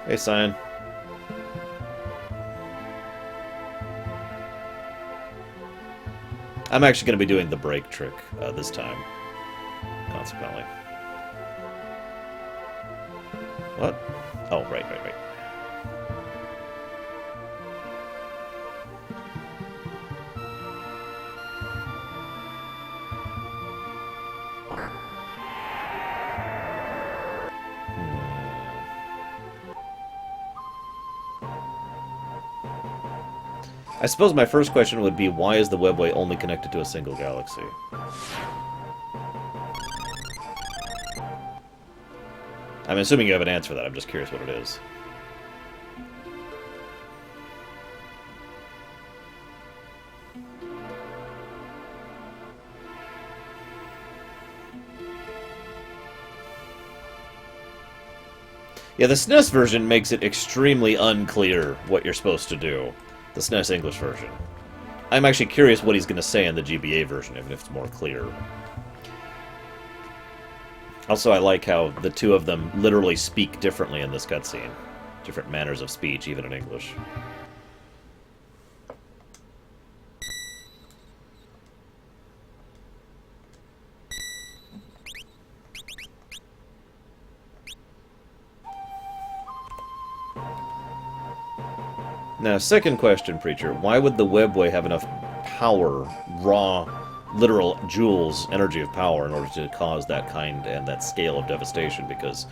Hey, Cyan. I'm actually going to be doing the break trick this time, consequently. What? Oh, right. I suppose my first question would be, why is the webway only connected to a single galaxy? I'm assuming you have an answer for that. I'm just curious what it is. Yeah, the SNES version makes it extremely unclear what you're supposed to do. The SNES English version. I'm actually curious what he's going to say in the GBA version, even if it's more clear. Also, I like how the two of them literally speak differently in this cutscene. Different manners of speech, even in English. Now, second question, Preacher. Why would the webway have enough power, raw, literal joules, energy of power, in order to cause that kind and that scale of devastation? Because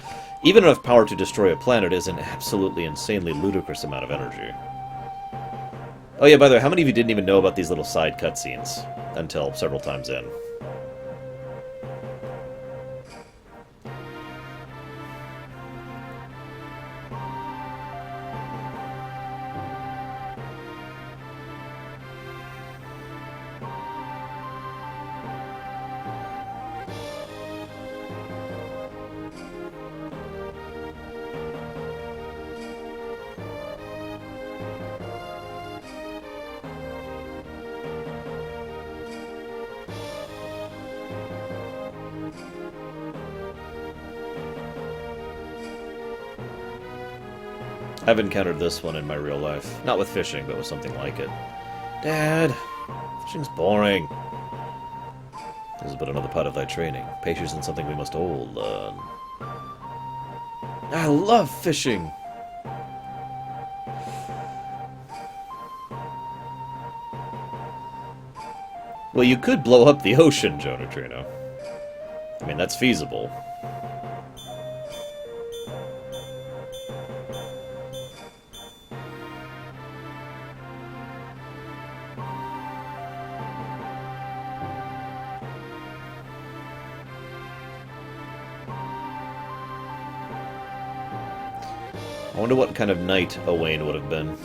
even enough power to destroy a planet is an absolutely insanely ludicrous amount of energy. Oh yeah, by the way, how many of you didn't even know about these little side cutscenes until several times in? I've encountered this one in my real life. Not with fishing, but with something like it. Dad, fishing's boring. This is but another part of thy training. Patience is something we must all learn. I love fishing! Well, you could blow up the ocean, Joe Neutrino. I mean, that's feasible. I wonder what kind of knight Owain would have been.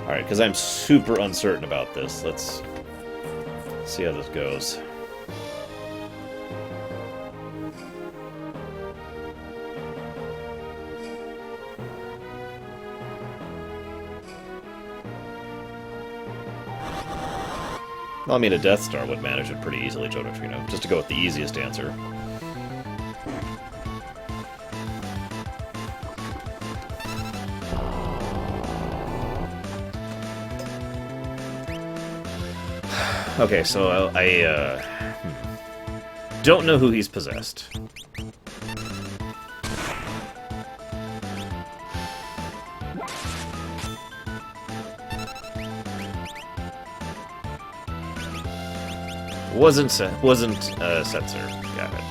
Alright, because I'm super uncertain about this. Let's see how this goes. Well, I mean, a Death Star would manage it pretty easily, Joe Neutrino, just to go with the easiest answer. Okay, so I don't know who he's possessed. Wasn't Censor. Got it.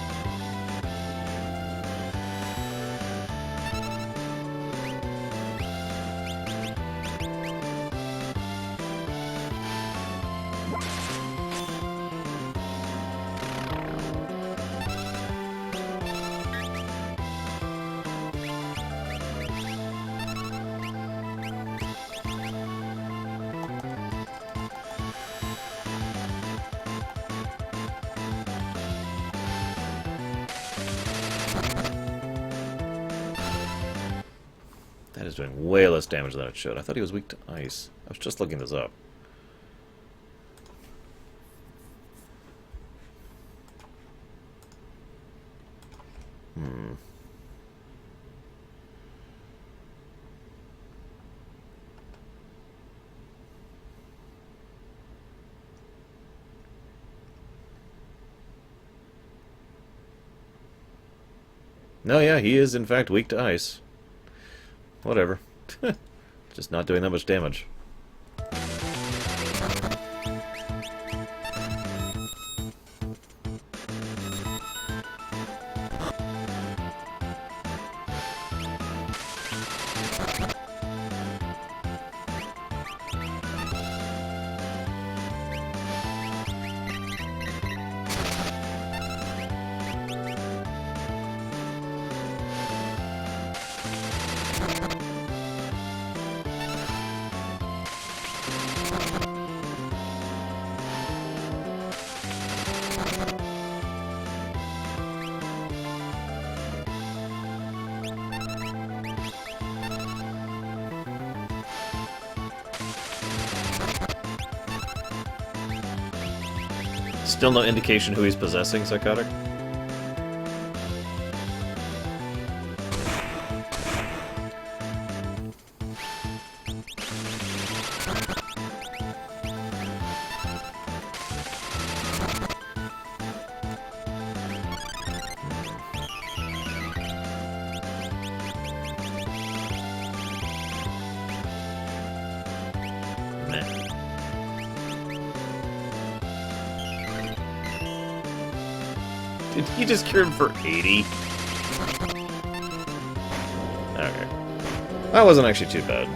That is doing way less damage than it should. I thought he was weak to ice. I was just looking this up. No, yeah, he is in fact weak to ice. Whatever. Just not doing that much damage. Still no indication who he's possessing, Psychotic? Did he just cure him for 80? Okay. That wasn't actually too bad.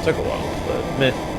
Took a while, but meh.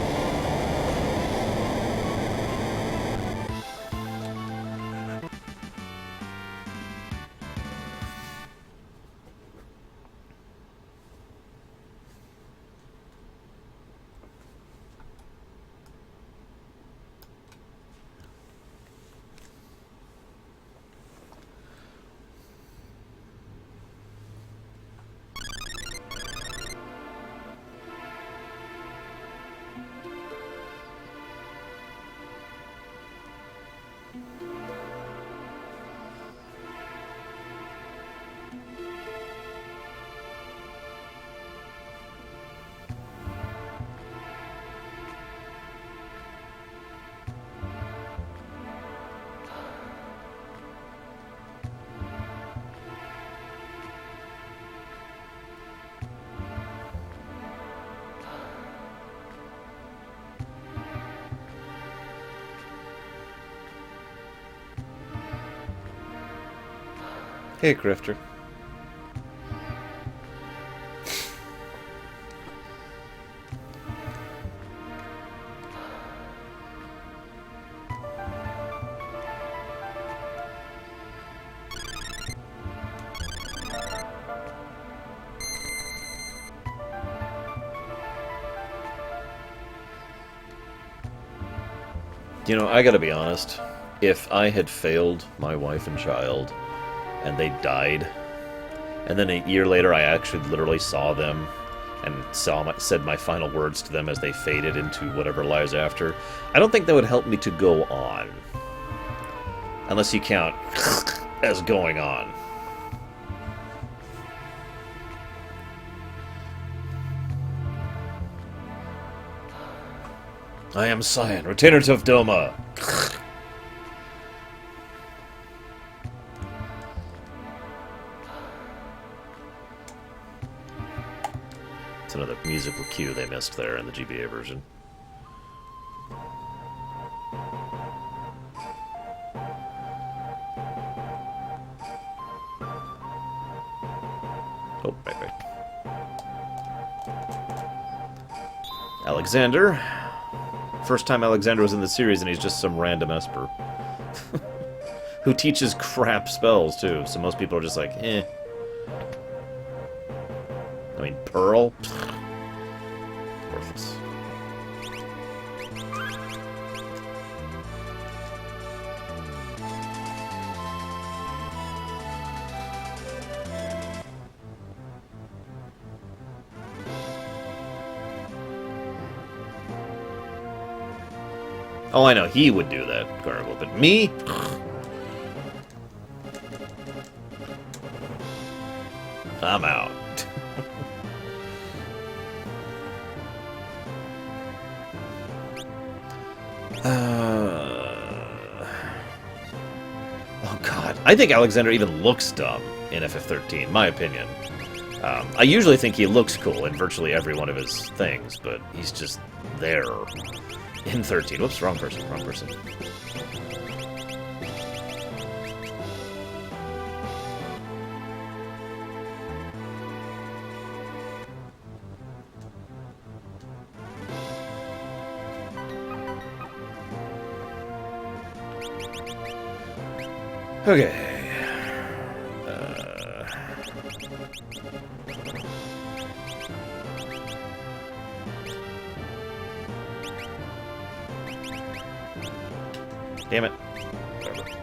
Hey, Grifter. You know, I gotta be honest. If I had failed my wife and child, and they died, and then a year later I actually literally saw them and said my final words to them as they faded into whatever lies after, I don't think that would help me to go on. Unless you count as going on. I am Cyan, retainer of Doma. It's another musical cue they missed there in the GBA version. Oh, right. Alexander. First time Alexander was in the series, and he's just some random esper. Who teaches crap spells, too, so most people are just like, eh. I mean, Pearl? Worthless. Oh, I know, he would do that, Gargle, but me? I'm out. Oh, God. I think Alexander even looks dumb in FF13, my opinion. I usually think he looks cool in virtually every one of his things, but he's just there. In 13. Whoops, wrong person. Okay. Damn it. Whatever.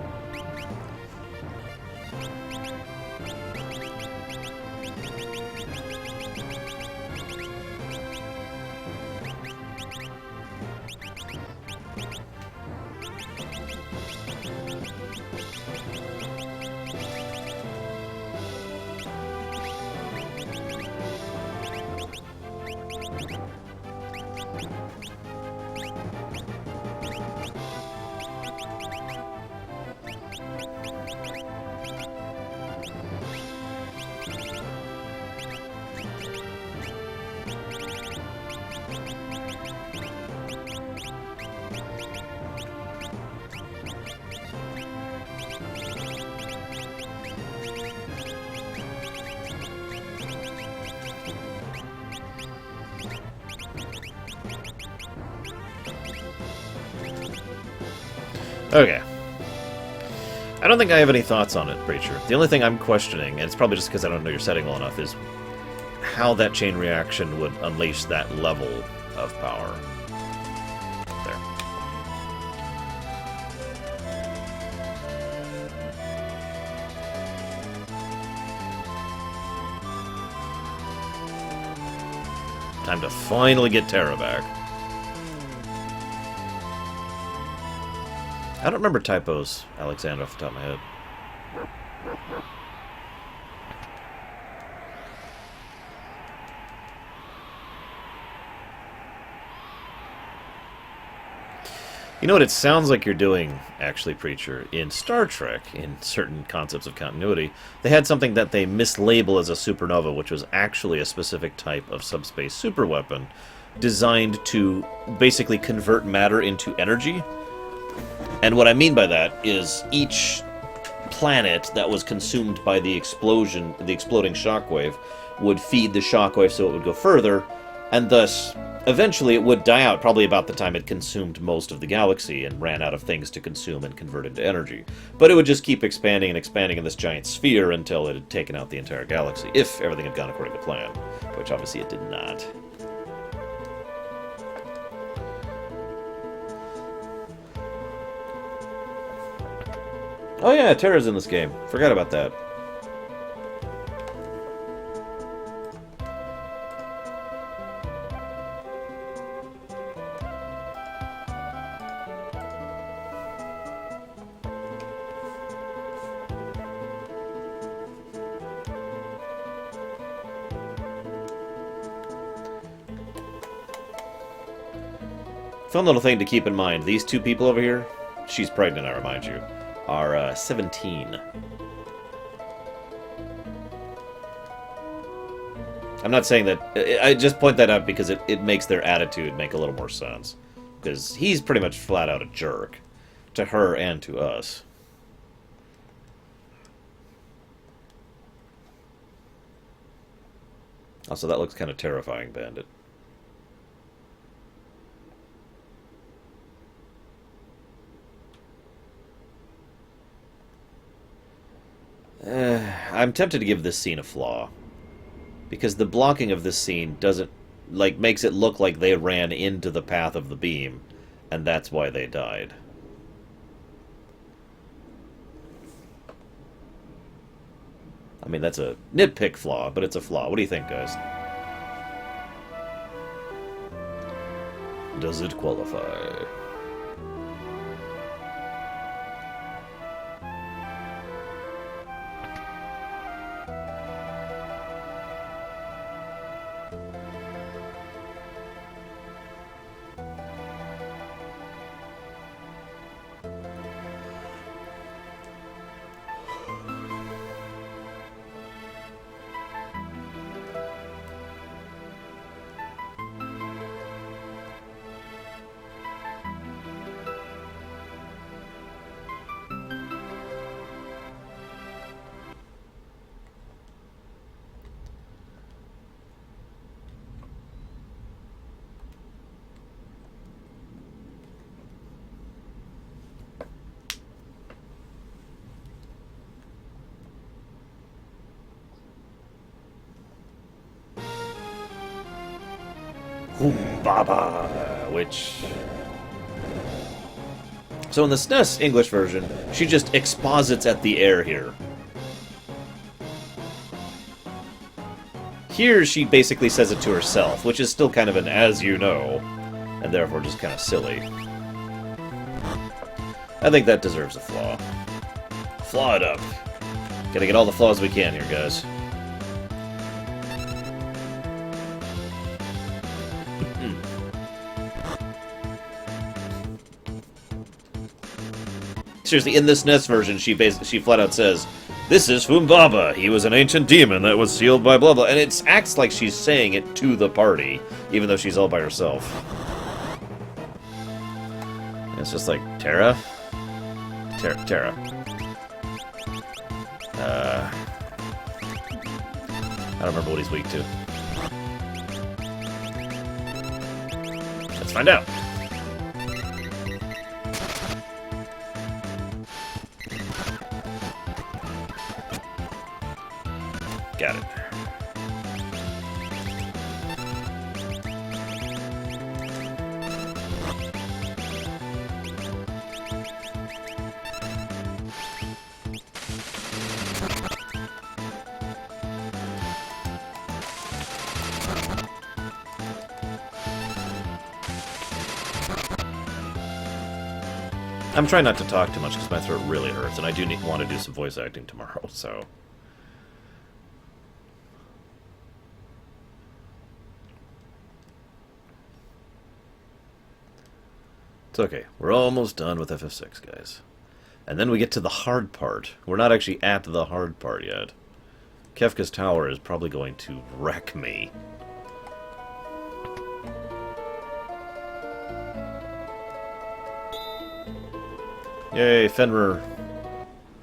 Okay. I don't think I have any thoughts on it, Preacher. The only thing I'm questioning, and it's probably just because I don't know your setting well enough, is how that chain reaction would unleash that level of power. There. Time to finally get Tera back. I don't remember typos, Alexander, off the top of my head. You know what it sounds like you're doing, actually, Preacher? In Star Trek, in certain concepts of continuity, they had something that they mislabel as a supernova, which was actually a specific type of subspace superweapon designed to basically convert matter into energy. And what I mean by that is each planet that was consumed by the explosion, the exploding shockwave, would feed the shockwave so it would go further, and thus, eventually it would die out, probably about the time it consumed most of the galaxy and ran out of things to consume and convert into energy. But it would just keep expanding and expanding in this giant sphere until it had taken out the entire galaxy, if everything had gone according to plan, which obviously it did not. Oh yeah, Tera's in this game. Forgot about that. Fun little thing to keep in mind. These two people over here, she's pregnant, I remind you, are 17. I'm not saying that... I just point that out because it makes their attitude make a little more sense. Because he's pretty much flat out a jerk. To her and to us. Also, that looks kind of terrifying, Bandit. I'm tempted to give this scene a flaw. Because the blocking of this scene doesn't, like, makes it look like they ran into the path of the beam, and that's why they died. I mean, that's a nitpick flaw, but it's a flaw. What do you think, guys? Does it qualify? Baba, which... So in the SNES English version, she just exposits at the air here. Here, she basically says it to herself, which is still kind of an as you know, and therefore just kind of silly. I think that deserves a flaw. Flaw it up. Gotta get all the flaws we can here, guys. Seriously, in this NES version, she flat out says, "This is Humbaba. He was an ancient demon that was sealed by blah blah," and it acts like she's saying it to the party, even though she's all by herself. And it's just like, Tera? Tera. I don't remember what he's weak to. Let's find out. Got it. I'm trying not to talk too much because my throat really hurts, and I do want to do some voice acting tomorrow, so... It's okay. We're almost done with FF6, guys. And then we get to the hard part. We're not actually at the hard part yet. Kefka's Tower is probably going to wreck me. Yay, Fenrir.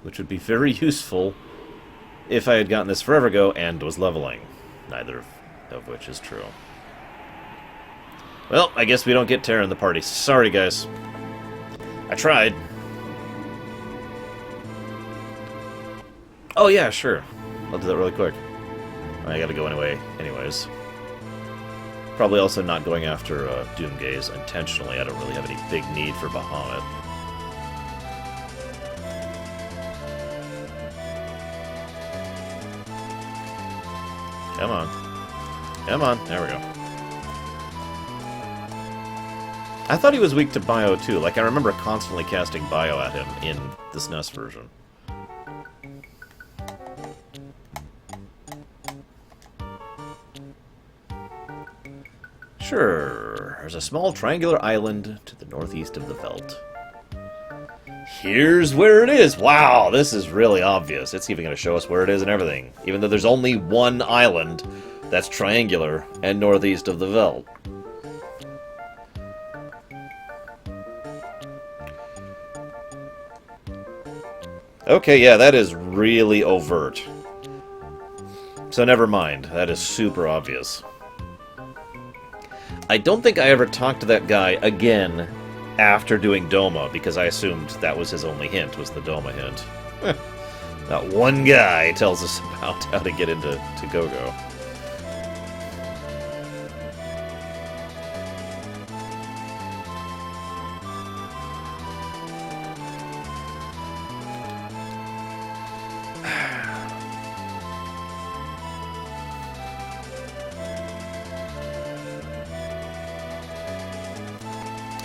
Which would be very useful if I had gotten this forever ago and was leveling. Neither of which is true. Well, I guess we don't get Tera in the party. Sorry, guys. I tried. Oh, yeah, sure. I'll do that really quick. I gotta go anyway. Anyways. Probably also not going after Doomgaze intentionally. I don't really have any big need for Bahamut. Come on. Come on. There we go. I thought he was weak to Bio, too. Like, I remember constantly casting Bio at him in the SNES version. Sure. There's a small triangular island to the northeast of the Veldt. Here's where it is! Wow, this is really obvious. It's even going to show us where it is and everything. Even though there's only one island that's triangular and northeast of the Veldt. Okay, yeah, that is really overt. So never mind. That is super obvious. I don't think I ever talked to that guy again after doing Doma, because I assumed that was his only hint, was the Doma hint. That one guy tells us about how to get into Gogo.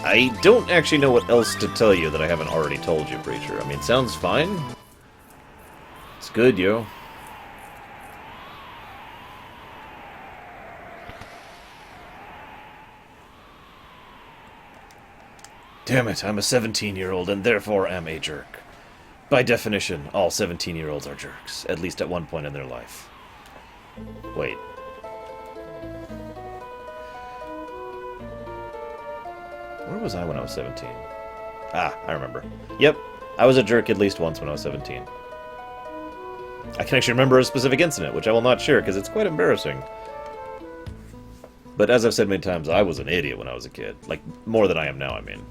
I don't actually know what else to tell you that I haven't already told you, Preacher. I mean, sounds fine. It's good, yo. Damn it, I'm a 17-year-old and therefore am a jerk. By definition, all 17-year-olds are jerks, at least at one point in their life. Wait. Where was I when I was 17? Ah, I remember. Yep, I was a jerk at least once when I was 17. I can actually remember a specific incident, which I will not share because it's quite embarrassing. But as I've said many times, I was an idiot when I was a kid. Like, more than I am now, I mean.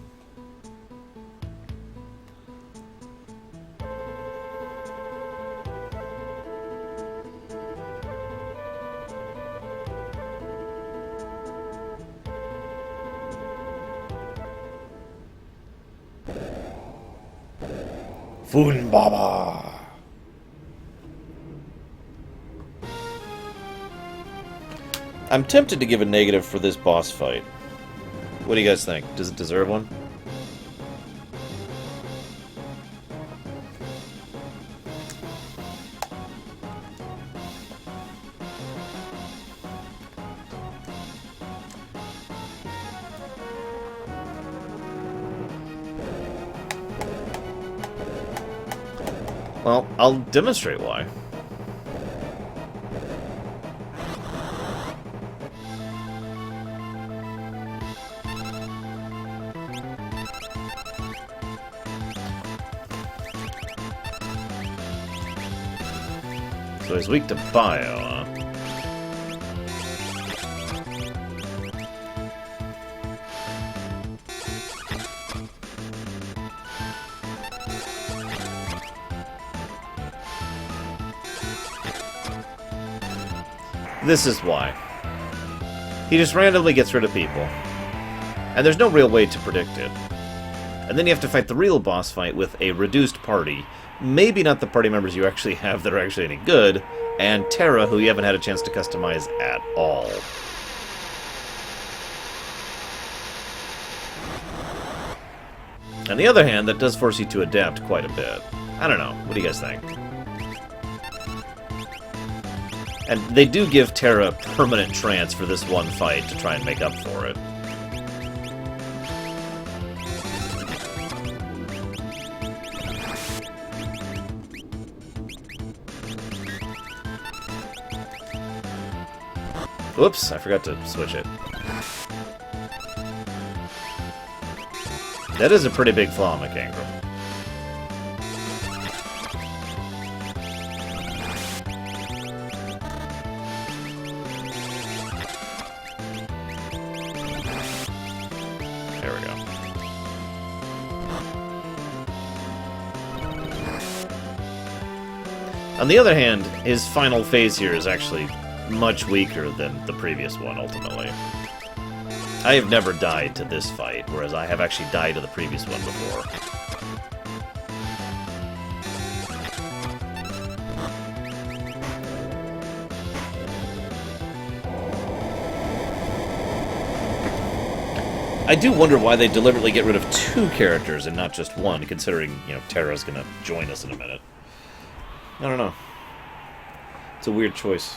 Foon Baba! I'm tempted to give a negative for this boss fight. What do you guys think? Does it deserve one? Well, I'll demonstrate why. So he's weak to bio, huh? This is why. He just randomly gets rid of people. And there's no real way to predict it. And then you have to fight the real boss fight with a reduced party. Maybe not the party members you actually have that are actually any good, and Tera, who you haven't had a chance to customize at all. On the other hand, that does force you to adapt quite a bit. I don't know. What do you guys think? And they do give Tera permanent trance for this one fight to try and make up for it. Whoops, I forgot to switch it. That is a pretty big flaw, McAngrum. There we go. On the other hand, his final phase here is actually much weaker than the previous one, ultimately. I have never died to this fight, whereas I have actually died to the previous one before. I do wonder why they deliberately get rid of two characters and not just one, considering, you know, Tera's gonna join us in a minute. I don't know. It's a weird choice.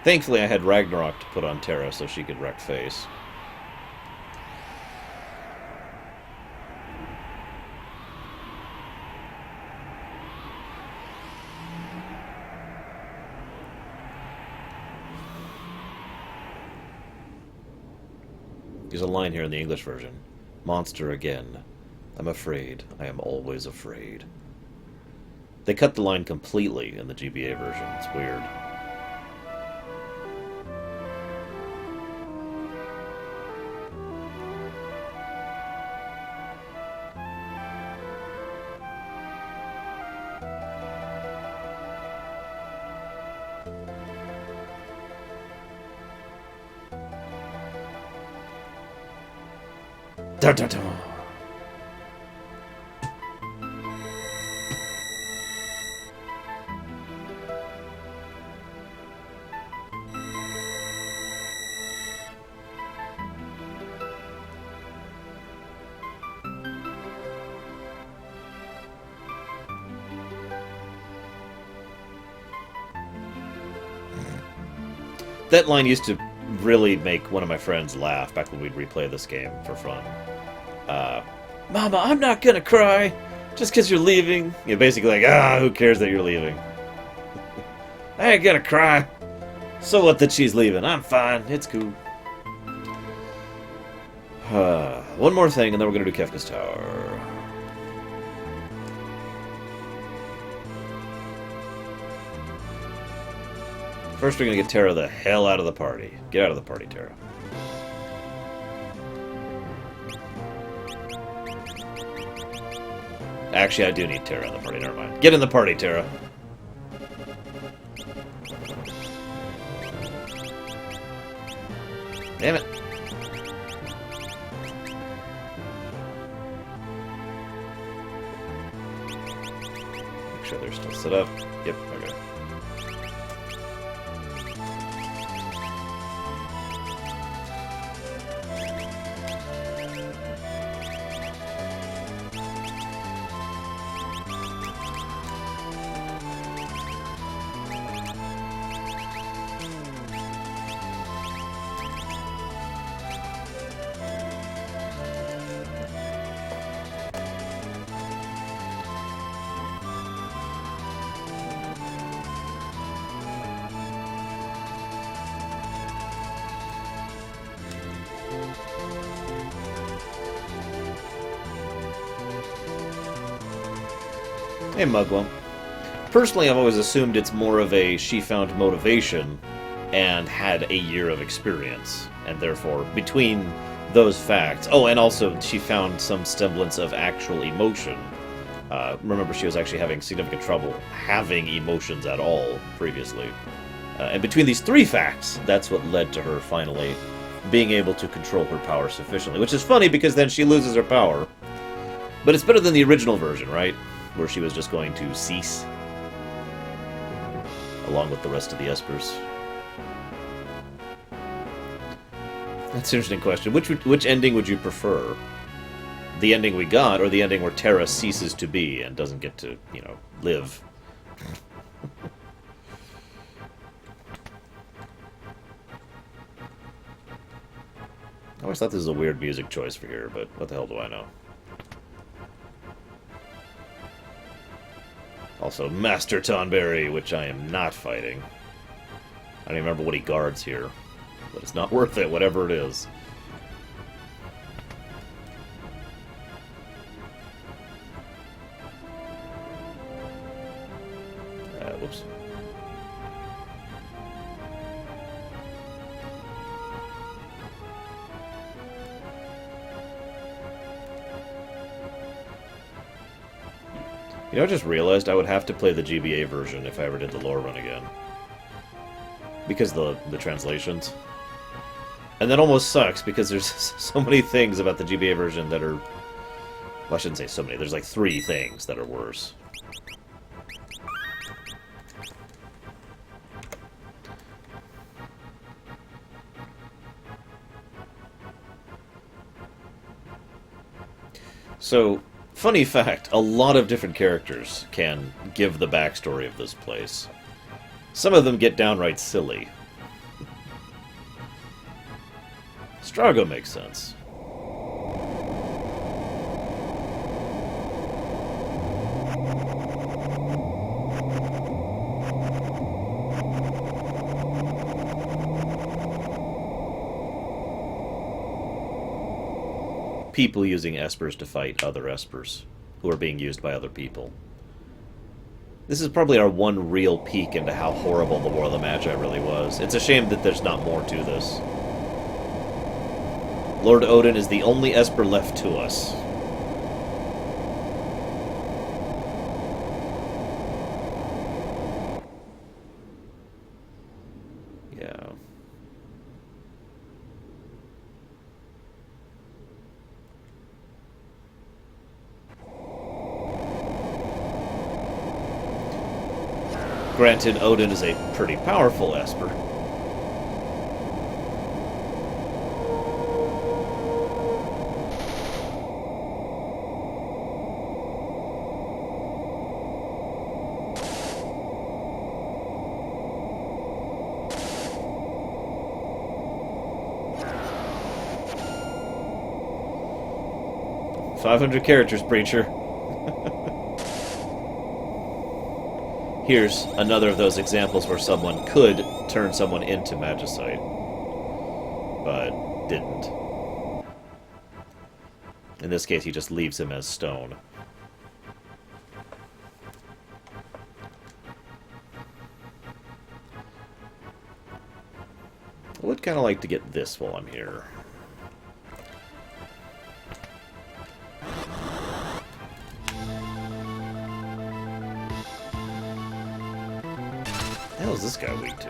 Thankfully, I had Ragnarok to put on Tera so she could wreck face. There's a line here in the English version. Monster again. I'm afraid. I am always afraid. They cut the line completely in the GBA version. It's weird. Dun, dun, dun. That line used to really make one of my friends laugh back when we'd replay this game for fun. Mama, I'm not gonna cry just because you're leaving. You're basically like, who cares that you're leaving? I ain't gonna cry. So what that she's leaving? I'm fine. It's cool. One more thing, and then we're gonna do Kefka's Tower. First, we're gonna get Tera the hell out of the party. Get out of the party, Tera. Actually, I do need Tera in the party. Never mind. Get in the party, Tera. Damn it. Make sure they're still set up. Yep, okay. Hey, Mughal. Personally, I've always assumed it's more of a she found motivation and had a year of experience, and therefore, between those facts... Oh, and also, she found some semblance of actual emotion. Remember, she was actually having significant trouble having emotions at all previously. And between these three facts, that's what led to her finally being able to control her power sufficiently. Which is funny, because then she loses her power. But it's better than the original version, right? Where she was just going to cease, along with the rest of the espers. That's an interesting question. Which ending would you prefer? The ending we got, or the ending where Tera ceases to be and doesn't get to, you know, live? I always thought this was a weird music choice for here, but what the hell do I know? Also, Master Tonberry, which I am not fighting. I don't even remember what he guards here. But it's not worth it, whatever it is. Whoops. You know, I just realized I would have to play the GBA version if I ever did the lore run again. Because the translations. And that almost sucks, because there's so many things about the GBA version that are... Well, I shouldn't say so many. There's like 3 things that are worse. So... Funny fact, a lot of different characters can give the backstory of this place. Some of them get downright silly. Strago makes sense. People using espers to fight other espers who are being used by other people. This is probably our one real peek into how horrible the War of the Magi really was. It's a shame that there's not more to this. Lord Odin is the only esper left to us. Yeah. Granted, Odin is a pretty powerful esper. "500 characters, preacher." Here's another of those examples where someone could turn someone into Magicite, but didn't. In this case, he just leaves him as stone. I would kind of like to get this while I'm here. What the hell is this guy weak to?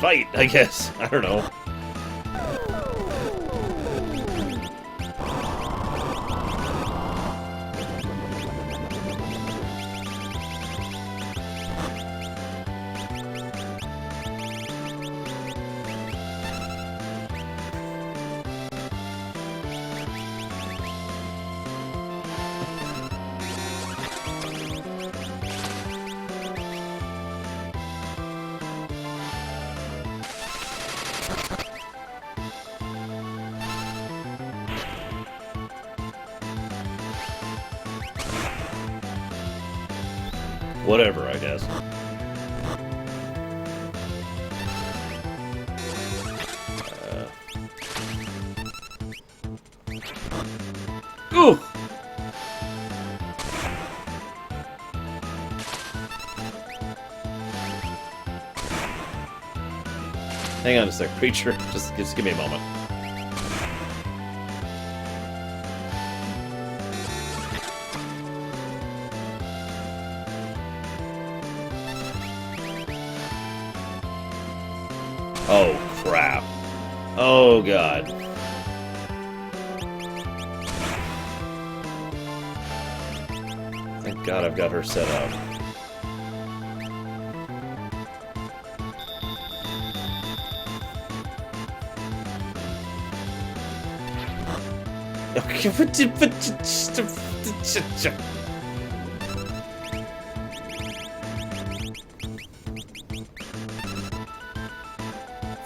Fight, I guess. I don't know. Whatever, I guess. Ooh! Hang on a sec, preacher. Just give me a moment. Oh, crap. Oh, God. Thank God I've got her set up.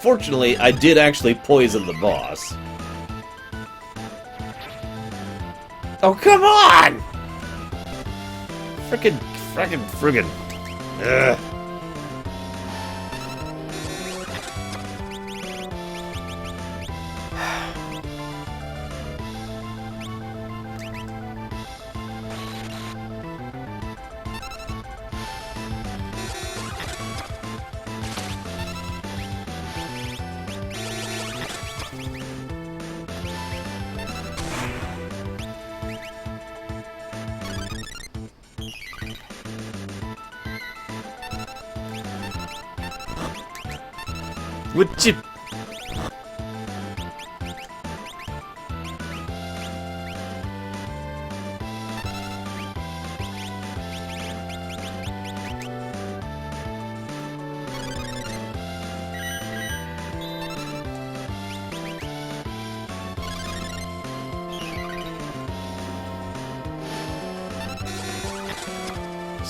Fortunately, I did actually poison the boss. Oh, come on! Friggin'. Ugh. Would you...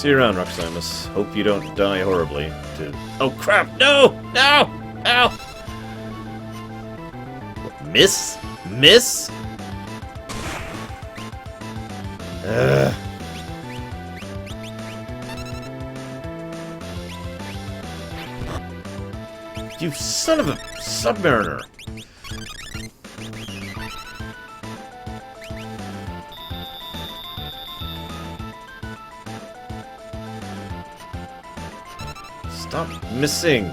See you around, Roxamus. Hope you don't die horribly. Oh crap! No! No! Ow! Miss? Miss? Ugh. You son of a Submariner! Stop missing!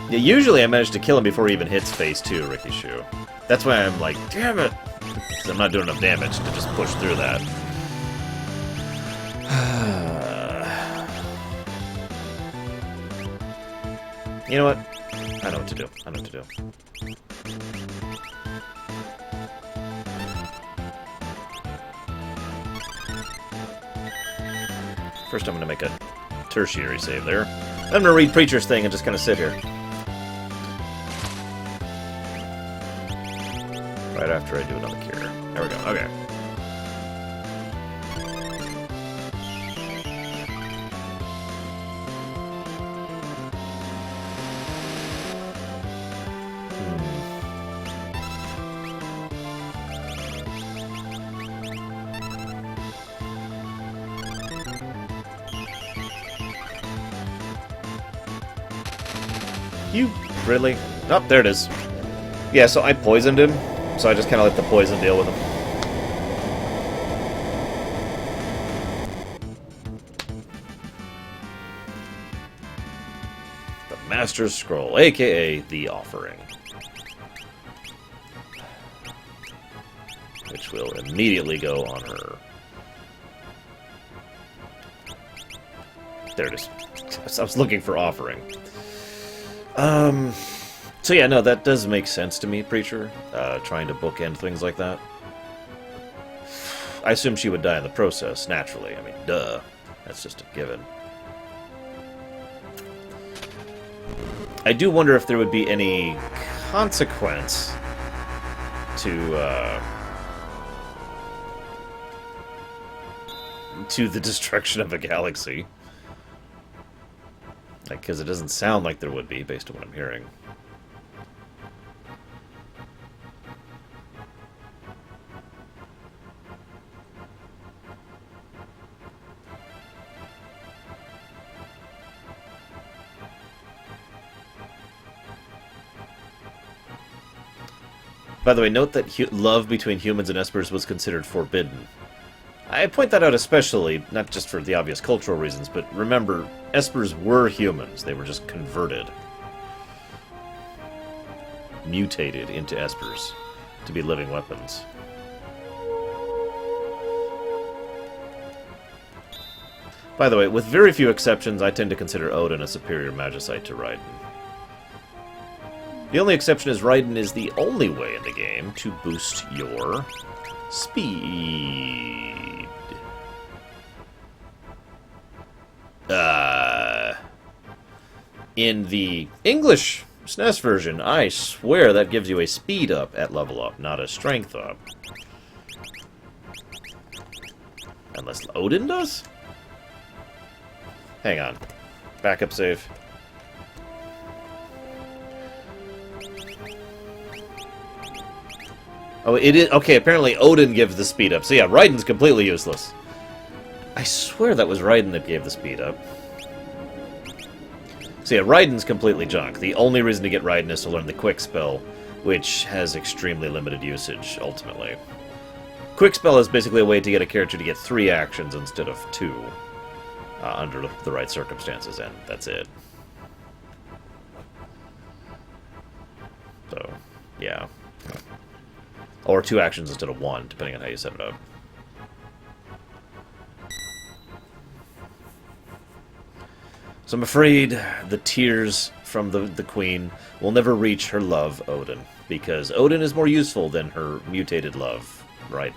Yeah, usually I manage to kill him before he even hits phase 2, Ricky Shu. That's why I'm like, damn it! Because I'm not doing enough damage to just push through that. You know what? I know what to do. I know what to do. First I'm going to make a tertiary save there. I'm going to read Preacher's thing and just kind of sit here. Right after I do another cure. There we go. Okay. You really? Oh, there it is. Yeah, so I poisoned him. So I just kind of let the poison deal with him. The Master's Scroll, aka the Offering. Which will immediately go on her. There it is. I was looking for Offering. So yeah, no, that does make sense to me, Preacher, trying to bookend things like that. I assume she would die in the process, naturally. I mean, duh. That's just a given. I do wonder if there would be any consequence to the destruction of a galaxy. Like, because it doesn't sound like there would be, based on what I'm hearing. By the way, note that love between humans and espers was considered forbidden. I point that out especially, not just for the obvious cultural reasons, but remember, espers were humans. They were just converted. Mutated into espers to be living weapons. By the way, with very few exceptions, I tend to consider Odin a superior magicite to Raiden. The only exception is Raiden is the only way in the game to boost your speed. In the English SNES version, I swear that gives you a speed up at level up, not a strength up. Unless Odin does? Hang on. Backup save. Oh, it is... Okay, apparently Odin gives the speed up. So yeah, Raiden's completely useless. I swear that was Raiden that gave the speed up. So yeah, Raiden's completely junk. The only reason to get Raiden is to learn the Quick Spell, which has extremely limited usage, ultimately. Quick Spell is basically a way to get a character to get 3 actions instead of 2. Under the right circumstances, and that's it. So, yeah. Or 2 actions instead of 1, depending on how you set it up. So I'm afraid the tears from the queen will never reach her love, Odin, because Odin is more useful than her mutated love, Raiden.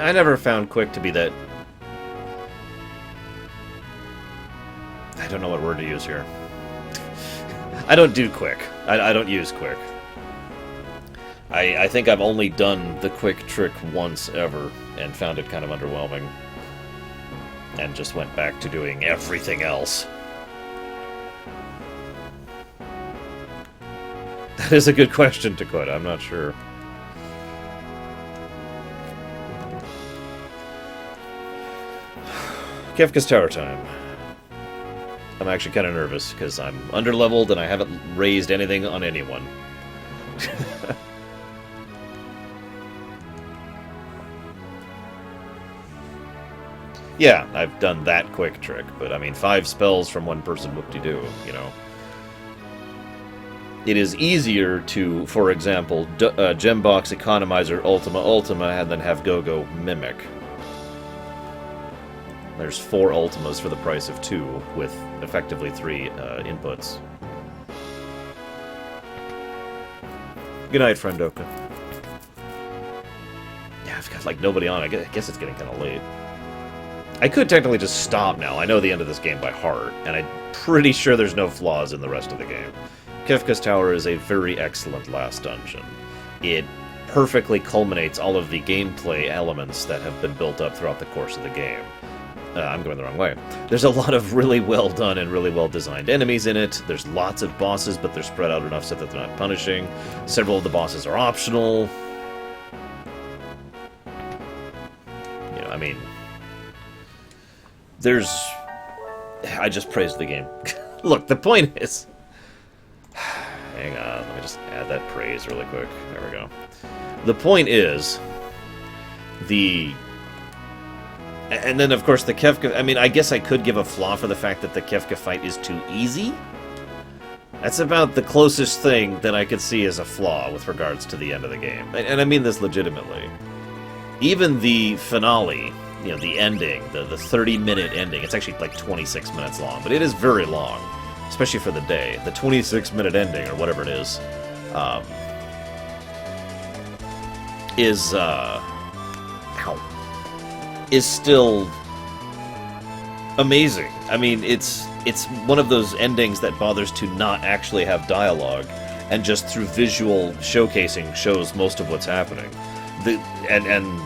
I never found Quick to be that... I don't know what word to use here. I don't do Quick. I don't use Quick. I think I've only done the Quick trick once ever, and found it kind of underwhelming. And just went back to doing everything else. That is a good question, Dakota. I'm not sure. Kefka's Tower time. I'm actually kind of nervous, because I'm underleveled and I haven't raised anything on anyone. Yeah, I've done that quick trick, but I mean, 5 spells from one person, whoop-de-doo, you know. It is easier to, for example, Gembox, Economizer, Ultima, and then have Gogo Mimic. There's 4 Ultimas for the price of 2, with effectively 3 inputs. Good night, friend Oka. Yeah, I've got, like, nobody on. I guess it's getting kind of late. I could technically just stop now. I know the end of this game by heart, and I'm pretty sure there's no flaws in the rest of the game. Kefka's Tower is a very excellent last dungeon. It perfectly culminates all of the gameplay elements that have been built up throughout the course of the game. I'm going the wrong way. There's a lot of really well done and really well designed enemies in it. There's lots of bosses, but they're spread out enough so that they're not punishing. Several of the bosses are optional. You know, I mean... I just praised the game. Look, the point is... Hang on, let me just add that praise really quick. There we go. The point is... And then, of course, the Kefka... I mean, I guess I could give a flaw for the fact that the Kefka fight is too easy. That's about the closest thing that I could see as a flaw with regards to the end of the game. And I mean this legitimately. Even the finale, you know, the ending, the 30-minute ending, it's actually like 26 minutes long, but it is very long, especially for the day. The 26-minute ending, or whatever it is still amazing. I mean, it's one of those endings that bothers to not actually have dialogue, and just through visual showcasing shows most of what's happening. And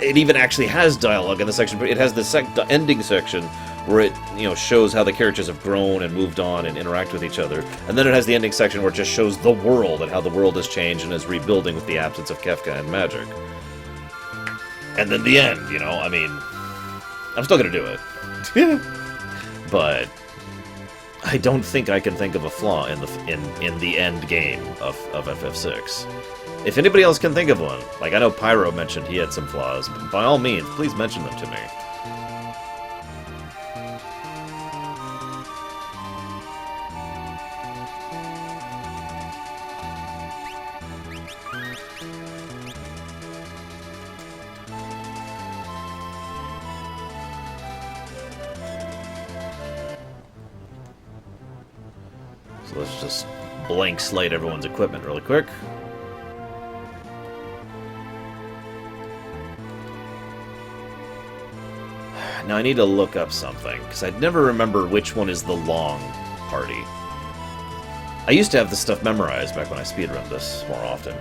it even actually has dialogue in the section. It has the ending section where it, you know, shows how the characters have grown and moved on and interact with each other. And then it has the ending section where it just shows the world and how the world has changed and is rebuilding with the absence of Kefka and magic. And then the end, you know, I mean, I'm still gonna do it. But I don't think I can think of a flaw in the end game of FF6. If anybody else can think of one, like I know Pyro mentioned he had some flaws, but by all means, please mention them to me. So let's just blank slate everyone's equipment really quick. Now I need to look up something, because I never remember which one is the long party. I used to have this stuff memorized back when I speedrun this more often.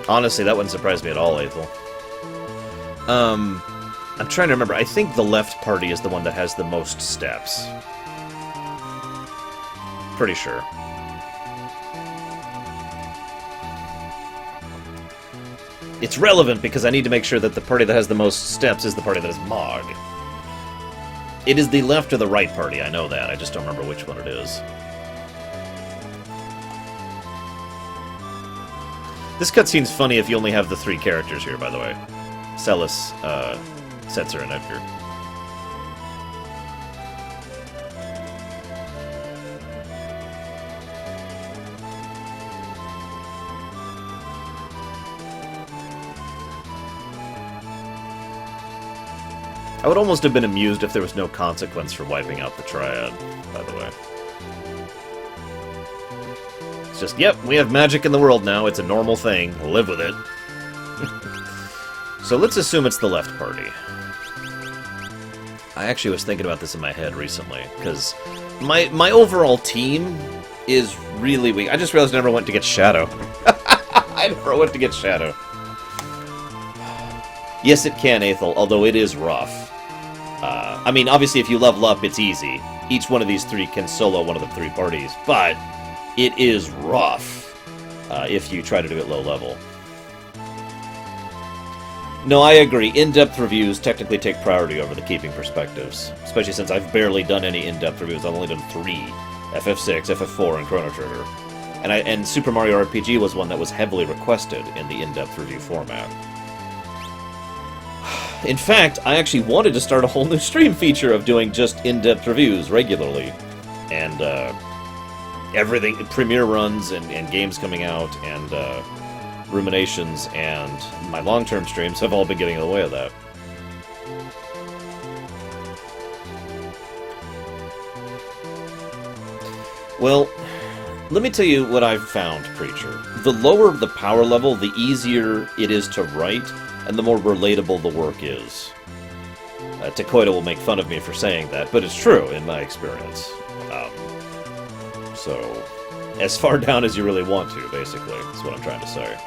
Honestly, that wouldn't surprise me at all, Aethel. I'm trying to remember. I think the left party is the one that has the most steps. Pretty sure. It's relevant because I need to make sure that the party that has the most steps is the party that is Mog. It is the left or the right party, I know that. I just don't remember which one it is. This cutscene's funny if you only have the 3 characters here, by the way. Celes, Setzer, and Edgar. I would almost have been amused if there was no consequence for wiping out the Triad, by the way. It's just, yep, we have magic in the world now, it's a normal thing, live with it. So let's assume it's the left party. I actually was thinking about this in my head recently, because my overall team is really weak. I just realized I never went to get Shadow. I never went to get Shadow. Yes, it can, Aethel, although it is rough. I mean, obviously, if you level up, it's easy. Each one of these 3 can solo one of the 3 parties, but it is rough if you try to do it low level. No, I agree. In-depth reviews technically take priority over the keeping perspectives, especially since I've barely done any in-depth reviews. I've only done 3, FF6, FF4, and Chrono Trigger. And Super Mario RPG was one that was heavily requested in the in-depth review format. In fact, I actually wanted to start a whole new stream feature of doing just in-depth reviews regularly. And everything, premiere runs and games coming out and ruminations and my long-term streams have all been getting in the way of that. Well, let me tell you what I've found, Preacher. The lower the power level, the easier it is to write, and the more relatable the work is. Takoida will make fun of me for saying that, but it's true in my experience. So, as far down as you really want to, basically, is what I'm trying to say.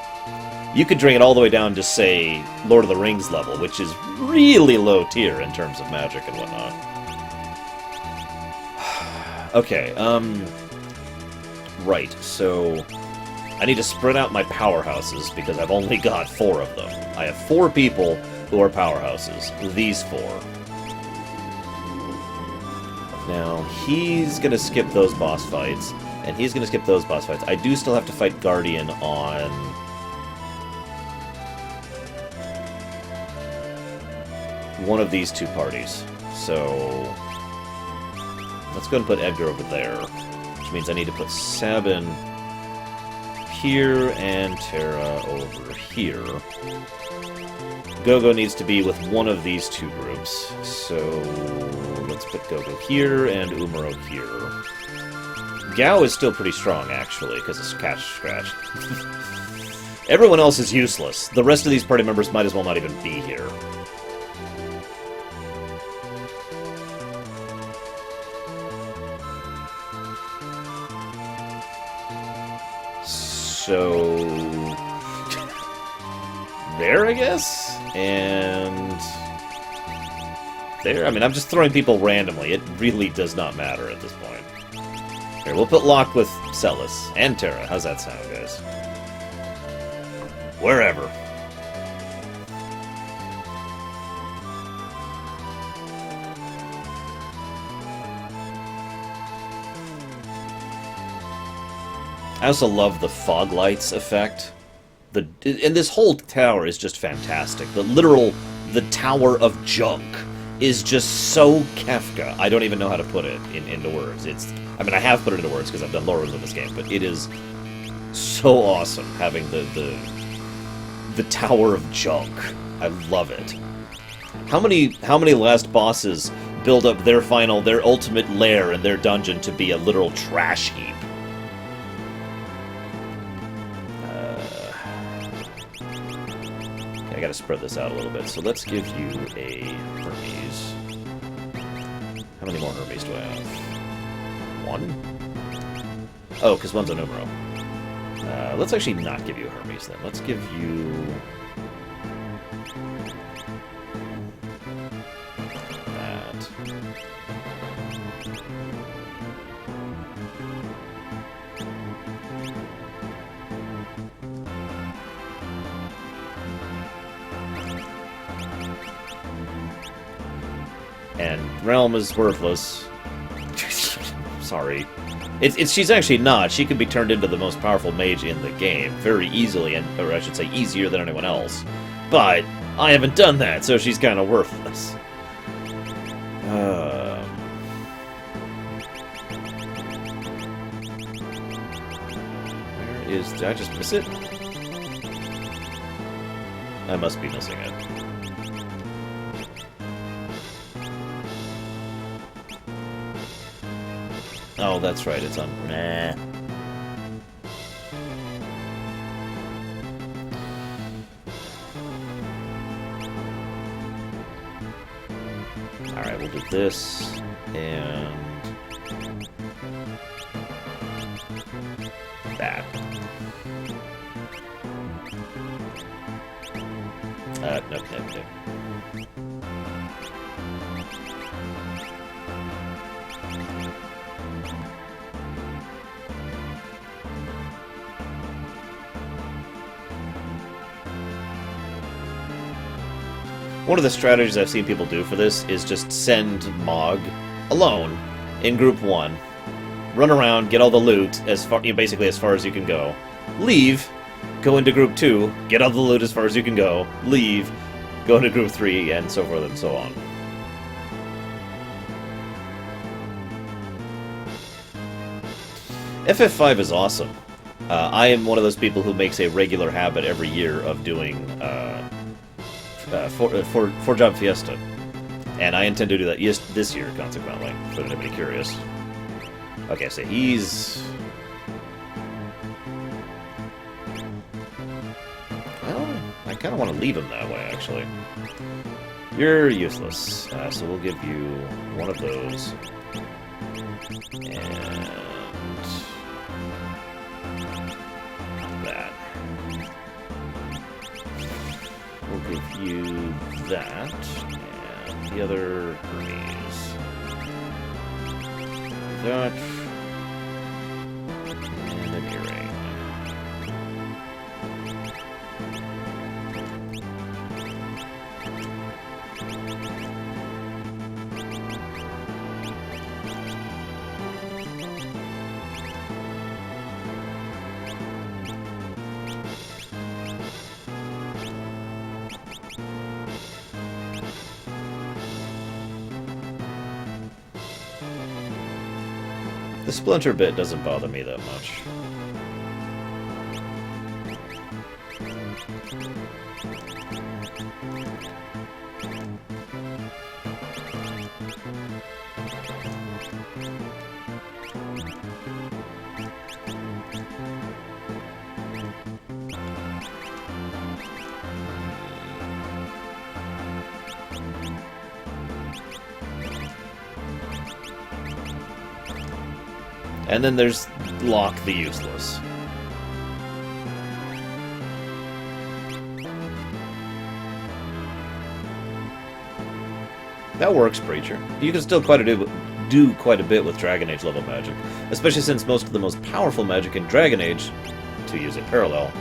You could bring it all the way down to, say, Lord of the Rings level, which is really low tier in terms of magic and whatnot. Okay, right, so I need to spread out my powerhouses because I've only got 4 of them. I have 4 people who are powerhouses. These 4. Now, he's going to skip those boss fights, and he's going to skip those boss fights. I do still have to fight Guardian on one of these 2 parties. So let's go and put Edgar over there, which means I need to put Sabin here and Tera over here. Gogo needs to be with one of these 2 groups, so let's put Gogo here and Umaro here. Gao is still pretty strong, actually, because it's catch-scratch. Everyone else is useless. The rest of these party members might as well not even be here. So there, I guess? And there? I mean, I'm just throwing people randomly. It really does not matter at this point. Here, we'll put Locke with Celes and Tera. How's that sound, guys? Wherever. I also love the fog lights effect. And this whole tower is just fantastic. The Tower of Junk is just so Kefka. I don't even know how to put it into words. I mean, I have put it into words because I've done lower in this game, but it is so awesome having the Tower of Junk. I love it. How many last bosses build up their ultimate lair in their dungeon to be a literal trash heap? I gotta spread this out a little bit, so let's give you a Hermes. How many more Hermes do I have? 1? Oh, because one's an Umaro. Let's actually not give you Hermes then. Let's give you... that. And Realm is worthless. Sorry. She's actually not. She can be turned into the most powerful mage in the game very easily, or I should say easier than anyone else. But I haven't done that, so she's kind of worthless. Where is... Did I just miss it? I must be missing it. Oh, that's right, it's on... Nah. Alright, we'll do this, and... that. Nope. One of the strategies I've seen people do for this is just send Mog alone in Group 1, run around, get all the loot as far, basically as far as you can go, leave, go into Group 2, get all the loot as far as you can go, leave, go into Group 3, and so forth and so on. FF5 is awesome. I am one of those people who makes a regular habit every year of doing for Job Fiesta, and I intend to do that this year, consequently, for anybody curious. Okay, so he's... well, I kind of want to leave him that way, actually. You're useless, so we'll give you one of those. And... that. We'll give you that, and the other Hermes. That, and an earring. The splinter bit doesn't bother me that much. And then there's Locke the Useless. That works, Preacher. You can still do quite a bit with Dragon Age level magic, especially since most of the most powerful magic in Dragon Age, to use a parallel,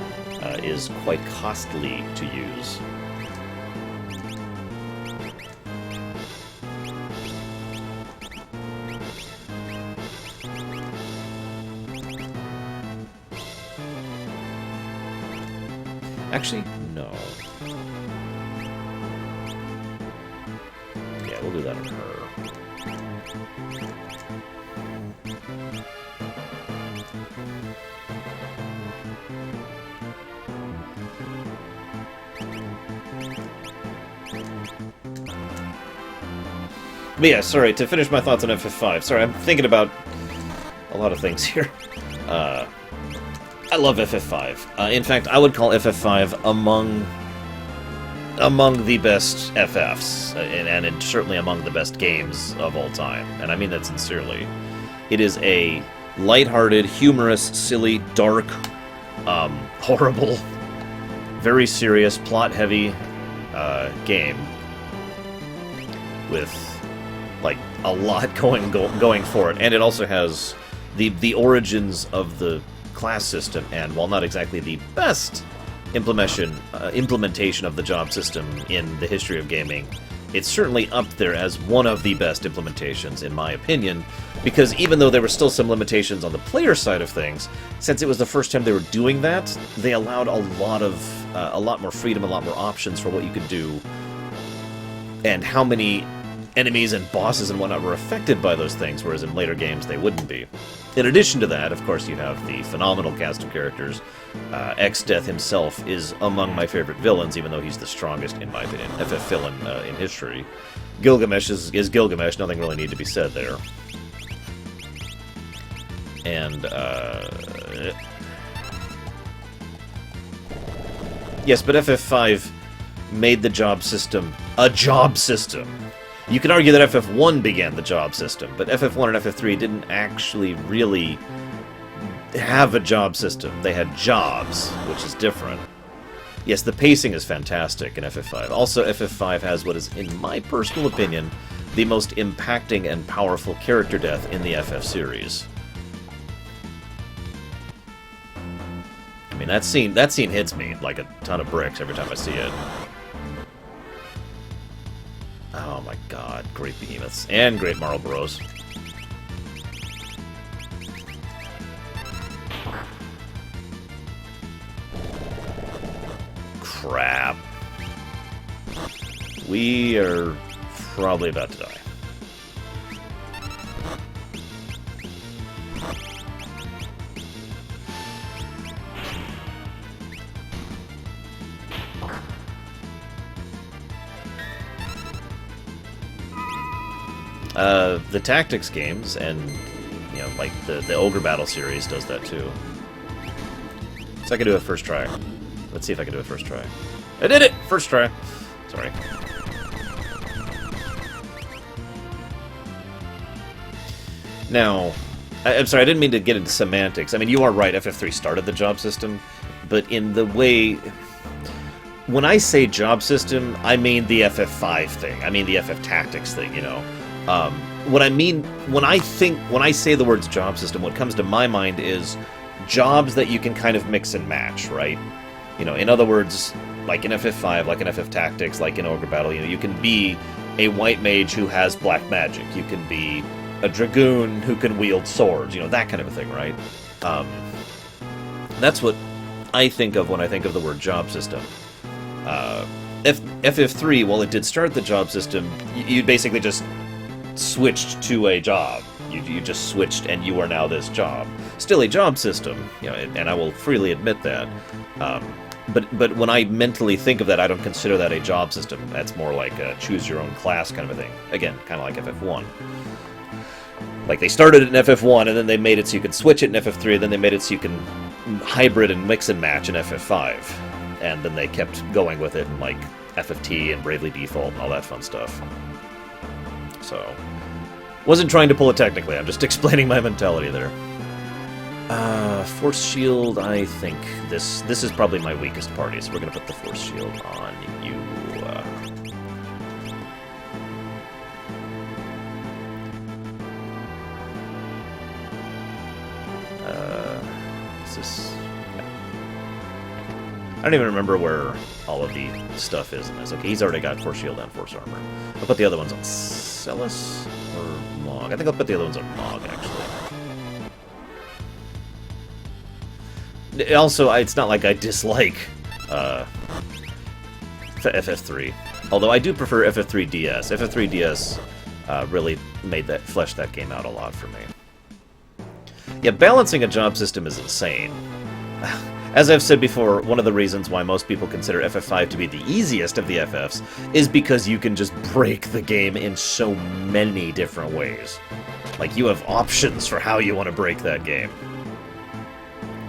is quite costly to use. Actually, no. Yeah, we'll do that on her. But yeah, sorry, to finish my thoughts on FF5. Sorry, I'm thinking about a lot of things here. I love FF5. In fact, I would call FF5 among the best FFs, and certainly among the best games of all time. And I mean that sincerely. It is a lighthearted, humorous, silly, dark, horrible, very serious, plot-heavy game with like a lot going for it, and it also has the origins of the class system. And while not exactly the best implementation of the job system in the history of gaming, it's certainly up there as one of the best implementations, in my opinion, because even though there were still some limitations on the player side of things, since it was the first time they were doing that, they allowed a lot more freedom, a lot more options for what you could do, and how many enemies and bosses and whatnot were affected by those things, whereas in later games they wouldn't be. In addition to that, of course, you have the phenomenal cast of characters. X-Death himself is among my favorite villains, even though he's the strongest, in my opinion, FF villain in history. Gilgamesh is Gilgamesh, nothing really need to be said there. And, yes, but FF5 made the job system a job system. You can argue that FF1 began the job system, but FF1 and FF3 didn't actually really have a job system. They had jobs, which is different. Yes, the pacing is fantastic in FF5. Also, FF5 has what is, in my personal opinion, the most impacting and powerful character death in the FF series. I mean, that scene hits me like a ton of bricks every time I see it. Oh my god, great behemoths. And great Marlboros. Crap. We are probably about to die. The tactics games, and, you know, like the Ogre Battle series does that too. So I can do it first try. Let's see if I can do it first try. I did it! First try. Sorry. Now, I'm sorry, I didn't mean to get into semantics. I mean, you are right, FF3 started the job system, but in the way... When I say job system, I mean the FF5 thing. I mean the FF Tactics thing, you know. What I mean, when I say the words job system, what comes to my mind is jobs that you can kind of mix and match, right? You know, in other words, like in FF5, like in FF Tactics, like in Ogre Battle, you know, you can be a white mage who has black magic. You can be a dragoon who can wield swords, you know, that kind of a thing, right? That's what I think of when I think of the word job system. FF3, while it did start the job system, you basically just switched to a job. You just switched, and you are now this job. Still a job system, you know, and I will freely admit that. But when I mentally think of that, I don't consider that a job system. That's more like a choose-your-own class kind of a thing. Again, kind of like FF1. Like, they started it in FF1, and then they made it so you could switch it in FF3, and then they made it so you can hybrid and mix and match in FF5. And then they kept going with it in, like, FFT and Bravely Default and all that fun stuff. So, wasn't trying to pull it technically, I'm just explaining my mentality there. Force Shield, I think this is probably my weakest party, so we're gonna put the Force Shield on you. Is this... Yeah. I don't even remember where all of the stuff is in this. Okay, he's already got Force Shield and Force Armor. I'll put the other ones on Celes or Mog. I think I'll put the other ones on Mog, actually. Also, it's not like I dislike FF3. Although I do prefer FF3 DS. FF3 DS really fleshed that game out a lot for me. Yeah, balancing a job system is insane. As I've said before, one of the reasons why most people consider FF5 to be the easiest of the FFs is because you can just break the game in so many different ways. Like, you have options for how you want to break that game.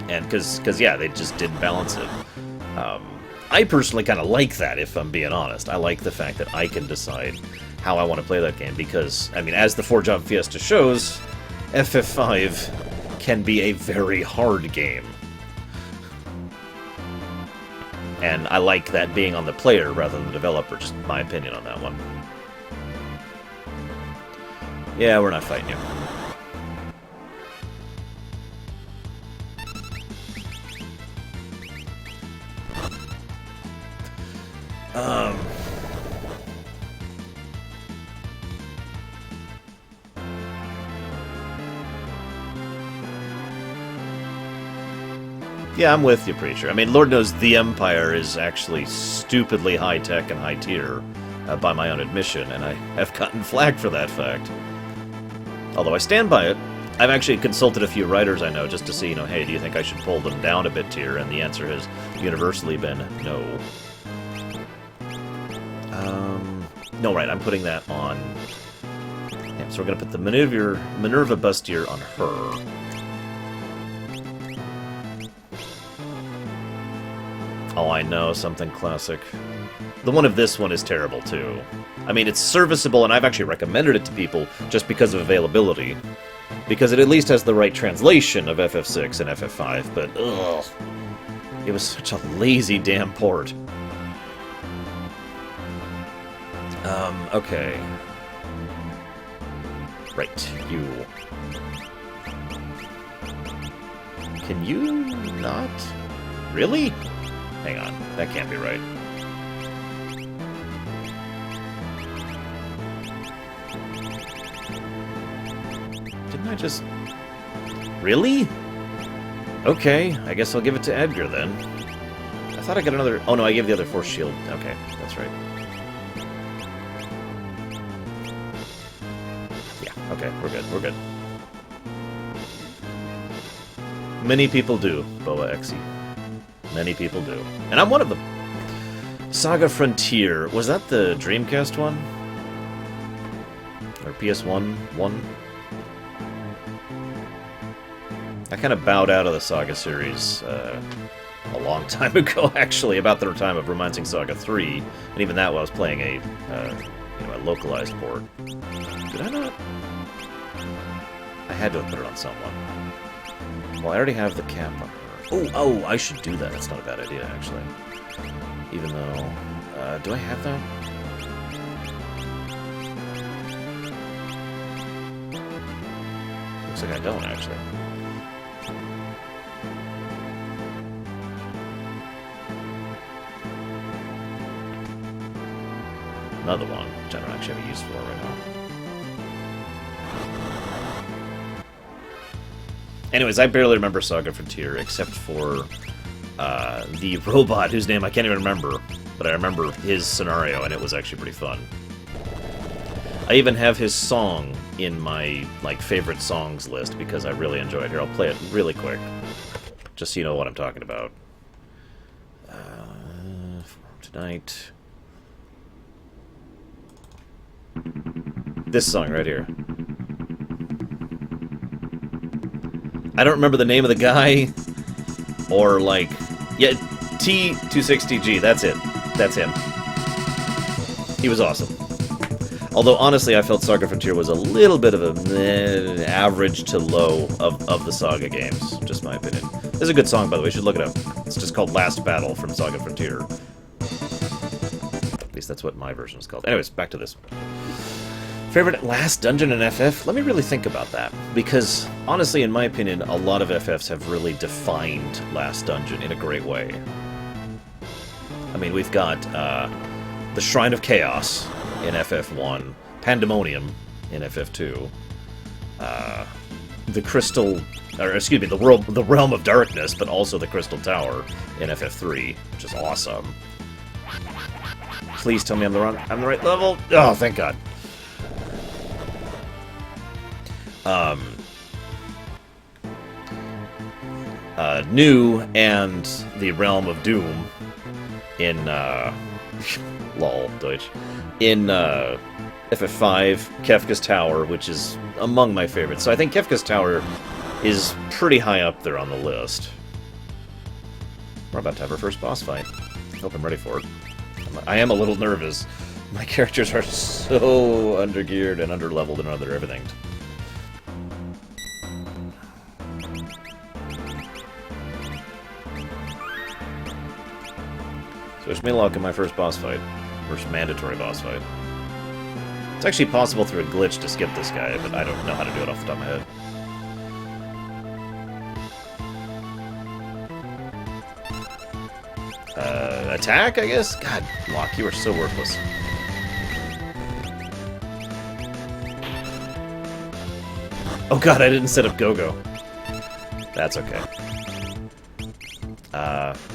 And because yeah, they just didn't balance it. I personally kind of like that, if I'm being honest. I like the fact that I can decide how I want to play that game, because, I mean, as the 4-Job Fiesta shows, FF5 can be a very hard game. And I like that being on the player rather than the developer, just my opinion on that one. Yeah, we're not fighting you. Yeah, I'm with you, Preacher. I mean, Lord knows the Empire is actually stupidly high-tech and high-tier, by my own admission, and I have gotten flagged for that fact. Although I stand by it. I've actually consulted a few writers I know just to see, you know, hey, do you think I should pull them down a bit tier? And the answer has universally been no. No, right, I'm putting that on... Yeah, so we're going to put the Minerva Bustier on her. Oh, I know, something classic. The one of this one is terrible, too. I mean, it's serviceable, and I've actually recommended it to people just because of availability. Because it at least has the right translation of FF6 and FF5, but, ugh. It was such a lazy damn port. Okay. Right, you... Can you not? Really? Hang on, that can't be right. Didn't I just... Really? Okay, I guess I'll give it to Edgar then. I thought I got another... Oh no, I gave the other force shield. Okay, that's right. Yeah, okay, we're good, we're good. Many people do, Boa Exi. Many people do. And I'm one of them. Saga Frontier. Was that the Dreamcast one? Or PS1 one? I kind of bowed out of the Saga series a long time ago, actually, about the time of Romancing Saga 3. And even that, while I was playing a localized port. Did I not? I had to have put it on someone. Well, I already have the cap on her. Oh, I should do that. That's not a bad idea, actually. Even though... do I have that? Looks like I don't, actually. Another one, which I don't actually have a use for right now. Anyways, I barely remember Saga Frontier, except for the robot, whose name I can't even remember, but I remember his scenario, and it was actually pretty fun. I even have his song in my, favorite songs list, because I really enjoy it. Here, I'll play it really quick, just so you know what I'm talking about. Tonight... This song right here. I don't remember the name of the guy, or yeah, T260G, that's it. That's him. He was awesome. Although, honestly, I felt Saga Frontier was a little bit of a average to low of the Saga games, just my opinion. This is a good song, by the way, you should look it up. It's just called Last Battle from Saga Frontier. At least that's what my version is called. Anyways, back to this. Favorite last dungeon in FF? Let me really think about that. Because, honestly, in my opinion, a lot of FFs have really defined last dungeon in a great way. I mean, we've got the Shrine of Chaos in FF1, Pandemonium in FF2, the Crystal... Or, excuse me, the Realm of Darkness, but also the Crystal Tower in FF3, which is awesome. Please tell me I'm the right level. Oh, thank God. New and the Realm of Doom in lol Deutsch in FF5, Kefka's Tower, which is among my favorites. So I think Kefka's Tower is pretty high up there on the list. We're about to have our first boss fight. Hope I'm ready for it. I am a little nervous. My characters are so undergeared and underleveled and under everything. Wish me luck in my first boss fight. First mandatory boss fight. It's actually possible through a glitch to skip this guy, but I don't know how to do it off the top of my head. Attack, I guess? God, Locke, you are so worthless. Oh god, I didn't set up Gogo. That's okay.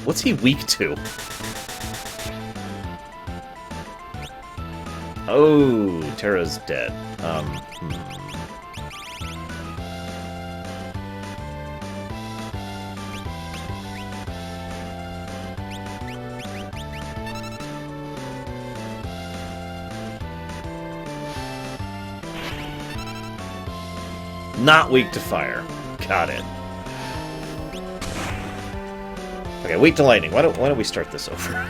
What's he weak to? Oh, Tera's dead. Not weak to fire. Got it. Okay, weak to lightning. Why don't we start this over?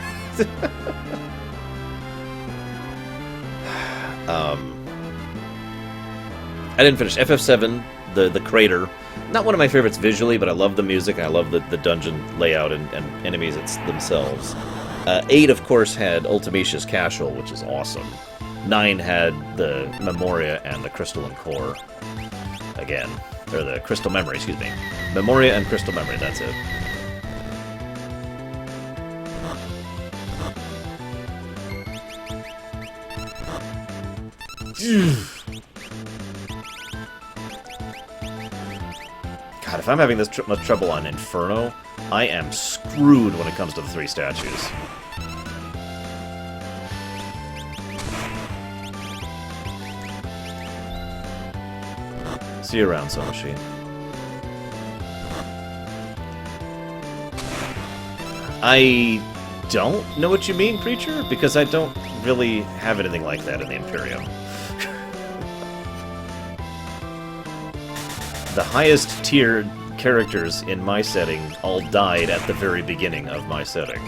I didn't finish FF7, the crater. Not one of my favorites visually, but I love the music. And I love the dungeon layout and enemies themselves. 8, of course, had Ultimatia's Castle, which is awesome. 9 had the Memoria and the Crystalline Core. Again, or the Crystal Memory, excuse me. Memoria and Crystal Memory, that's it. God, if I'm having this much trouble on Inferno, I am screwed when it comes to the 3 statues. See you around, Sonoshi. I don't know what you mean, Preacher, because I don't really have anything like that in the Imperium. The highest tiered characters in my setting all died at the very beginning of my setting.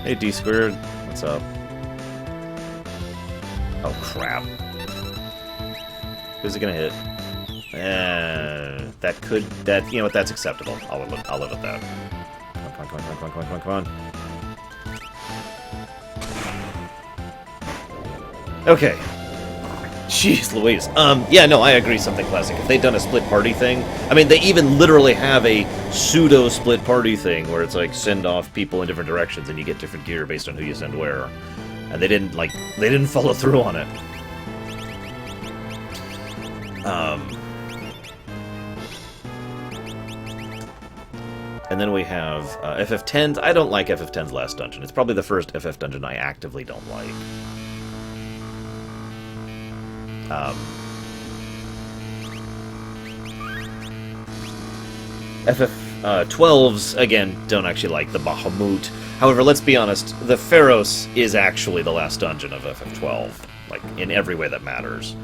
Hey, D-Squared. What's up? Oh, crap. Who's it gonna hit? You know what, that's acceptable. I'll live with that. Come on. Okay. Jeez Louise. Yeah, no, I agree, Something Classic. If they'd done a split party thing, I mean, they even literally have a pseudo split party thing where it's like send off people in different directions and you get different gear based on who you send where. And they didn't follow through on it. And then we have FF10's. I don't like FF10's last dungeon. It's probably the first FF dungeon I actively don't like. FF12's, again, don't actually like the Bahamut. However, let's be honest, the Pharos is actually the last dungeon of FF12. Like, in every way that matters.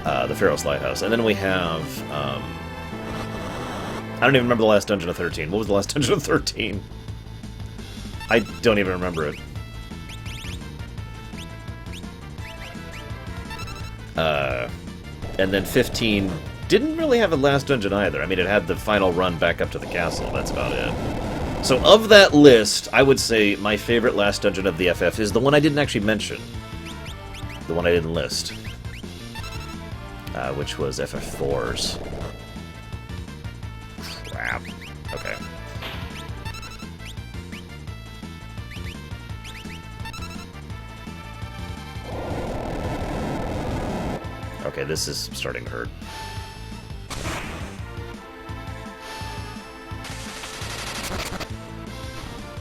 The Pharos Lighthouse. And then we have, I don't even remember the last dungeon of 13. What was the last dungeon of 13? I don't even remember it. And then 15 didn't really have a last dungeon either. I mean, it had the final run back up to the castle. That's about it. So of that list, I would say my favorite last dungeon of the FF is the one I didn't actually mention. The one I didn't list. Which was FF4's. Crap. Okay. Okay, this is starting to hurt.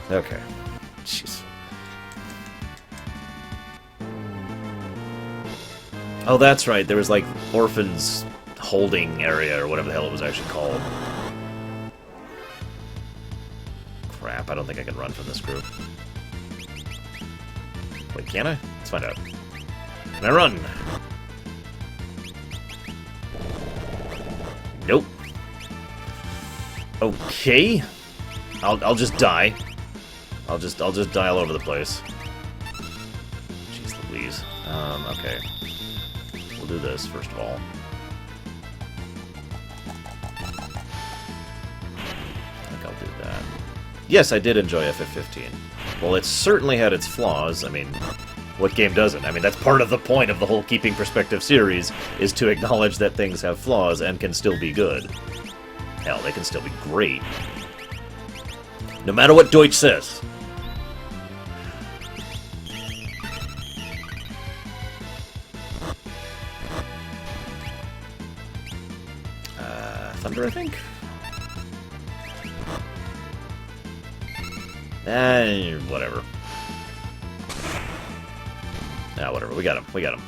Okay. Jeez. Oh, that's right. There was, like, orphans holding area, or whatever the hell it was actually called. Crap, I don't think I can run from this group. Wait, can I? Let's find out. Can I run? Nope. Okay. I'll just die. I'll just die all over the place. Jeez Louise. Okay. We'll do this first of all. Yes, I did enjoy FF15. Well, it certainly had its flaws. I mean, what game doesn't? I mean, that's part of the point of the whole Keeping Perspective series, is to acknowledge that things have flaws and can still be good. Hell, they can still be great. No matter what Deutsch says. Thunder, I think? Whatever. Whatever. We got him. We got him.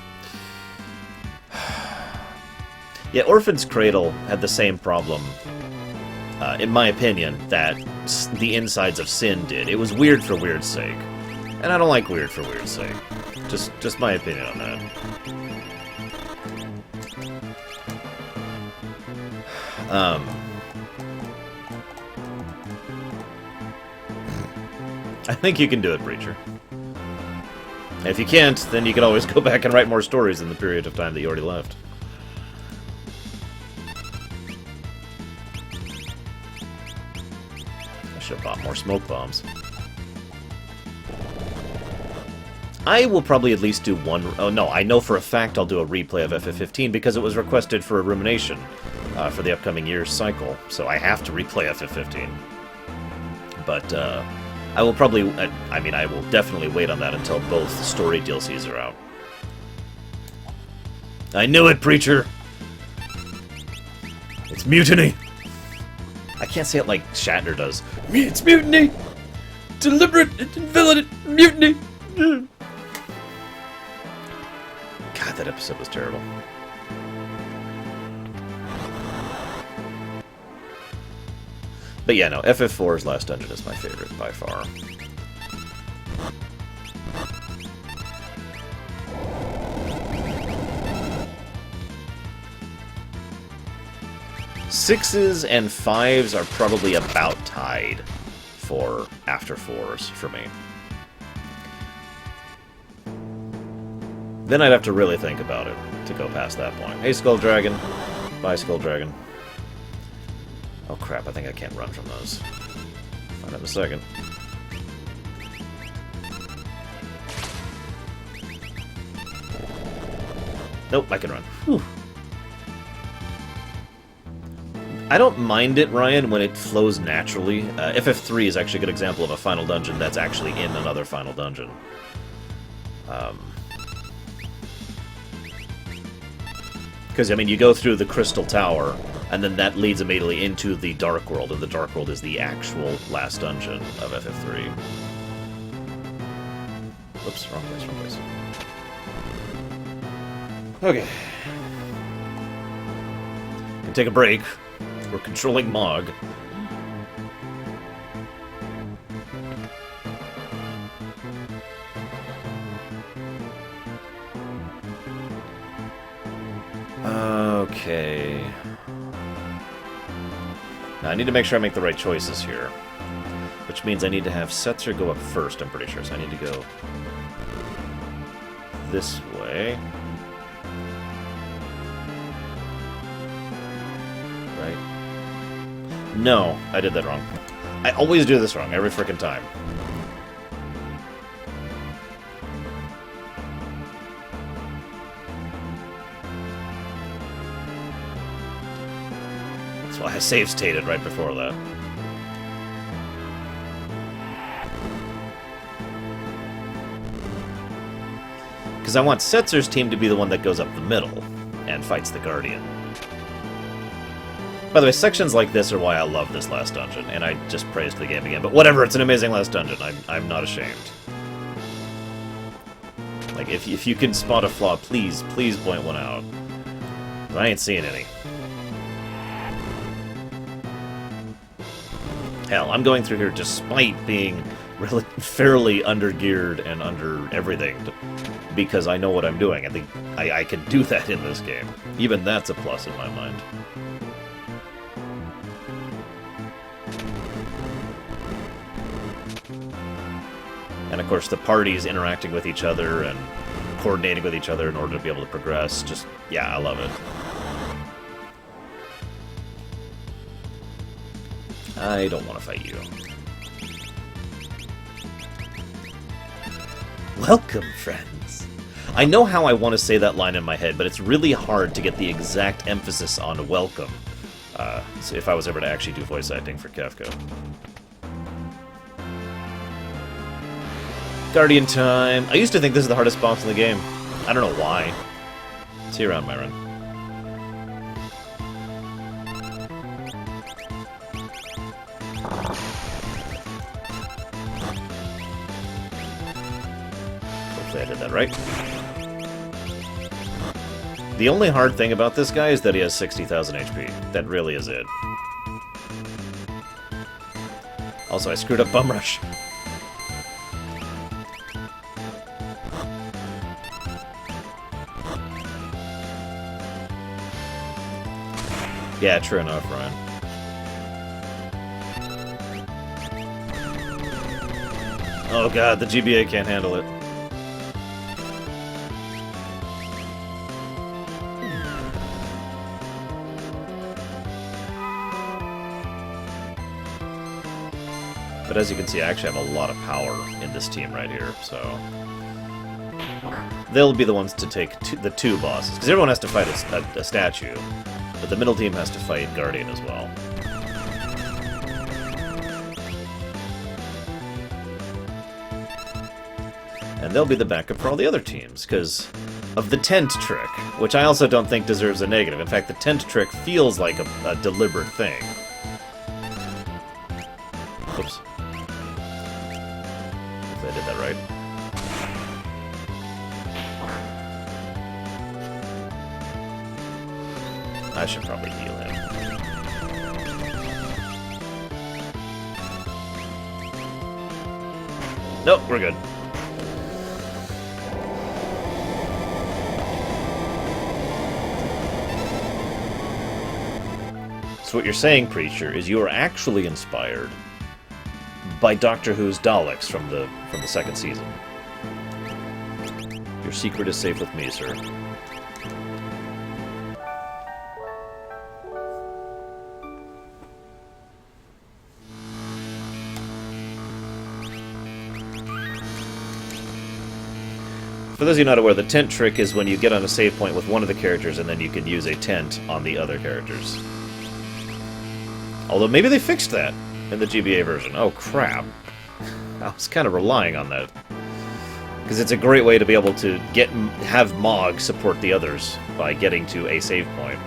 Yeah, Orphan's Cradle had the same problem, in my opinion, that the Insides of Sin did. It was weird for weird's sake. And I don't like weird for weird's sake. Just my opinion on that. I think you can do it, Breacher. If you can't, then you can always go back and write more stories in the period of time that you already left. I should have bought more smoke bombs. I will probably at least do one... Oh, no, I know for a fact I'll do a replay of FF15 because it was requested for a rumination for the upcoming year's cycle, so I have to replay FF15. But, I will probably... I mean, I will definitely wait on that until both story DLCs are out. I knew it, Preacher! It's mutiny! I can't say it like Shatner does. It's mutiny! Deliberate and villainous mutiny! God, that episode was terrible. But yeah, no, FF4's Last Dungeon is my favorite, by far. Sixes and fives are probably about tied for after fours for me. Then I'd have to really think about it to go past that point. Hey, Skull Dragon. Bye, Skull Dragon. Oh crap, I think I can't run from those. Find out in a second. Nope, I can run. Whew. I don't mind it, Ryan, when it flows naturally. FF3 is actually a good example of a final dungeon that's actually in another final dungeon. Because, I mean, you go through the Crystal Tower, and then that leads immediately into the Dark World, and the Dark World is the actual last dungeon of FF3. Whoops, wrong place, wrong place. Okay. Can take a break. We're controlling Mog. Okay. Now I need to make sure I make the right choices here. Which means I need to have Setzer go up first, I'm pretty sure. So I need to go this way. Right? No, I did that wrong. I always do this wrong, every frickin' time. That's why I save stated right before that. Because I want Setzer's team to be the one that goes up the middle and fights the Guardian. By the way, sections like this are why I love this last dungeon, and I just praised the game again. But whatever, it's an amazing last dungeon. I'm not ashamed. Like, if you can spot a flaw, please point one out. But I ain't seeing any. Hell, I'm going through here despite being fairly under-geared and under everything, because I know what I'm doing. I think I can do that in this game. Even that's a plus in my mind. And of course, the parties interacting with each other and coordinating with each other in order to be able to progress. Just, yeah, I love it. I don't want to fight you. Welcome, friends. I know how I want to say that line in my head, but it's really hard to get the exact emphasis on welcome. So if I was ever to actually do voice acting for Kefka. Guardian time. I used to think this is the hardest boss in the game. I don't know why. See you around, Myron. Hopefully I did that right. The only hard thing about this guy is that he has 60,000 HP. That really is it. Also, I screwed up Bum Rush. Yeah, true enough, Ryan. Oh god, the GBA can't handle it. But as you can see, I actually have a lot of power in this team right here, so... They'll be the ones to take the two bosses, because everyone has to fight a statue, but the middle team has to fight Guardian as well. And they'll be the backup for all the other teams, because of the tent trick, which I also don't think deserves a negative. In fact, the tent trick feels like a deliberate thing. Oops. Hopefully I did that right. I should probably heal him. Nope, we're good. So what you're saying, Preacher, is you are actually inspired by Doctor Who's Daleks from the second season. Your secret is safe with me, sir. For those of you not aware, the tent trick is when you get on a save point with one of the characters and then you can use a tent on the other characters. Although maybe they fixed that in the GBA version. Oh, crap. I was kind of relying on that. Because it's a great way to be able to have Mog support the others by getting to a save point.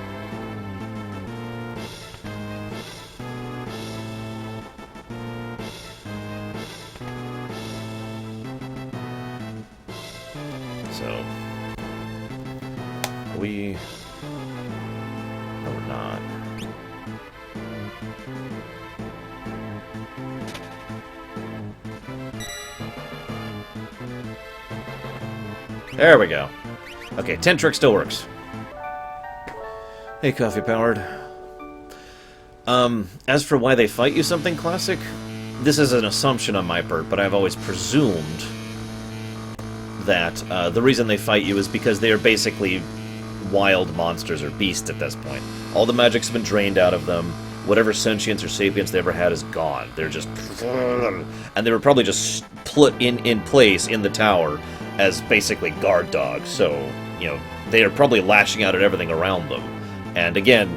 So... we... no, we're not. There we go. Okay, tent trick still works. Hey, Coffee Powered. As for why they fight you something classic, this is an assumption on my part, but I've always presumed that the reason they fight you is because they are basically wild monsters or beasts at this point. All the magic's been drained out of them. Whatever sentience or sapience they ever had is gone. They're just... and they were probably just put in place in the tower as basically guard dogs, so, you know, they are probably lashing out at everything around them. And again,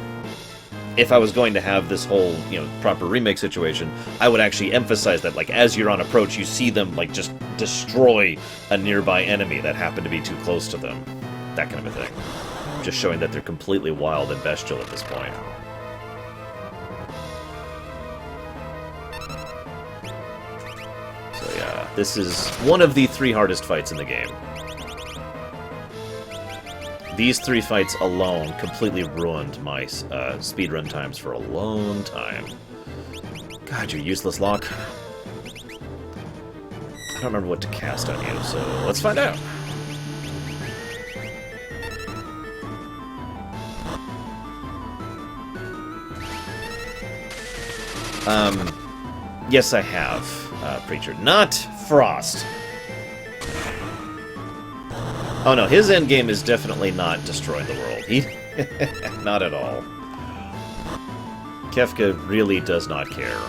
if I was going to have this whole, you know, proper remake situation, I would actually emphasize that, like, as you're on approach, you see them, like, just destroy a nearby enemy that happened to be too close to them. That kind of a thing. Just showing that they're completely wild and bestial at this point. So yeah, this is one of the 3 hardest fights in the game. These 3 fights alone completely ruined my speedrun times for a long time. God, you useless lock. I don't remember what to cast on you, so let's find out. Yes, I have, Preacher. Not Frost. Oh no, his endgame is definitely not destroying the world. He... not at all. Kefka really does not care.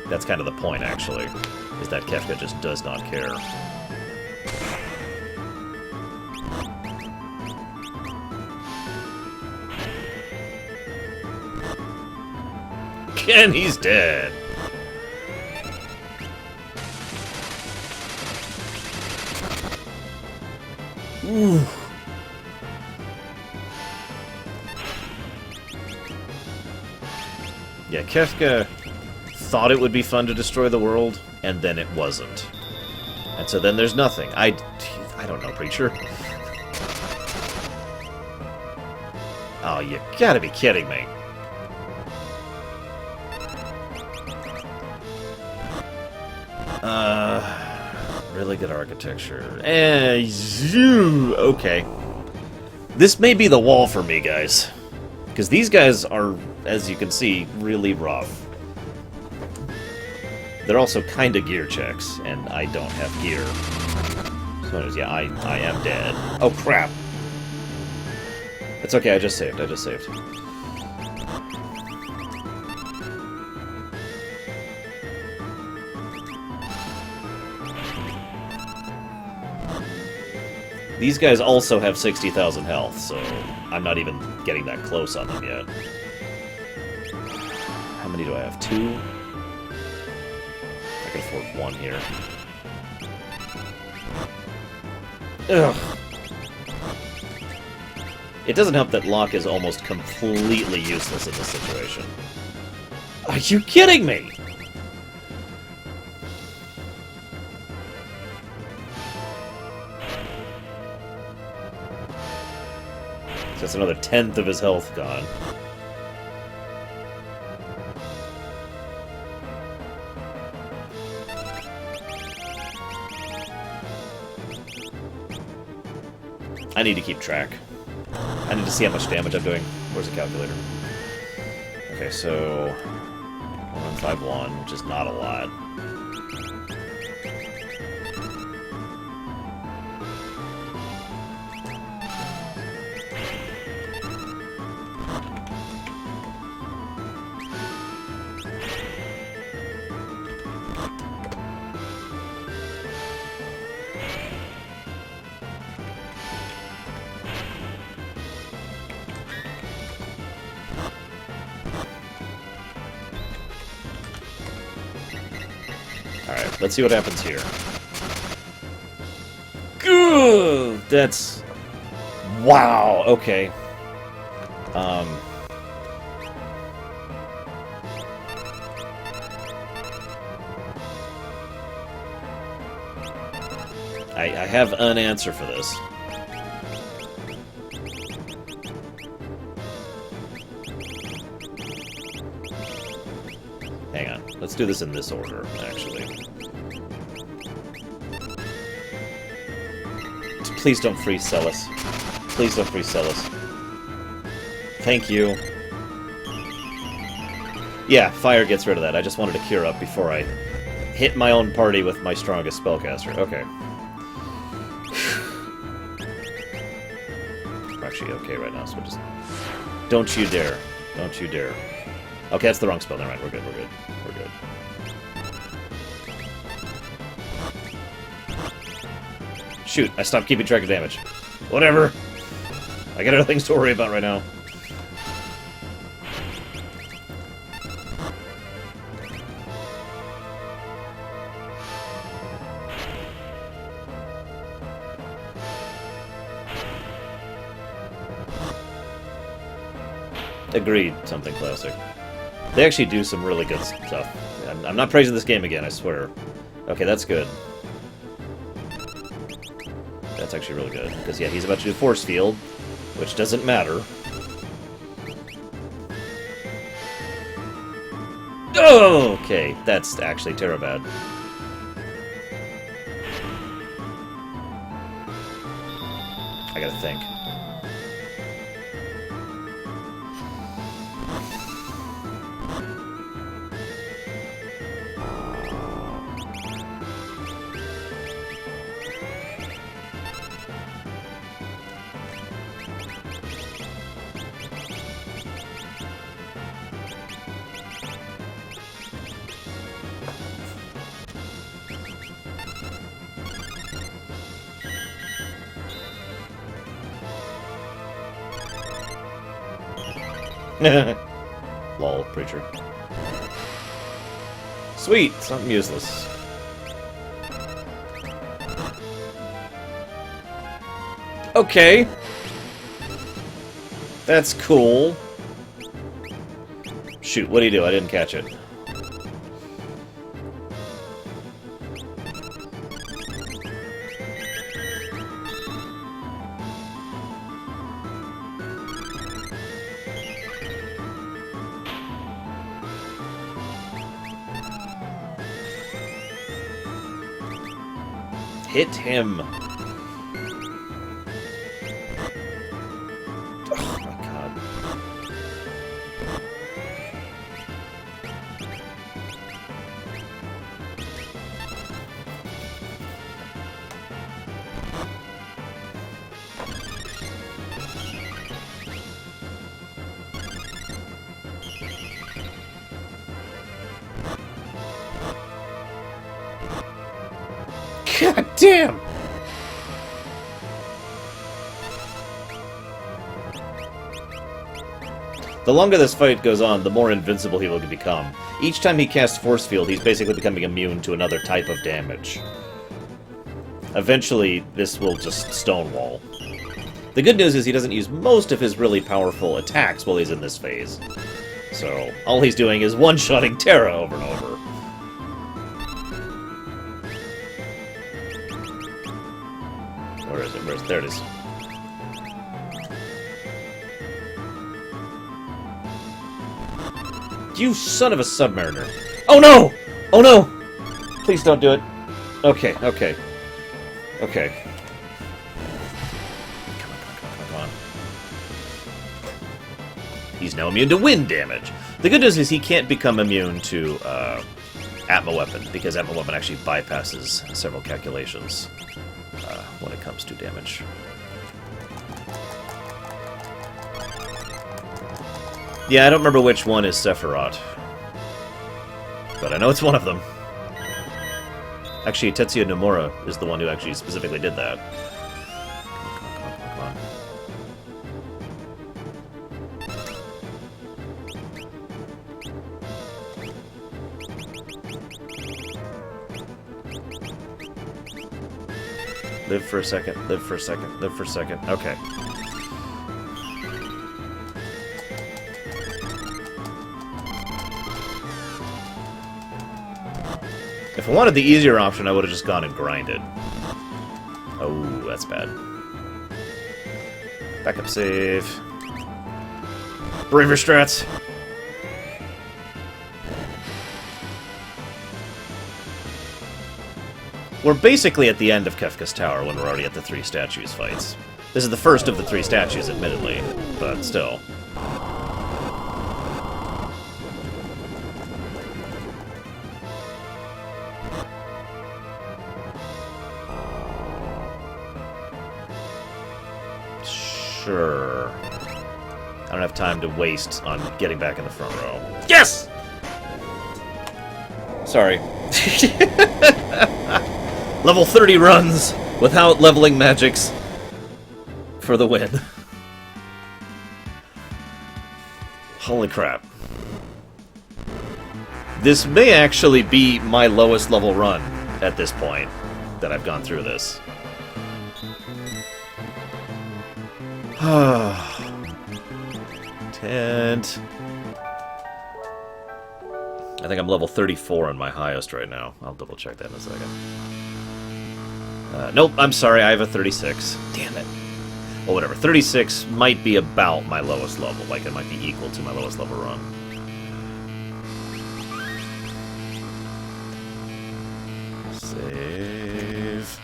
That's kind of the point, actually, is that Kefka just does not care. And he's dead. Ooh. Yeah, Kefka thought it would be fun to destroy the world, and then it wasn't. And so then there's nothing. I don't know, Preacher. Oh, you gotta be kidding me. Really good architecture. Okay. This may be the wall for me, guys. Because these guys are, as you can see, really rough. They're also kind of gear checks, and I don't have gear. So, yeah, I am dead. Oh, crap. It's okay, I just saved. These guys also have 60,000 health, so I'm not even getting that close on them yet. How many do I have? 2? I can afford 1 here. Ugh. It doesn't help that Locke is almost completely useless in this situation. Are you kidding me? That's another 1/10 of his health gone. I need to keep track. I need to see how much damage I'm doing. Where's the calculator? Okay, so 1151, which is not a lot. Alright, let's see what happens here. Gah! That's... Wow, okay. I have an answer for this. Hang on. Let's do this in this order, actually. Please don't freeze Celes. Please don't freeze Celes. Thank you. Yeah, fire gets rid of that. I just wanted to cure up before I hit my own party with my strongest spellcaster. Okay. We're actually okay right now, so we'll just... Don't you dare. Don't you dare. Okay, that's the wrong spell. Never mind. We're good, we're good. We're good. Shoot, I stopped keeping track of damage. Whatever. I got other things to worry about right now. Agreed, something classic. They actually do some really good stuff. I'm not praising this game again, I swear. Okay, that's good. That's actually really good. Because, yeah, he's about to do Force Field, which doesn't matter. Oh, okay, that's actually Tera bad. I gotta think. Lol, preacher. Sweet, something useless. Okay. That's cool. Shoot, what do you do? I didn't catch it. Hit him. Oh my god. God damn! The longer this fight goes on, the more invincible he will become. Each time he casts Force Field, he's basically becoming immune to another type of damage. Eventually, this will just stonewall. The good news is he doesn't use most of his really powerful attacks while he's in this phase. So, all he's doing is one-shotting Tera over and over. Where is it? There it is. You son of a submariner. Oh no! Oh no! Please don't do it. Okay, okay. Okay. Come on. He's now immune to wind damage. The good news is he can't become immune to Atma Weapon, because Atma Weapon actually bypasses several calculations when it comes to damage. Yeah, I don't remember which one is Sephiroth, but I know it's one of them. Actually, Tetsuya Nomura is the one who actually specifically did that. Come on. Live for a second, live for a second, live for a second. Okay. If I wanted the easier option, I would have just gone and grinded. Oh, that's bad. Backup save. Bravery strats. We're basically at the end of Kefka's Tower when we're already at the 3 statues fights. This is the first of the 3 statues, admittedly, but still. Sure. I don't have time to waste on getting back in the front row. Yes! Sorry. Level 30 runs without leveling magics for the win. Holy crap. This may actually be my lowest level run at this point that I've gone through this. Tent. I think I'm level 34 on my highest right now. I'll double check that in a second. Nope, I'm sorry, I have a 36. Damn it. Well, whatever. 36 might be about my lowest level. Like, it might be equal to my lowest level run. Save.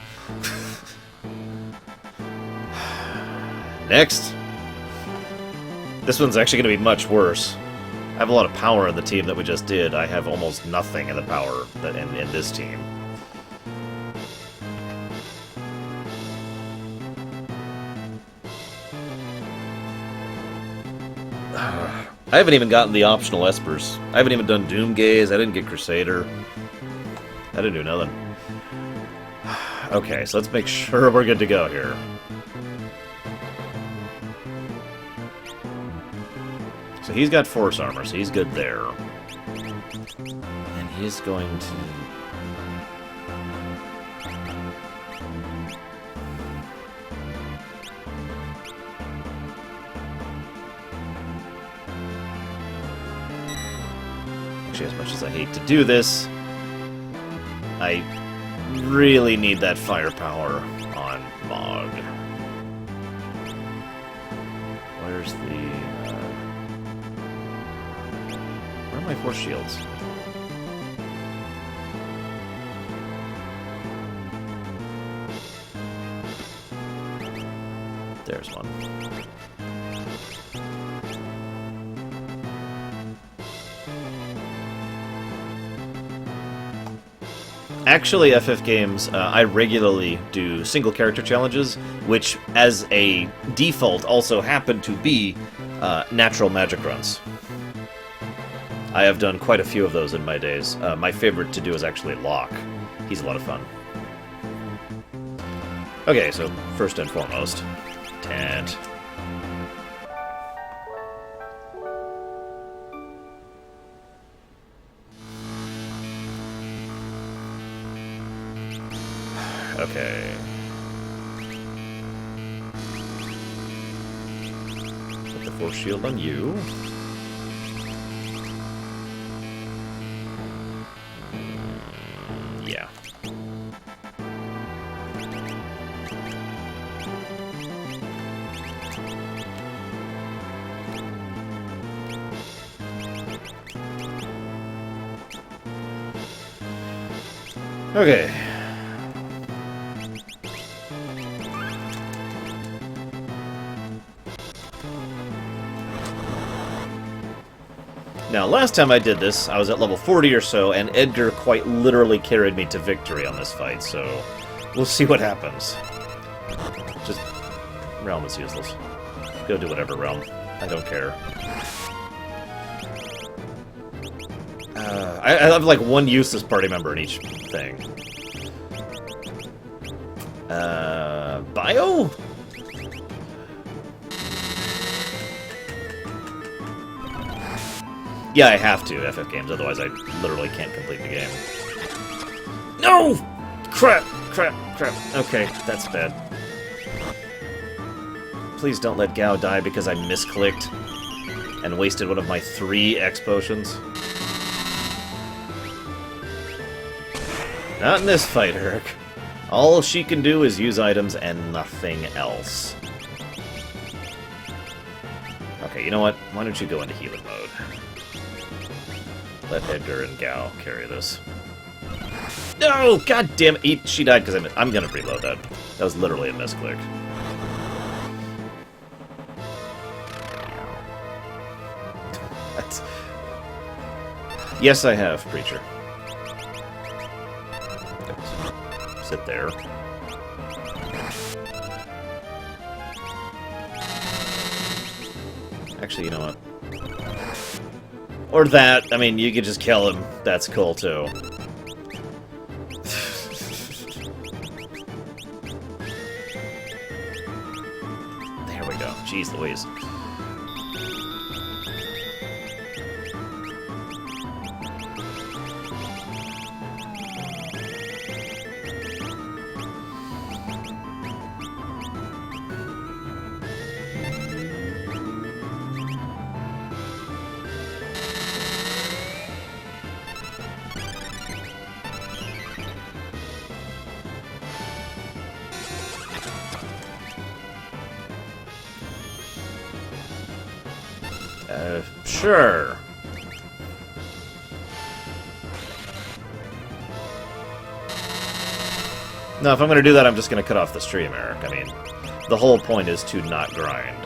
Next. This one's actually going to be much worse. I have a lot of power in the team that we just did. I have almost nothing in the power that in this team. I haven't even gotten the optional espers. I haven't even done Doomgaze. I didn't get Crusader. I didn't do nothing. Okay, so let's make sure we're good to go here. so he's got force armor, so he's good there. And he's going to... Actually, as much as I hate to do this, I really need that firepower on Mog. Where's the... where are my force shields? There's one. Actually, FF games, I regularly do single character challenges, which, as a default, also happen to be natural magic runs. I have done quite a few of those in my days. My favorite to do is actually Locke. He's a lot of fun. Okay, so first and foremost, Tent. Okay. Put the force shield on you. Yeah. Okay. Now, last time I did this, I was at level 40 or so, and Edgar quite literally carried me to victory on this fight, so we'll see what happens. Just... Realm is useless. Go do whatever, Realm. I don't care. I have, like, one useless party member in each thing. Bio? Yeah, I have to, FF games, otherwise I literally can't complete the game. No! Crap, crap, crap. Okay, that's bad. Please don't let Gao die because I misclicked and wasted one of my 3 X potions. Not in this fight, Herc. All she can do is use items and nothing else. Okay, you know what? Why don't you go into healing mode? Let Edgar and Gao carry this. No! God damn it! She died because I'm gonna reload that. That was literally a misclick. That's... Yes, I have, Preacher. Sit there. Actually, you know what? Or that. I mean, you could just kill him. That's cool, too. There we go. Jeez Louise. Sure. No, if I'm going to do that, I'm just going to cut off the stream, Eric. I mean, the whole point is to not grind.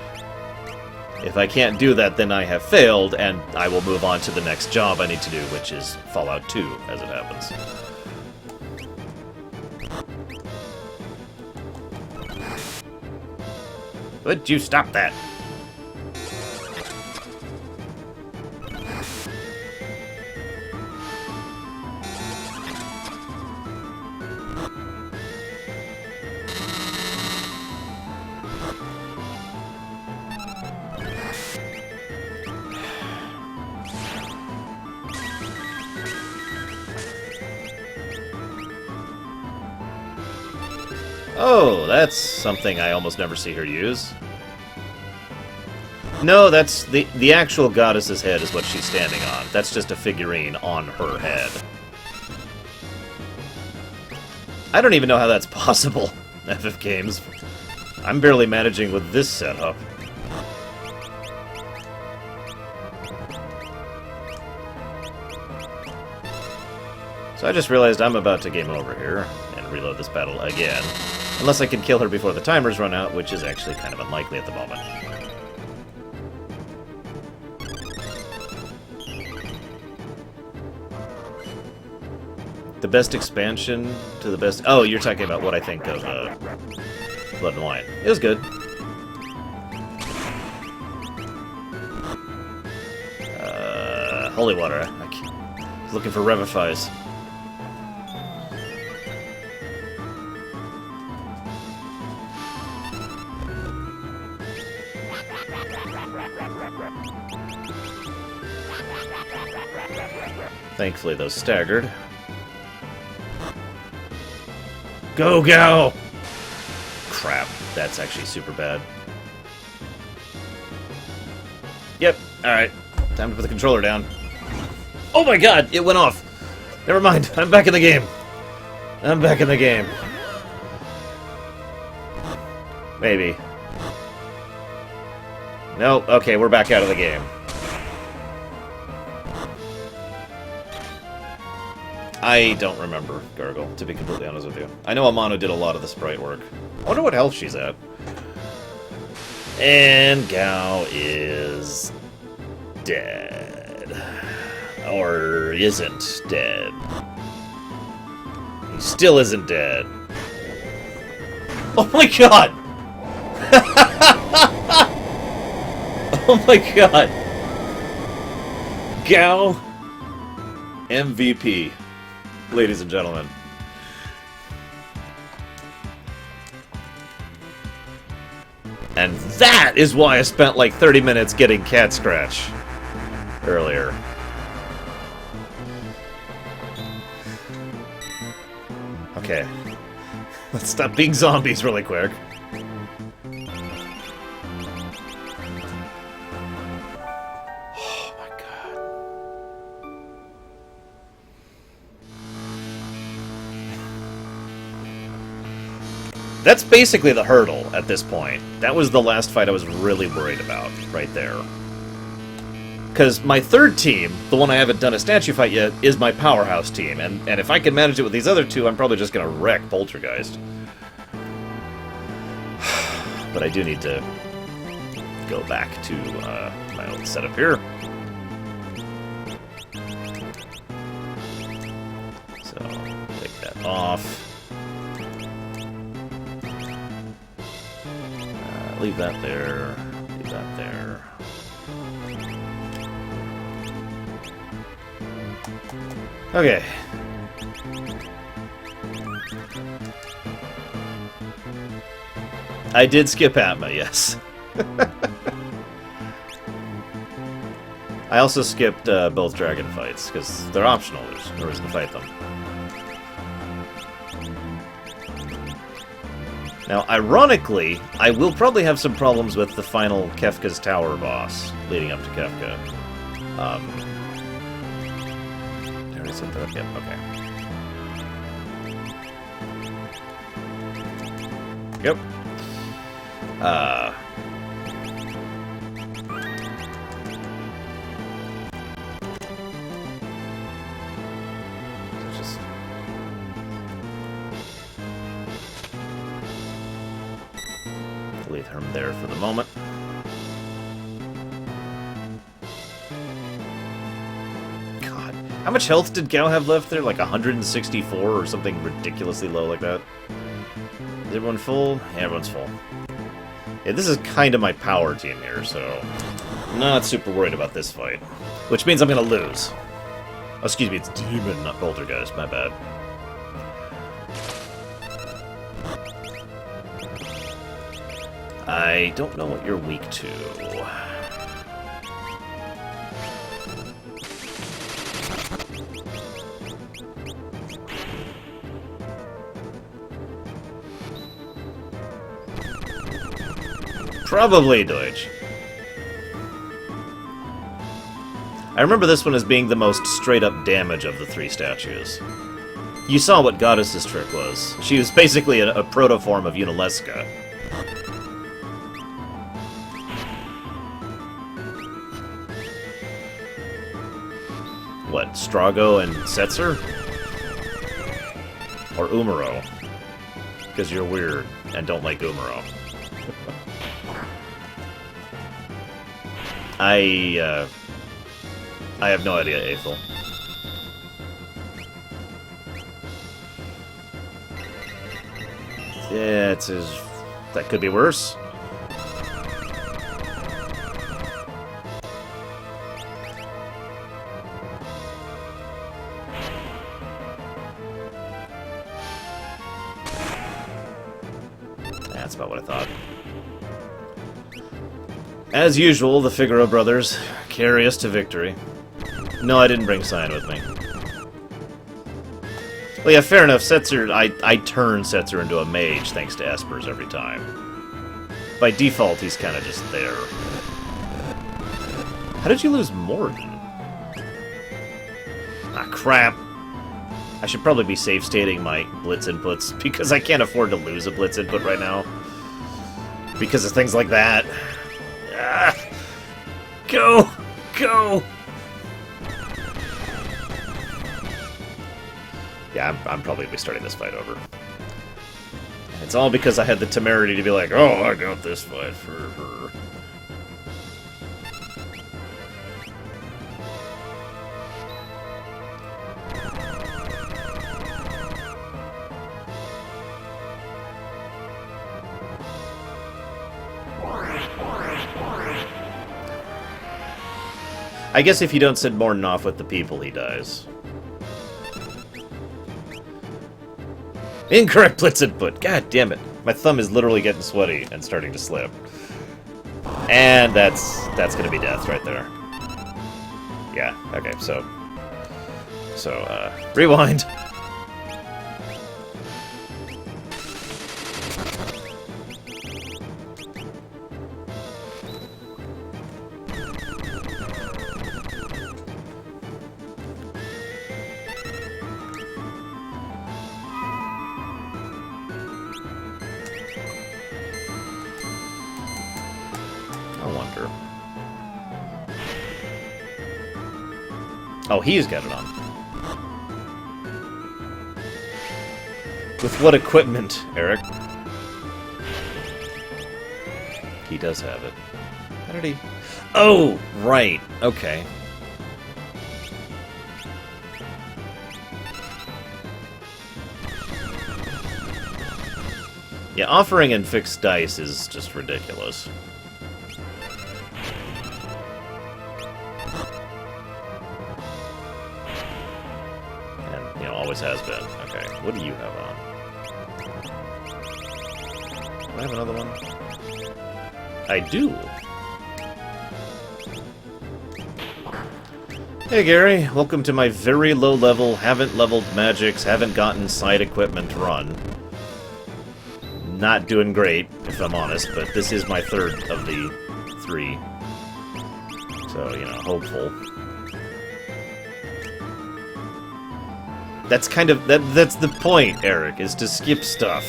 If I can't do that, then I have failed, and I will move on to the next job I need to do, which is Fallout 2, as it happens. Would you stop that? Oh, that's something I almost never see her use. No, that's the actual goddess's head is what she's standing on. That's just a figurine on her head. I don't even know how that's possible, FF Games. I'm barely managing with this setup. So I just realized I'm about to game over here and reload this battle again. Unless I can kill her before the timers run out, which is actually kind of unlikely at the moment. The best expansion to the best... Oh, you're talking about what I think of Blood and Wine. It was good. Holy water. I was looking for Revifies. Thankfully, those staggered. Gogo! Crap, that's actually super bad. Yep, alright. Time to put the controller down. Oh my god, it went off! Never mind, I'm back in the game. I'm back in the game. Maybe. Nope, okay, we're back out of the game. I don't remember Gargle, to be completely honest with you. I know Umaro did a lot of the sprite work. I wonder what health she's at. And Gao is... dead. Or isn't dead. He still isn't dead. Oh my god! Oh my god! Gao MVP. Ladies and gentlemen. And that is why I spent like 30 minutes getting Cat Scratch earlier. Okay. Let's stop being zombies really quick. That's basically the hurdle at this point. That was the last fight I was really worried about, right there. Because my third team, the one I haven't done a statue fight yet, is my powerhouse team. And if I can manage it with these other two, I'm probably just going to wreck Poltergeist. But I do need to go back to my old setup here. So, take that off. Leave that there. Leave that there. Okay. I did skip Atma, yes. I also skipped both dragon fights, because they're optional. There's no reason to fight them. Now, ironically, I will probably have some problems with the final Kefka's Tower boss leading up to Kefka. Did I already set that up? Yep, okay. Yep. Just... leave her there for the moment. God. How much health did Gao have left there? Like 164 or something ridiculously low like that? Is everyone full? Yeah, everyone's full. Yeah, this is kind of my power team here, so... I'm not super worried about this fight. Which means I'm gonna lose. Oh, excuse me, it's Demon, not Poltergeist. My bad. I don't know what you're weak to. Probably Deutsch. I remember this one as being the most straight-up damage of the 3 statues. You saw what Goddess's trick was. She was basically a proto-form of Unaleska. What, Strago and Setzer? Or Umaro? Because you're weird and don't like Umaro. I have no idea, Aethel. Yeah, that could be worse. That's about what I thought. As usual, the Figaro brothers carry us to victory. No, I didn't bring Cyan with me. Well, yeah, fair enough. Setzer, I turn Setzer into a mage thanks to espers every time. By default, he's kind of just there. How did you lose Morden? Ah, crap. I should probably be safe stating my blitz inputs, because I can't afford to lose a blitz input right now. Because of things like that. Ah, go! Go! Yeah, I'm probably going to be starting this fight over. It's all because I had the temerity to be like, oh, I got this fight for her. I guess if you don't send Morton off with the people, he dies. Incorrect blitz input. God damn it. My thumb is literally getting sweaty and starting to slip. And that's gonna be death right there. Yeah, okay, so rewind. Oh, he's got it on. With what equipment, Eric? He does have it. How did he... Oh, right. Okay. Yeah, offering and fixed dice is just ridiculous. Has been. Okay, what do you have on? Do I have another one? I do. Hey Gary, welcome to my very low level, haven't leveled magics, haven't gotten side equipment run. Not doing great, if I'm honest, but this is my third of the 3. So, you know, hopeful. That's kind of... That's the point, Eric, is to skip stuff.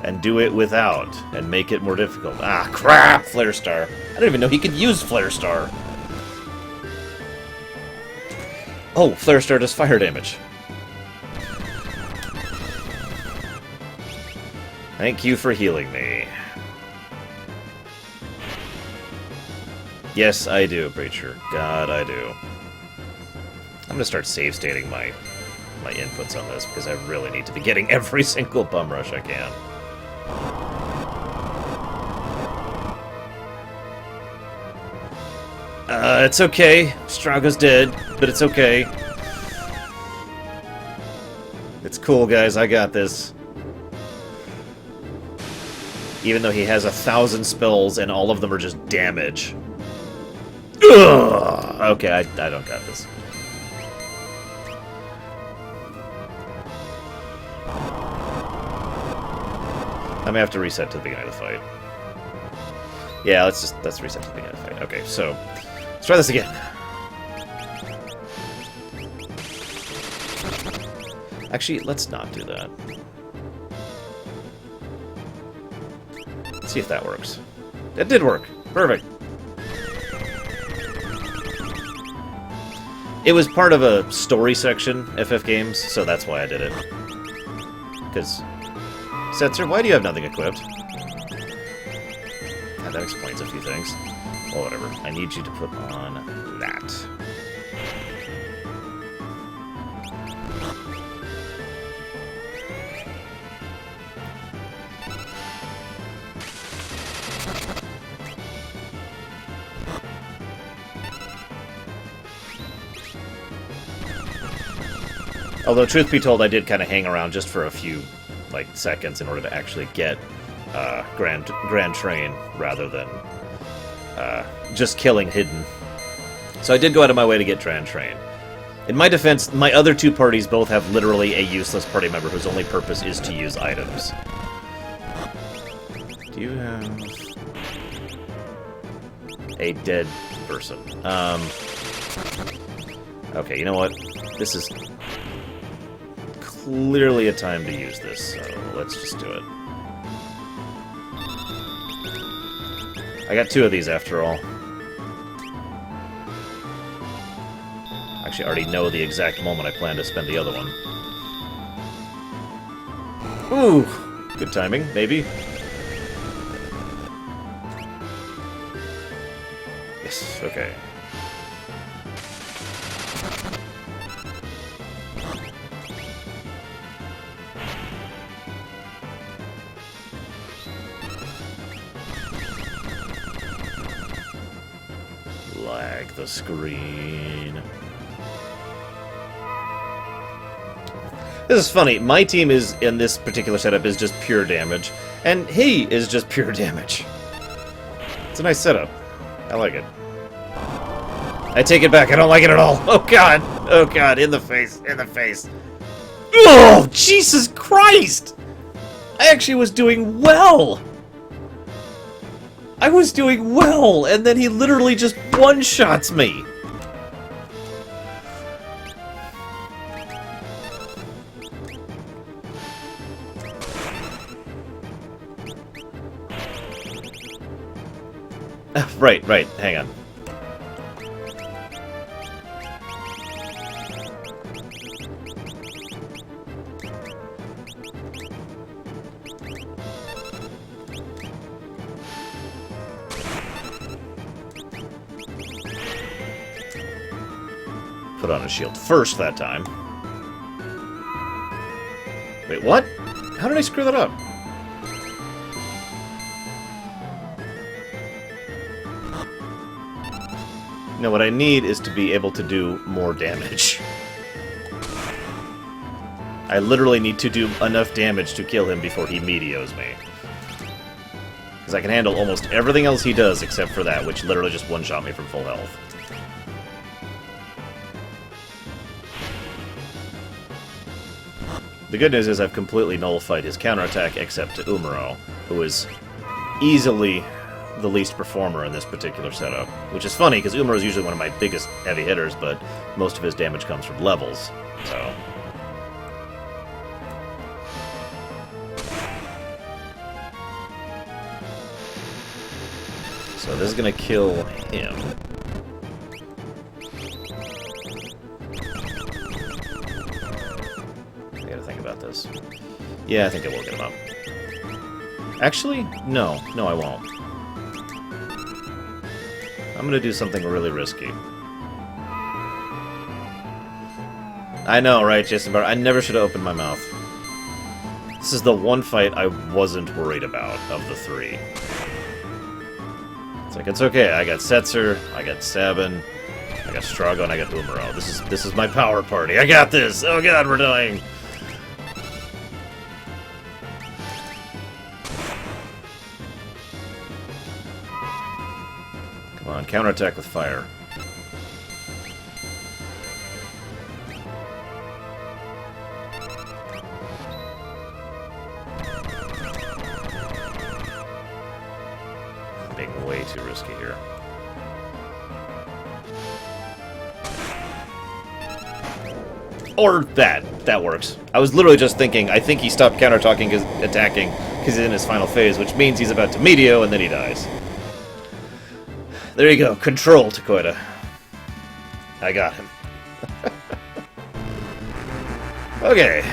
And do it without, and make it more difficult. Ah, crap! Flare Star. I didn't even know he could use Flare Star. Oh, Flare Star does fire damage. Thank you for healing me. Yes, I do, Preacher. God, I do. I'm gonna start save stating my inputs on this because I really need to be getting every single bum rush I can. It's okay. Strago's dead, but it's okay. It's cool, guys. I got this. Even though he has 1,000 spells and all of them are just damage. Ugh! Okay, I don't got this. I may have to reset to the beginning of the fight. Yeah, let's reset to the beginning of the fight. Okay, so let's try this again. Actually, let's not do that. Let's see if that works. It did work. Perfect. It was part of a story section, FF Games, so that's why I did it. Because... Censor, why do you have nothing equipped? God, that explains a few things. Well, whatever. I need you to put on that. Although, truth be told, I did kind of hang around just for a few, like, seconds in order to actually get Grand Train, rather than just killing Hidden. So I did go out of my way to get Grand Train. In my defense, my other two parties both have literally a useless party member whose only purpose is to use items. Do you have... a dead person? Okay, you know what? This is... clearly a time to use this, so let's just do it. I got two of these after all. Actually, I already know the exact moment I plan to spend the other one. Ooh! Good timing, maybe. Yes, okay. Lag the screen. This is funny. My team is, in this particular setup, is just pure damage. And he is just pure damage. It's a nice setup. I like it. I take it back. I don't like it at all. Oh, God. Oh, God. In the face. In the face. Oh, Jesus Christ! I actually was doing well! I was doing well, and then he literally just one-shots me. Right, hang on. Put on a shield first that time. Wait, what? How did I screw that up? No, what I need is to be able to do more damage. I literally need to do enough damage to kill him before he meteos me. Because I can handle almost everything else he does except for that, which literally just one-shot me from full health. The good news is I've completely nullified his counterattack except to Umaro, who is easily the least performer in this particular setup. Which is funny, because Umaro is usually one of my biggest heavy hitters, but most of his damage comes from levels, so... So this is gonna kill him. I gotta think about this. Yeah, I think I will get him up. Actually, no. No, I won't. I'm gonna do something really risky. I know, right, Jason Barr? I never should have opened my mouth. This is the one fight I wasn't worried about of the three. It's like, it's okay. I got Setzer, I got Sabin, I got Strago, and I got Umaro. This is my power party. I got this! Oh god, we're dying! Come on, counterattack with fire. way too risky here. Or that. That works. I was literally just thinking, I think he stopped counter-attacking because he's in his final phase, which means he's about to Meteor, and then he dies. There you go. Control, Takoida. I got him. Okay.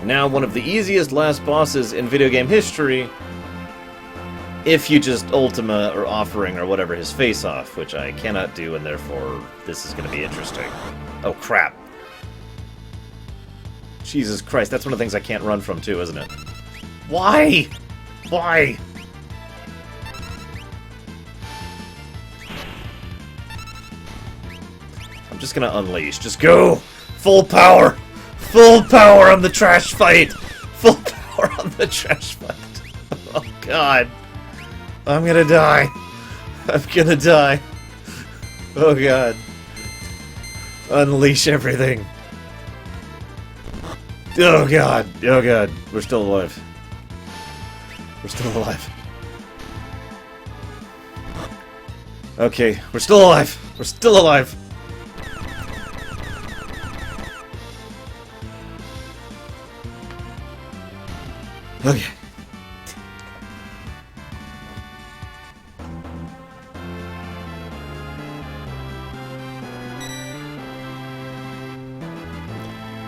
Now one of the easiest last bosses in video game history, if you just Ultima or Offering or whatever his face-off, which I cannot do, and therefore this is going to be interesting. Oh, crap. Jesus Christ, that's one of the things I can't run from, too, isn't it? Why? Why? I'm just gonna unleash. Just go! Full power! Full power on the trash fight! Full power on the trash fight! Oh, God. I'm gonna die. I'm gonna die. Oh, God. Unleash everything. Oh, God. Oh, God. We're still alive. We're still alive. Okay, we're still alive. We're still alive. Okay.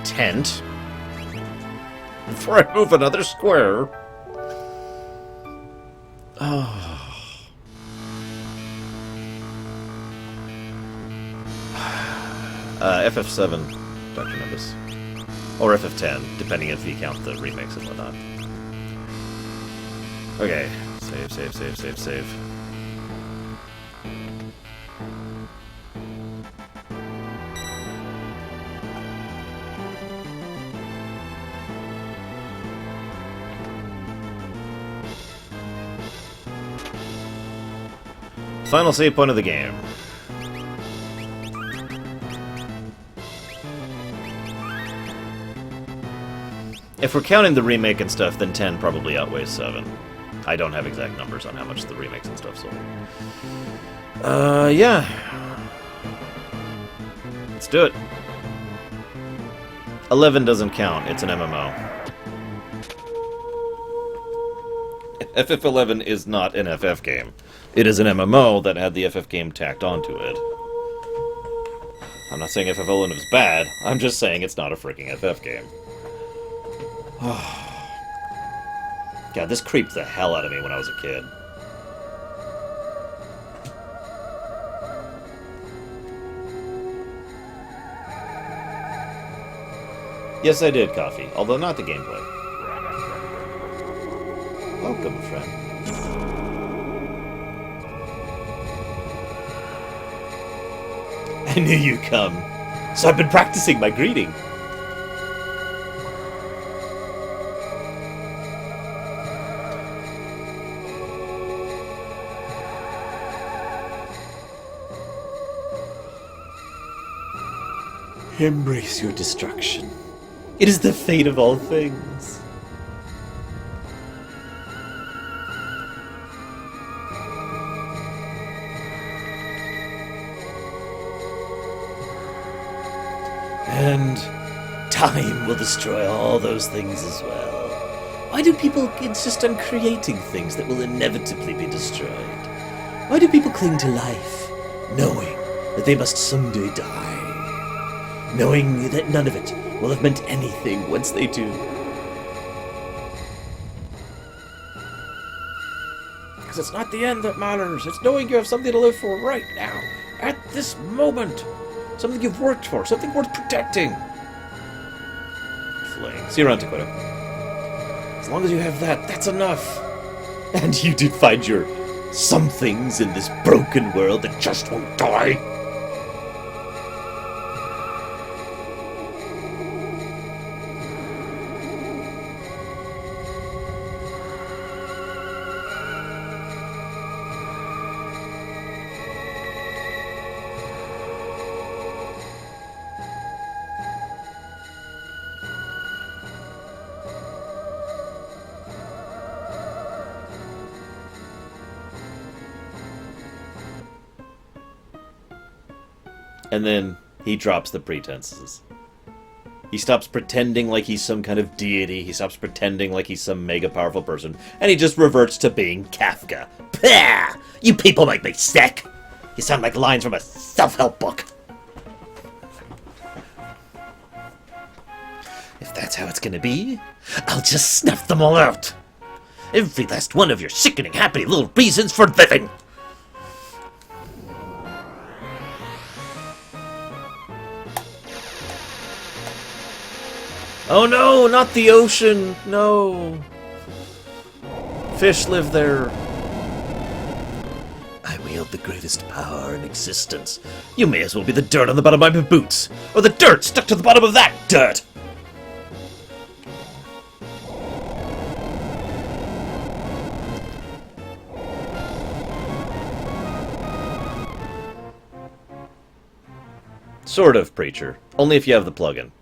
Tent. Before I move another square. Oh. FF7, Dr. Nimbus. Or FF10, depending if you count the remakes and whatnot. Okay. Save, save, save, save, save. Final save point of the game. If we're counting the remake and stuff, then 10 probably outweighs 7. I don't have exact numbers on how much the remakes and stuff sold. Yeah. Let's do it. 11 doesn't count. It's an MMO. FF11 is not an FF game. It is an MMO that had the FF game tacked onto it. I'm not saying FF11 is bad. I'm just saying it's not a freaking FF game. God, this creeped the hell out of me when I was a kid. Yes, I did, Coffee, although not the gameplay. Welcome, friend. I knew you'd come, so I've been practicing my greeting. Embrace your destruction. It is the fate of all things. And time will destroy all those things as well. Why do people insist on creating things that will inevitably be destroyed? Why do people cling to life, knowing that they must someday die? Knowing that none of it will have meant anything once they do. Because it's not the end that matters. It's knowing you have something to live for right now, at this moment. Something you've worked for, something worth protecting. Fling. See you around, Takoida. As long as you have that, that's enough. And you did find your somethings in this broken world that just won't die. And then he drops the pretenses. He stops pretending like he's some kind of deity. He stops pretending like he's some mega powerful person. And he just reverts to being Kefka. Pah! You people make me sick! You sound like lines from a self-help book. If that's how it's gonna be, I'll just snuff them all out. Every last one of your sickening, happy little reasons for living. Oh no, not the ocean! No! Fish live there. I wield the greatest power in existence. You may as well be the dirt on the bottom of my boots, or the dirt stuck to the bottom of that dirt! Sort of, Preacher. Only if you have the plugin.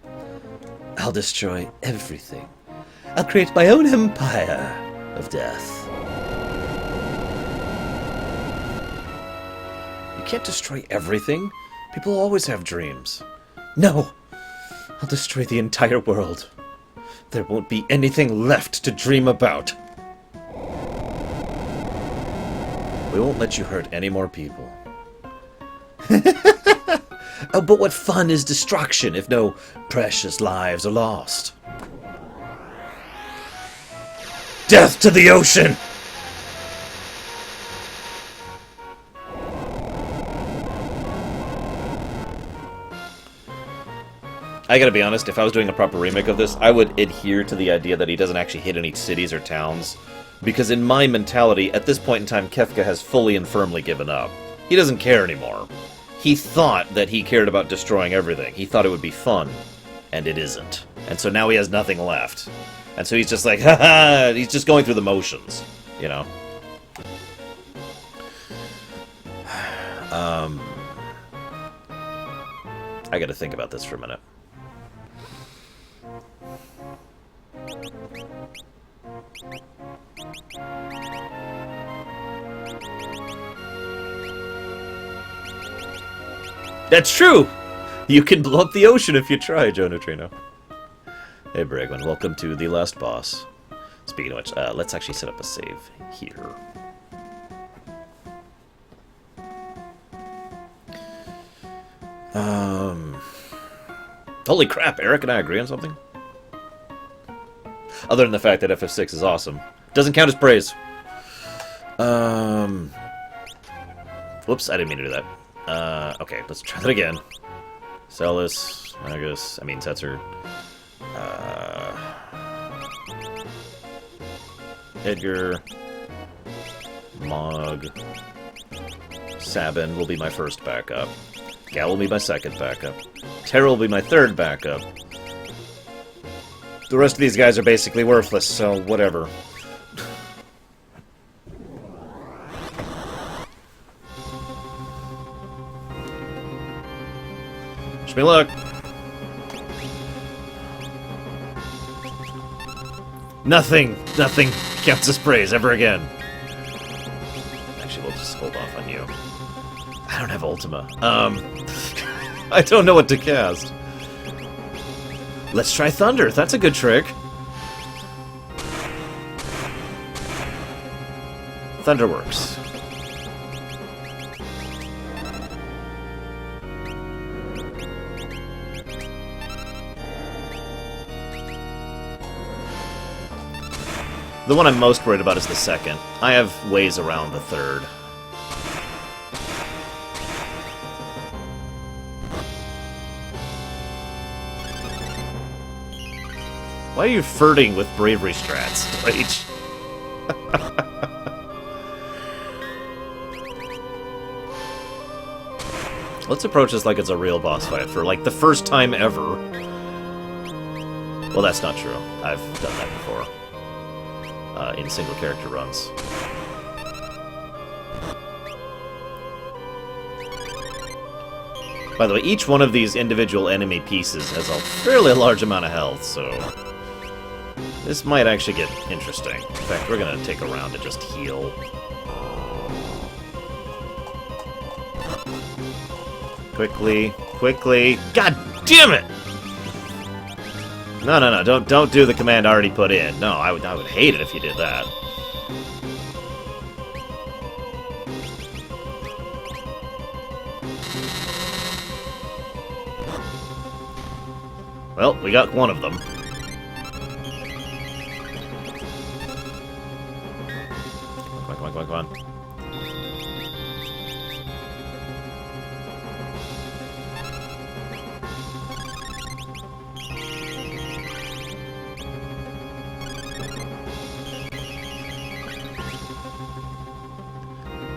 I'll destroy everything. I'll create my own empire of death. You can't destroy everything. People always have dreams. No! I'll destroy the entire world. There won't be anything left to dream about. We won't let you hurt any more people. Oh, but what fun is destruction if no precious lives are lost? Death to the ocean! I gotta be honest, if I was doing a proper remake of this, I would adhere to the idea that he doesn't actually hit any cities or towns. Because in my mentality, at this point in time, Kefka has fully and firmly given up. He doesn't care anymore. He thought that he cared about destroying everything. He thought it would be fun. And it isn't. And so now he has nothing left. And so he's just like, haha, he's just going through the motions, you know? I gotta think about this for a minute. That's true! You can blow up the ocean if you try, Joe Neutrino. Hey, Bragwin, welcome to the last boss. Speaking of which, let's actually set up a save here. Holy crap, Eric and I agree on something? Other than the fact that FF6 is awesome. Doesn't count as praise. Whoops, I didn't mean to do that. Okay, let's try that again. Celes, Magus, I mean Setzer. Edgar. Mog. Sabin will be my first backup. Gal will be my second backup. Tera will be my third backup. The rest of these guys are basically worthless, so whatever. Wish me luck. Nothing counts as praise ever again. Actually, we'll just hold off on you. I don't have Ultima. I don't know what to cast. Let's try Thunder. That's a good trick. Thunder works. The one I'm most worried about is the second. I have ways around the third. Why are you flirting with bravery strats, Rage? Let's approach this like it's a real boss fight for, like, the first time ever. Well, that's not true. I've done that before. In single character runs. By the way, each one of these individual enemy pieces has a fairly large amount of health, so this might actually get interesting. In fact, we're gonna take a round to just heal. Quickly, quickly. God damn it! No, no, no, don't do the command I already put in. No, I would hate it if you did that. Well, we got one of them. Come on, come on, come on, come on.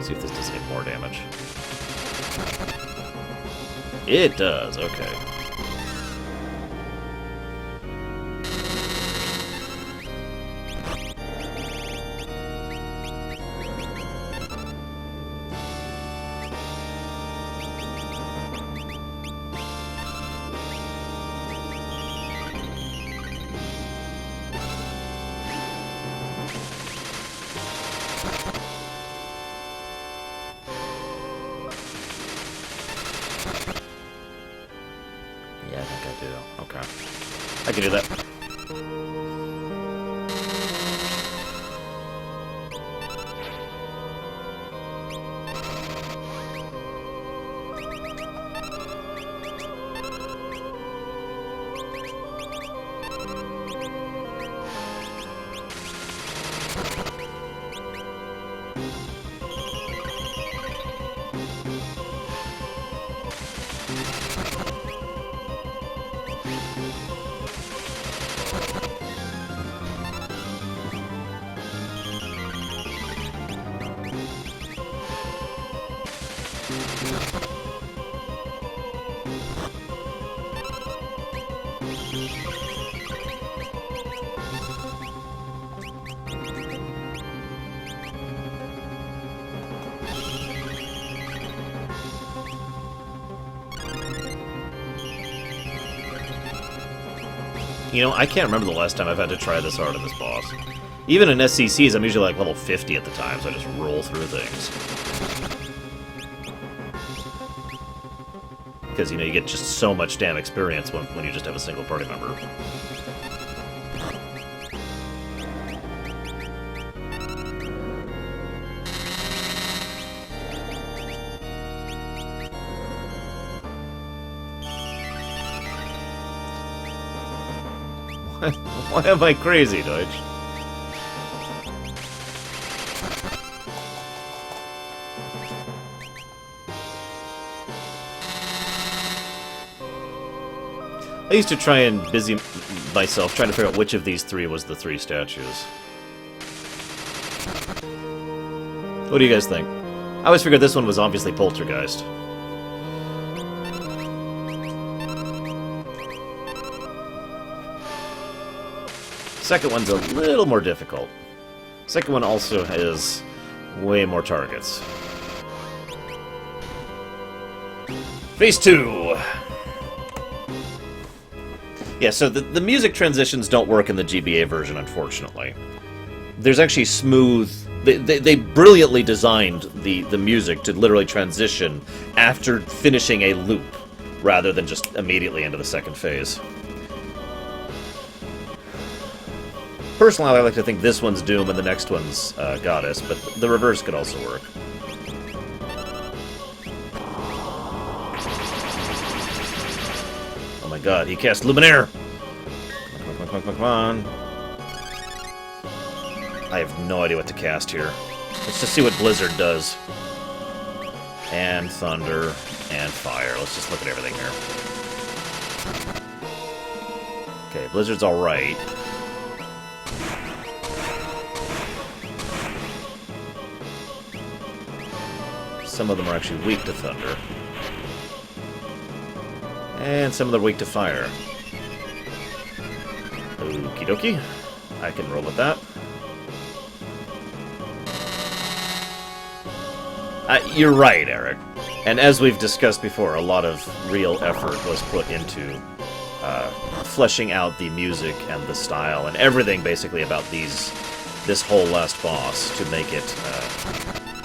See if this does any more damage. It does, okay. Yeah, I think I do. Okay. I can do that. You know, I can't remember the last time I've had to try this hard on this boss. Even in SCCs, I'm usually like level 50 at the time, so I just roll through things. Because, you know, you get just so much damn experience when you just have a single party member. Why am I crazy, Deutsch? I used to try and busy myself trying to figure out which of these three was the three statues. What do you guys think? I always figured this one was obviously Poltergeist. Second one's a little more difficult. Second one also has way more targets. Phase 2! Yeah, so the music transitions don't work in the GBA version, unfortunately. There's actually smooth... They brilliantly designed the music to literally transition after finishing a loop, rather than just immediately into the second phase. Personally, I like to think this one's Doom and the next one's Goddess, but the reverse could also work. Oh my god, he cast Luminaire! Come on, come on, come on, come on. I have no idea what to cast here. Let's just see what Blizzard does. And Thunder, and Fire. Let's just look at everything here. Okay, Blizzard's alright. Some of them are actually weak to Thunder. And some of them are weak to Fire. Okie dokie. I can roll with that. You're right, Eric. And as we've discussed before, a lot of real effort was put into fleshing out the music and the style and everything basically about this whole last boss to make it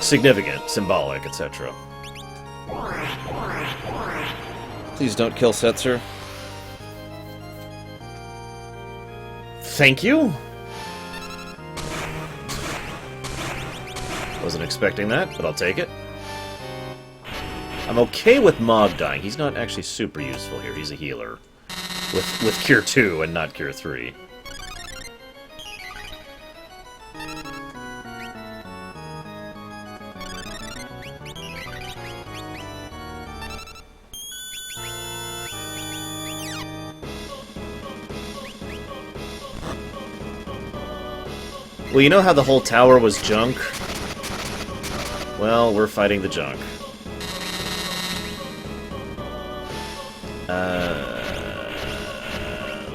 significant, symbolic, etc. Please don't kill Setzer. Thank you? Wasn't expecting that, but I'll take it. I'm okay with Mog dying. He's not actually super useful here. He's a healer. With Cure 2 and not Cure 3. Well, you know how the whole tower was junk? Well, we're fighting the junk.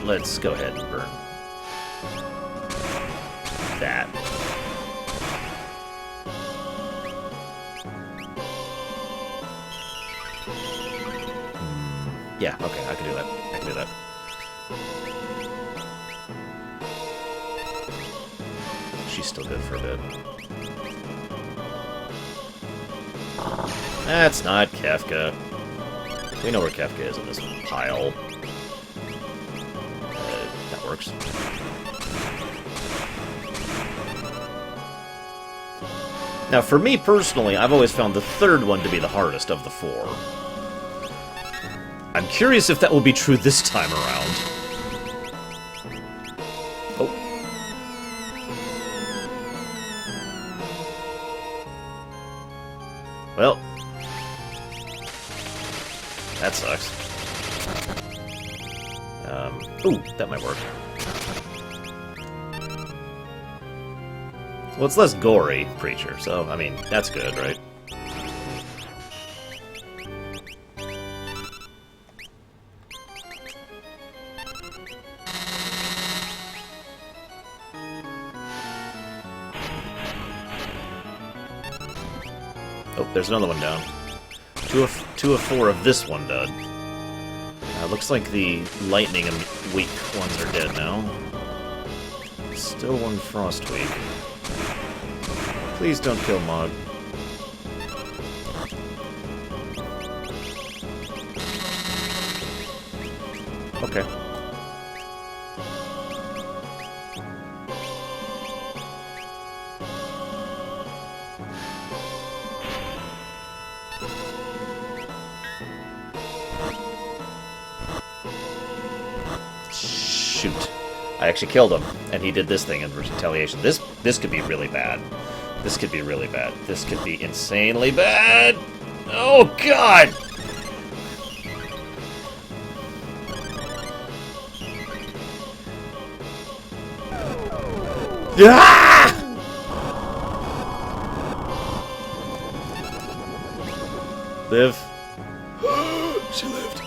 Let's go ahead and burn that. Yeah, okay, I can do that. I can do that. She's still good for a bit. That's not Kefka. We know where Kefka is in this pile. That works. Now, for me personally, I've always found the third one to be the hardest of the four. I'm curious if that will be true this time around. Oh. Well. That sucks. Ooh, that might work. Well, it's less gory, Preacher, so, I mean, that's good, right? Oh, there's another one down. Two of four of this one done. Looks like the lightning and weak ones are dead now. Still one frost weak. Please don't kill Mog. Okay. Shoot. I actually killed him, and he did this thing in retaliation. This could be really bad. This could be really bad. This could be insanely bad! Oh, God! Ah! Live. She lived.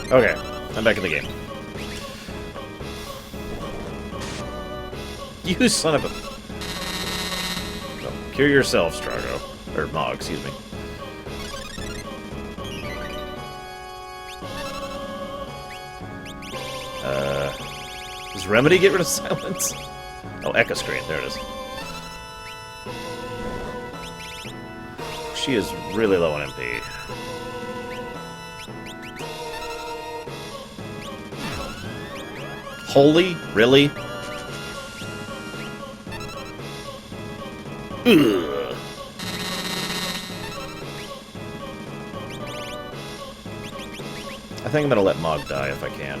Okay, I'm back in the game. You son of a... Oh, cure yourself, Strago. Or Mog, excuse me. Does Remedy get rid of silence? Oh, Echo Screen, there it is. She is really low on MP. Holy? Really? Ugh. I think I'm gonna let Mog die if I can.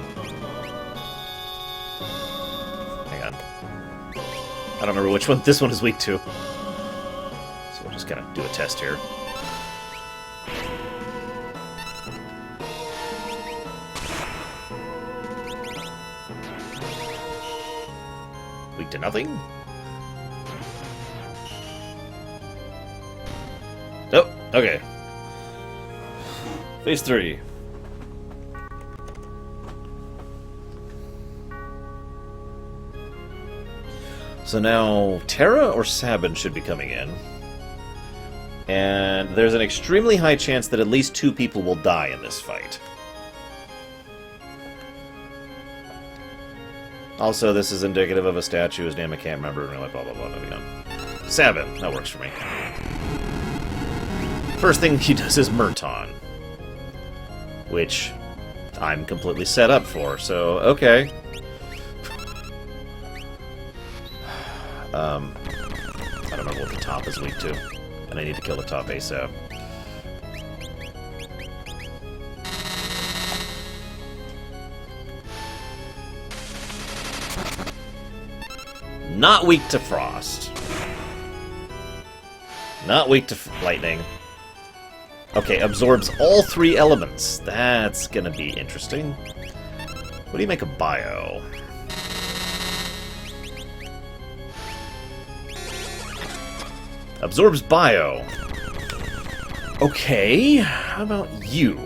Hang on. I don't remember which one this one is weak to. So we'll just kind of do a test here. weak to nothing. Oh, okay. Phase 3. So now, Tera or Sabin should be coming in. And there's an extremely high chance that at least 2 people will die in this fight. Also, this is indicative of a statue whose name I can't remember, and blah, blah, blah, moving on. Sabin, that works for me. First thing he does is Murton, which I'm completely set up for, so okay. I don't know what the top is weak to, and I need to kill the top ASAP. Not weak to frost. Not weak to lightning. Okay, absorbs all 3 elements. That's gonna be interesting. What do you make of bio? Absorbs bio. Okay, how about you?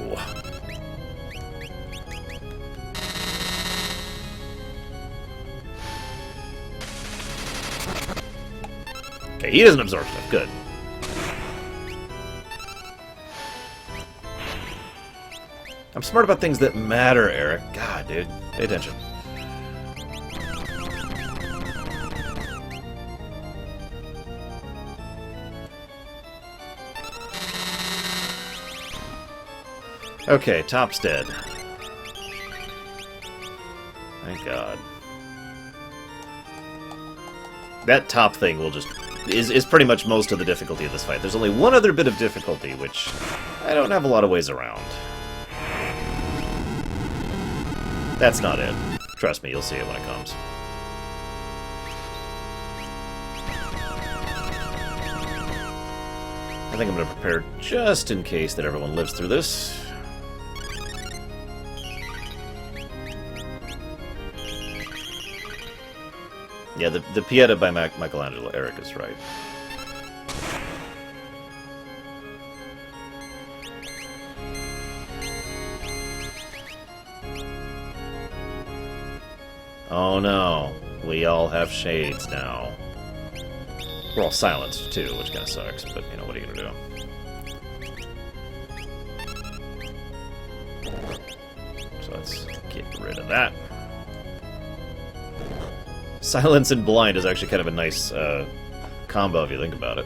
Okay, he doesn't absorb stuff. Good. I'm smart about things that matter, Eric. God, dude. Pay attention. Okay, top's dead. Thank God. That top thing will just... is pretty much most of the difficulty of this fight. There's only one other bit of difficulty, which I don't have a lot of ways around. That's not it. Trust me, you'll see it when it comes. I think I'm going to prepare just in case that everyone lives through this. Yeah, the Pieta by Michelangelo. Eric is right. Oh no, we all have shades now. We're all silenced too, which kind of sucks, but you know, what are you gonna do? So let's get rid of that. Silence and blind is actually kind of a nice combo if you think about it.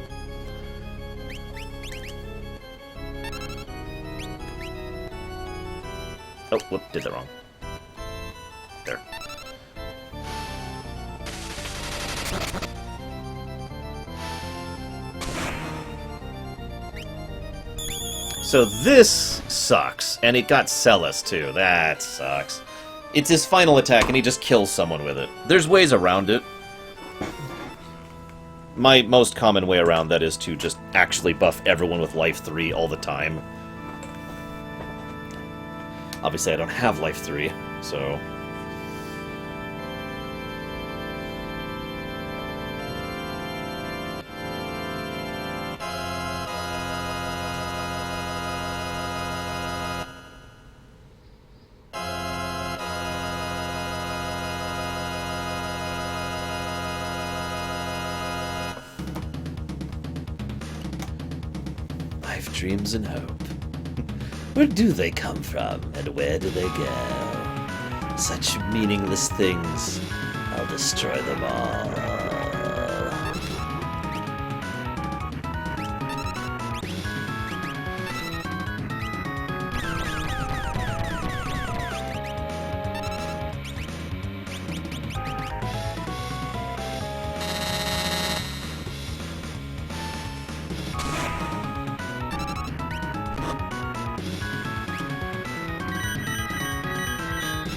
Oh, whoop, did that wrong. There. So this sucks, and it got Celes too. That sucks. It's his final attack, and he just kills someone with it. There's ways around it. My most common way around that is to just actually buff everyone with life 3 all the time. Obviously, I don't have life 3, so... dreams and hope. Where do they come from, and where do they go? Such meaningless things. I'll destroy them all.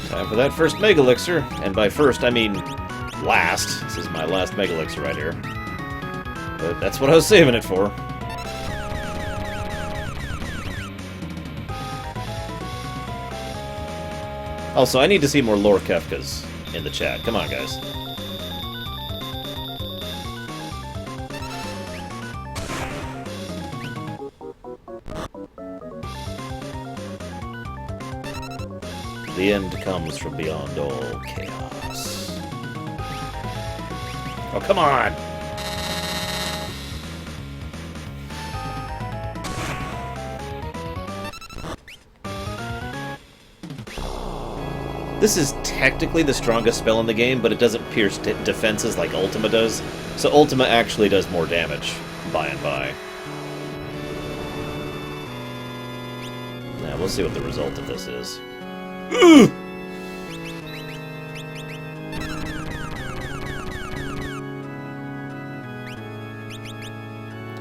Time for that first Mega Elixir, and by first I mean last. This is my last Mega Elixir right here. But that's what I was saving it for. Also, I need to see more lore Kefkas in the chat. Come on, guys. The end comes from beyond all chaos. Oh, come on! This is technically the strongest spell in the game, but it doesn't pierce defenses like Ultima does, so Ultima actually does more damage, by and by. Now, we'll see what the result of this is. I'm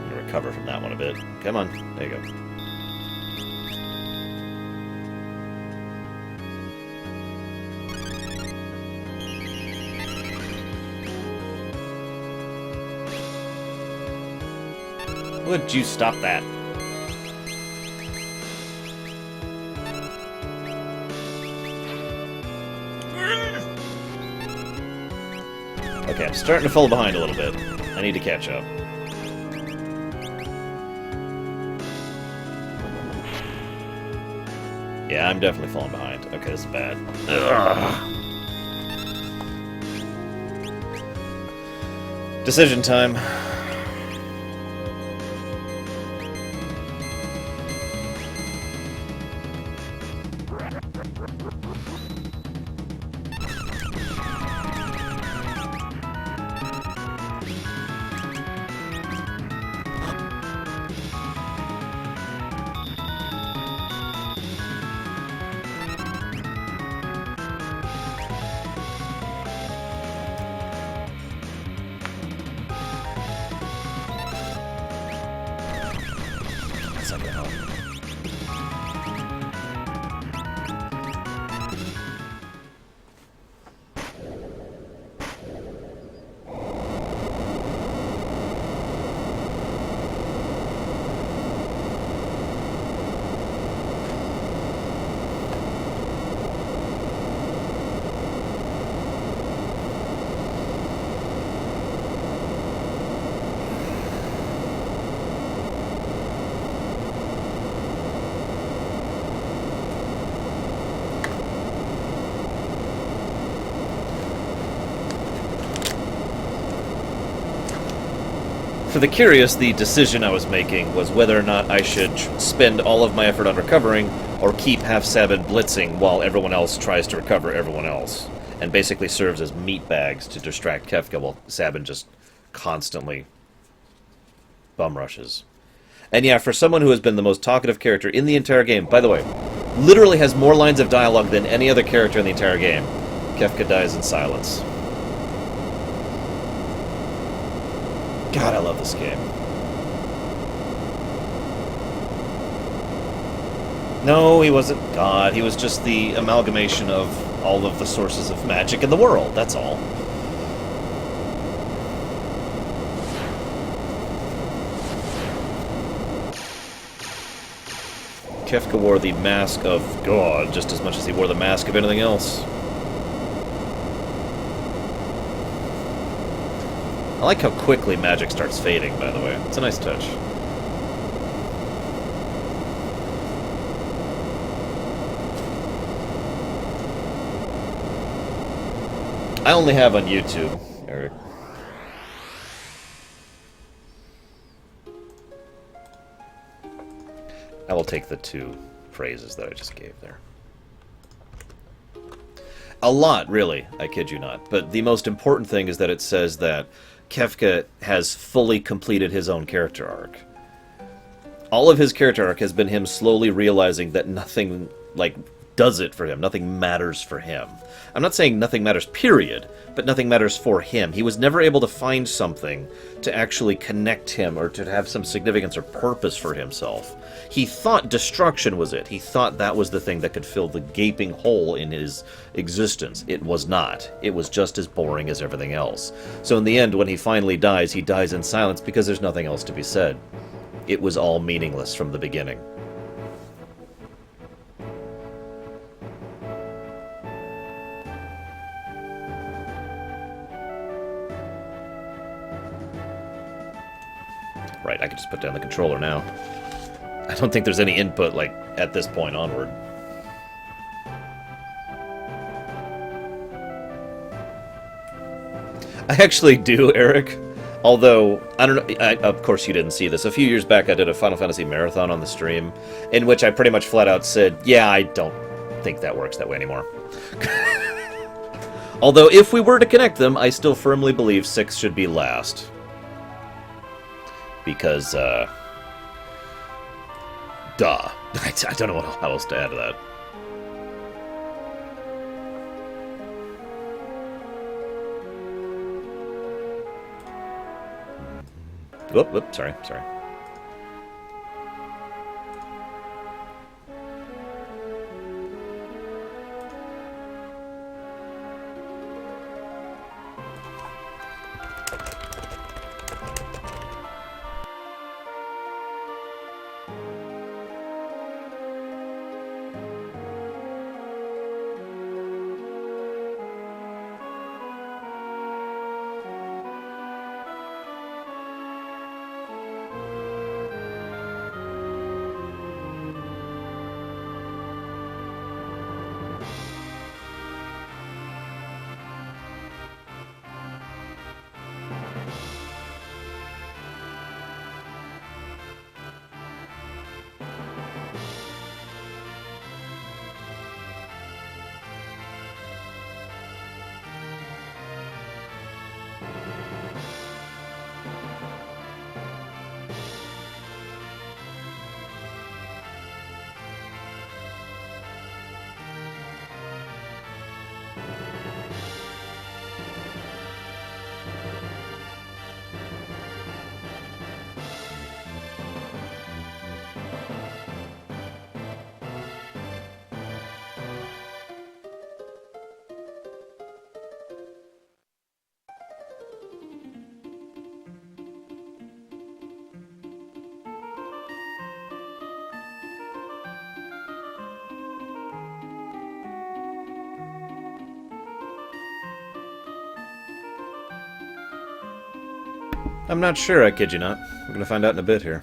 gonna recover from that one a bit. Come on, there you go. Would you stop that? Okay, I'm starting to fall behind a little bit. I need to catch up. Yeah, I'm definitely falling behind. Okay, this is bad. Ugh. Decision time. For the curious, the decision I was making was whether or not I should spend all of my effort on recovering, or keep half Sabin blitzing while everyone else tries to recover everyone else, and basically serves as meat bags to distract Kefka while Sabin just constantly bum rushes. And yeah, for someone who has been the most talkative character in the entire game, by the way, literally has more lines of dialogue than any other character in the entire game, Kefka dies in silence. God, I love this game. No, he wasn't God. He was just the amalgamation of all of the sources of magic in the world, that's all. Kefka wore the mask of God just as much as he wore the mask of anything else. I like how quickly magic starts fading, by the way. It's a nice touch. I only have on YouTube, Eric. I will take the 2 phrases that I just gave there. A lot, really, I kid you not. But the most important thing is that it says that Kefka has fully completed his own character arc. All of his character arc has been him slowly realizing that nothing, does it for him. Nothing matters for him. I'm not saying nothing matters, period, but nothing matters for him. He was never able to find something to actually connect him or to have some significance or purpose for himself. He thought destruction was it. He thought that was the thing that could fill the gaping hole in his existence. It was not. It was just as boring as everything else. So in the end, when he finally dies, he dies in silence because there's nothing else to be said. It was all meaningless from the beginning. Right, I can just put down the controller now. I don't think there's any input, at this point onward. I actually do, Eric. Although, I don't know, of course you didn't see this. A few years back I did a Final Fantasy marathon on the stream, in which I pretty much flat out said, yeah, I don't think that works that way anymore. Although, if we were to connect them, I still firmly believe 6 should be last. Because, duh. I don't know how else to add to that. Whoop, sorry. I'm not sure, I kid you not. We're gonna find out in a bit here.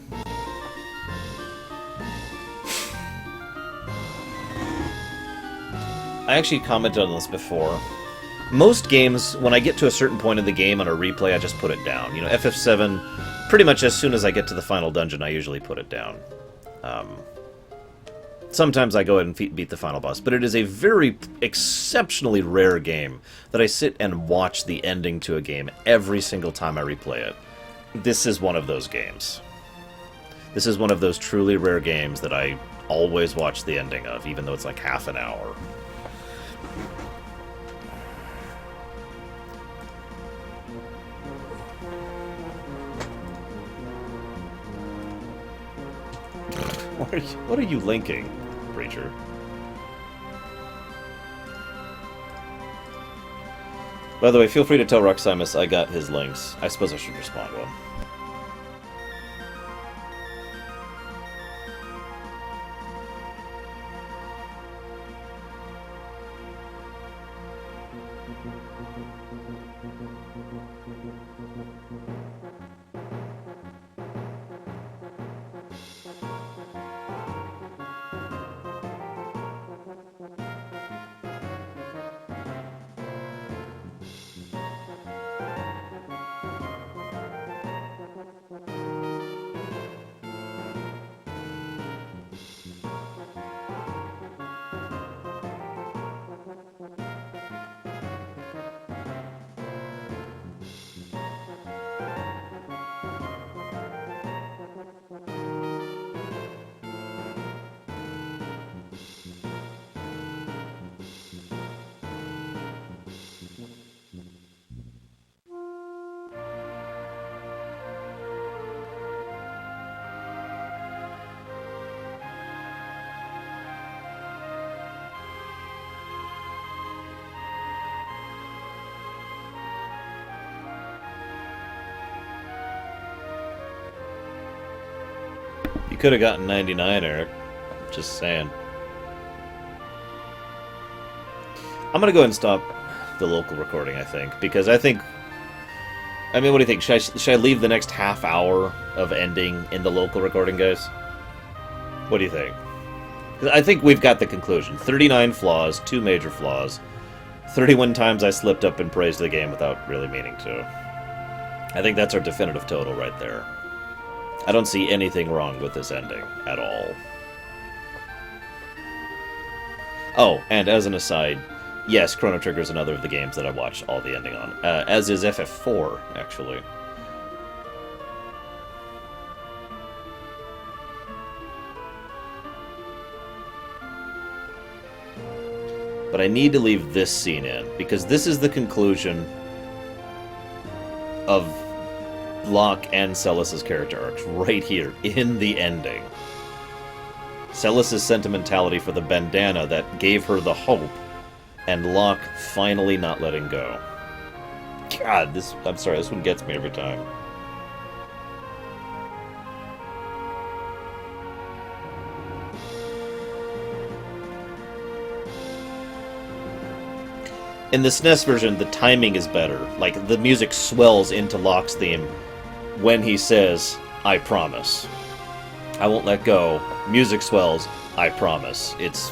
I actually commented on this before. Most games, when I get to a certain point in the game on a replay, I just put it down. You know, FF7, pretty much as soon as I get to the final dungeon, I usually put it down. Sometimes I go ahead and beat the final boss, but it is a very exceptionally rare game that I sit and watch the ending to a game every single time I replay it. This is one of those games. This is one of those truly rare games that I always watch the ending of, even though it's like half an hour. What are you linking, Preacher? By the way, feel free to tell Roximus I got his links. I suppose I should respond to him. You could have gotten 99, Eric. Just saying. I'm going to go ahead and stop the local recording, I think. Because I think... I mean, what do you think? Should I leave the next half hour of ending in the local recording, guys? What do you think? 'Cause I think we've got the conclusion. 39 flaws, 2 major flaws. 31 times I slipped up and praised the game without really meaning to. I think that's our definitive total right there. I don't see anything wrong with this ending at all. Oh, and as an aside, yes, Chrono Trigger is another of the games that I watch all the ending on. As is FF4, actually. But I need to leave this scene in, because this is the conclusion of Locke and Celes' character arcs, right here, in the ending. Celes' sentimentality for the bandana that gave her the hope, and Locke finally not letting go. God, I'm sorry, this one gets me every time. In the SNES version, the timing is better. Like, the music swells into Locke's theme when he says, I promise. I won't let go. Music swells, I promise. It's...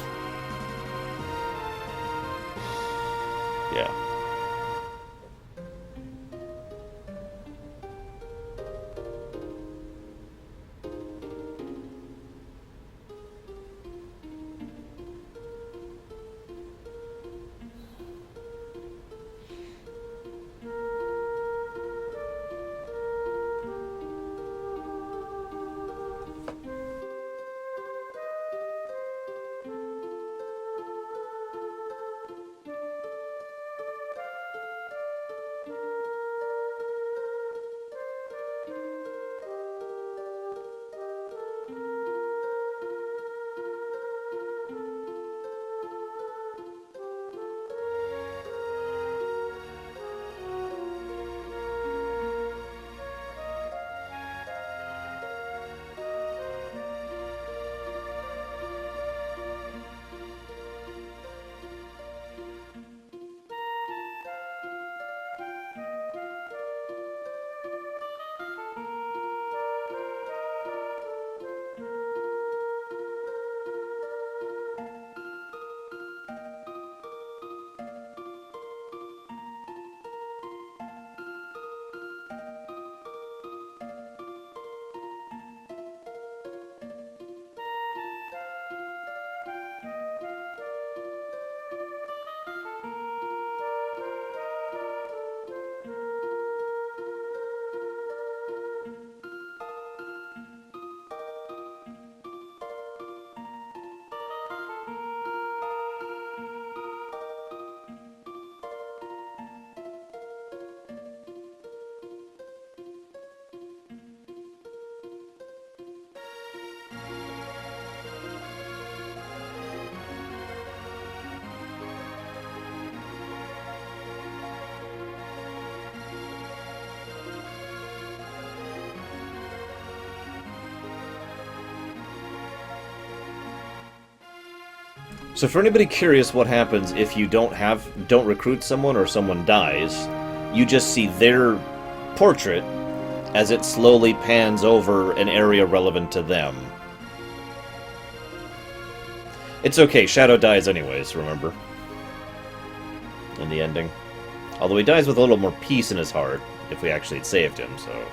yeah. So for anybody curious what happens if you don't recruit someone or someone dies, you just see their portrait as it slowly pans over an area relevant to them. It's okay, Shadow dies anyways, remember? In the ending. Although he dies with a little more peace in his heart, if we actually had saved him, so...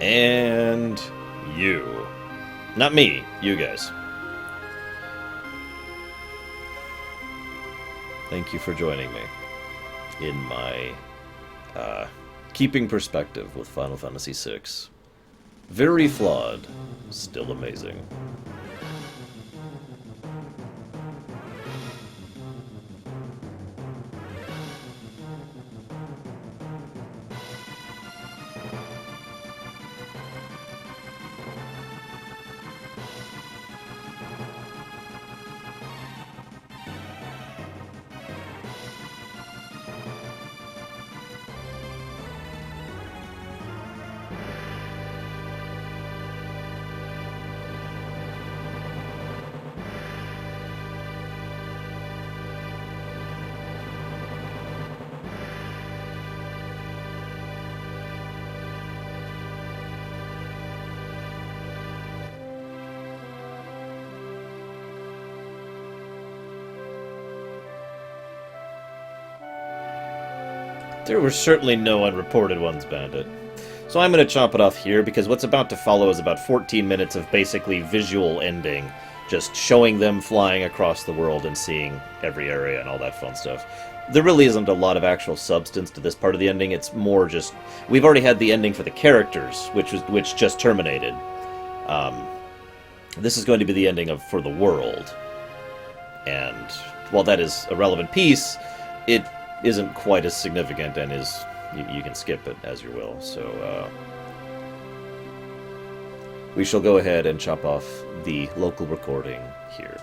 And you. Not me, you guys. Thank you for joining me in my keeping perspective with Final Fantasy VI. Very flawed, still amazing. There were certainly no unreported ones, Bandit. So I'm going to chop it off here, because what's about to follow is about 14 minutes of basically visual ending. Just showing them flying across the world and seeing every area and all that fun stuff. There really isn't a lot of actual substance to this part of the ending. It's more just... We've already had the ending for the characters, which just terminated. This is going to be the ending for the world. And while that is a relevant piece, it isn't quite as significant and is... You can skip it as you will. So, we shall go ahead and chop off the local recording here.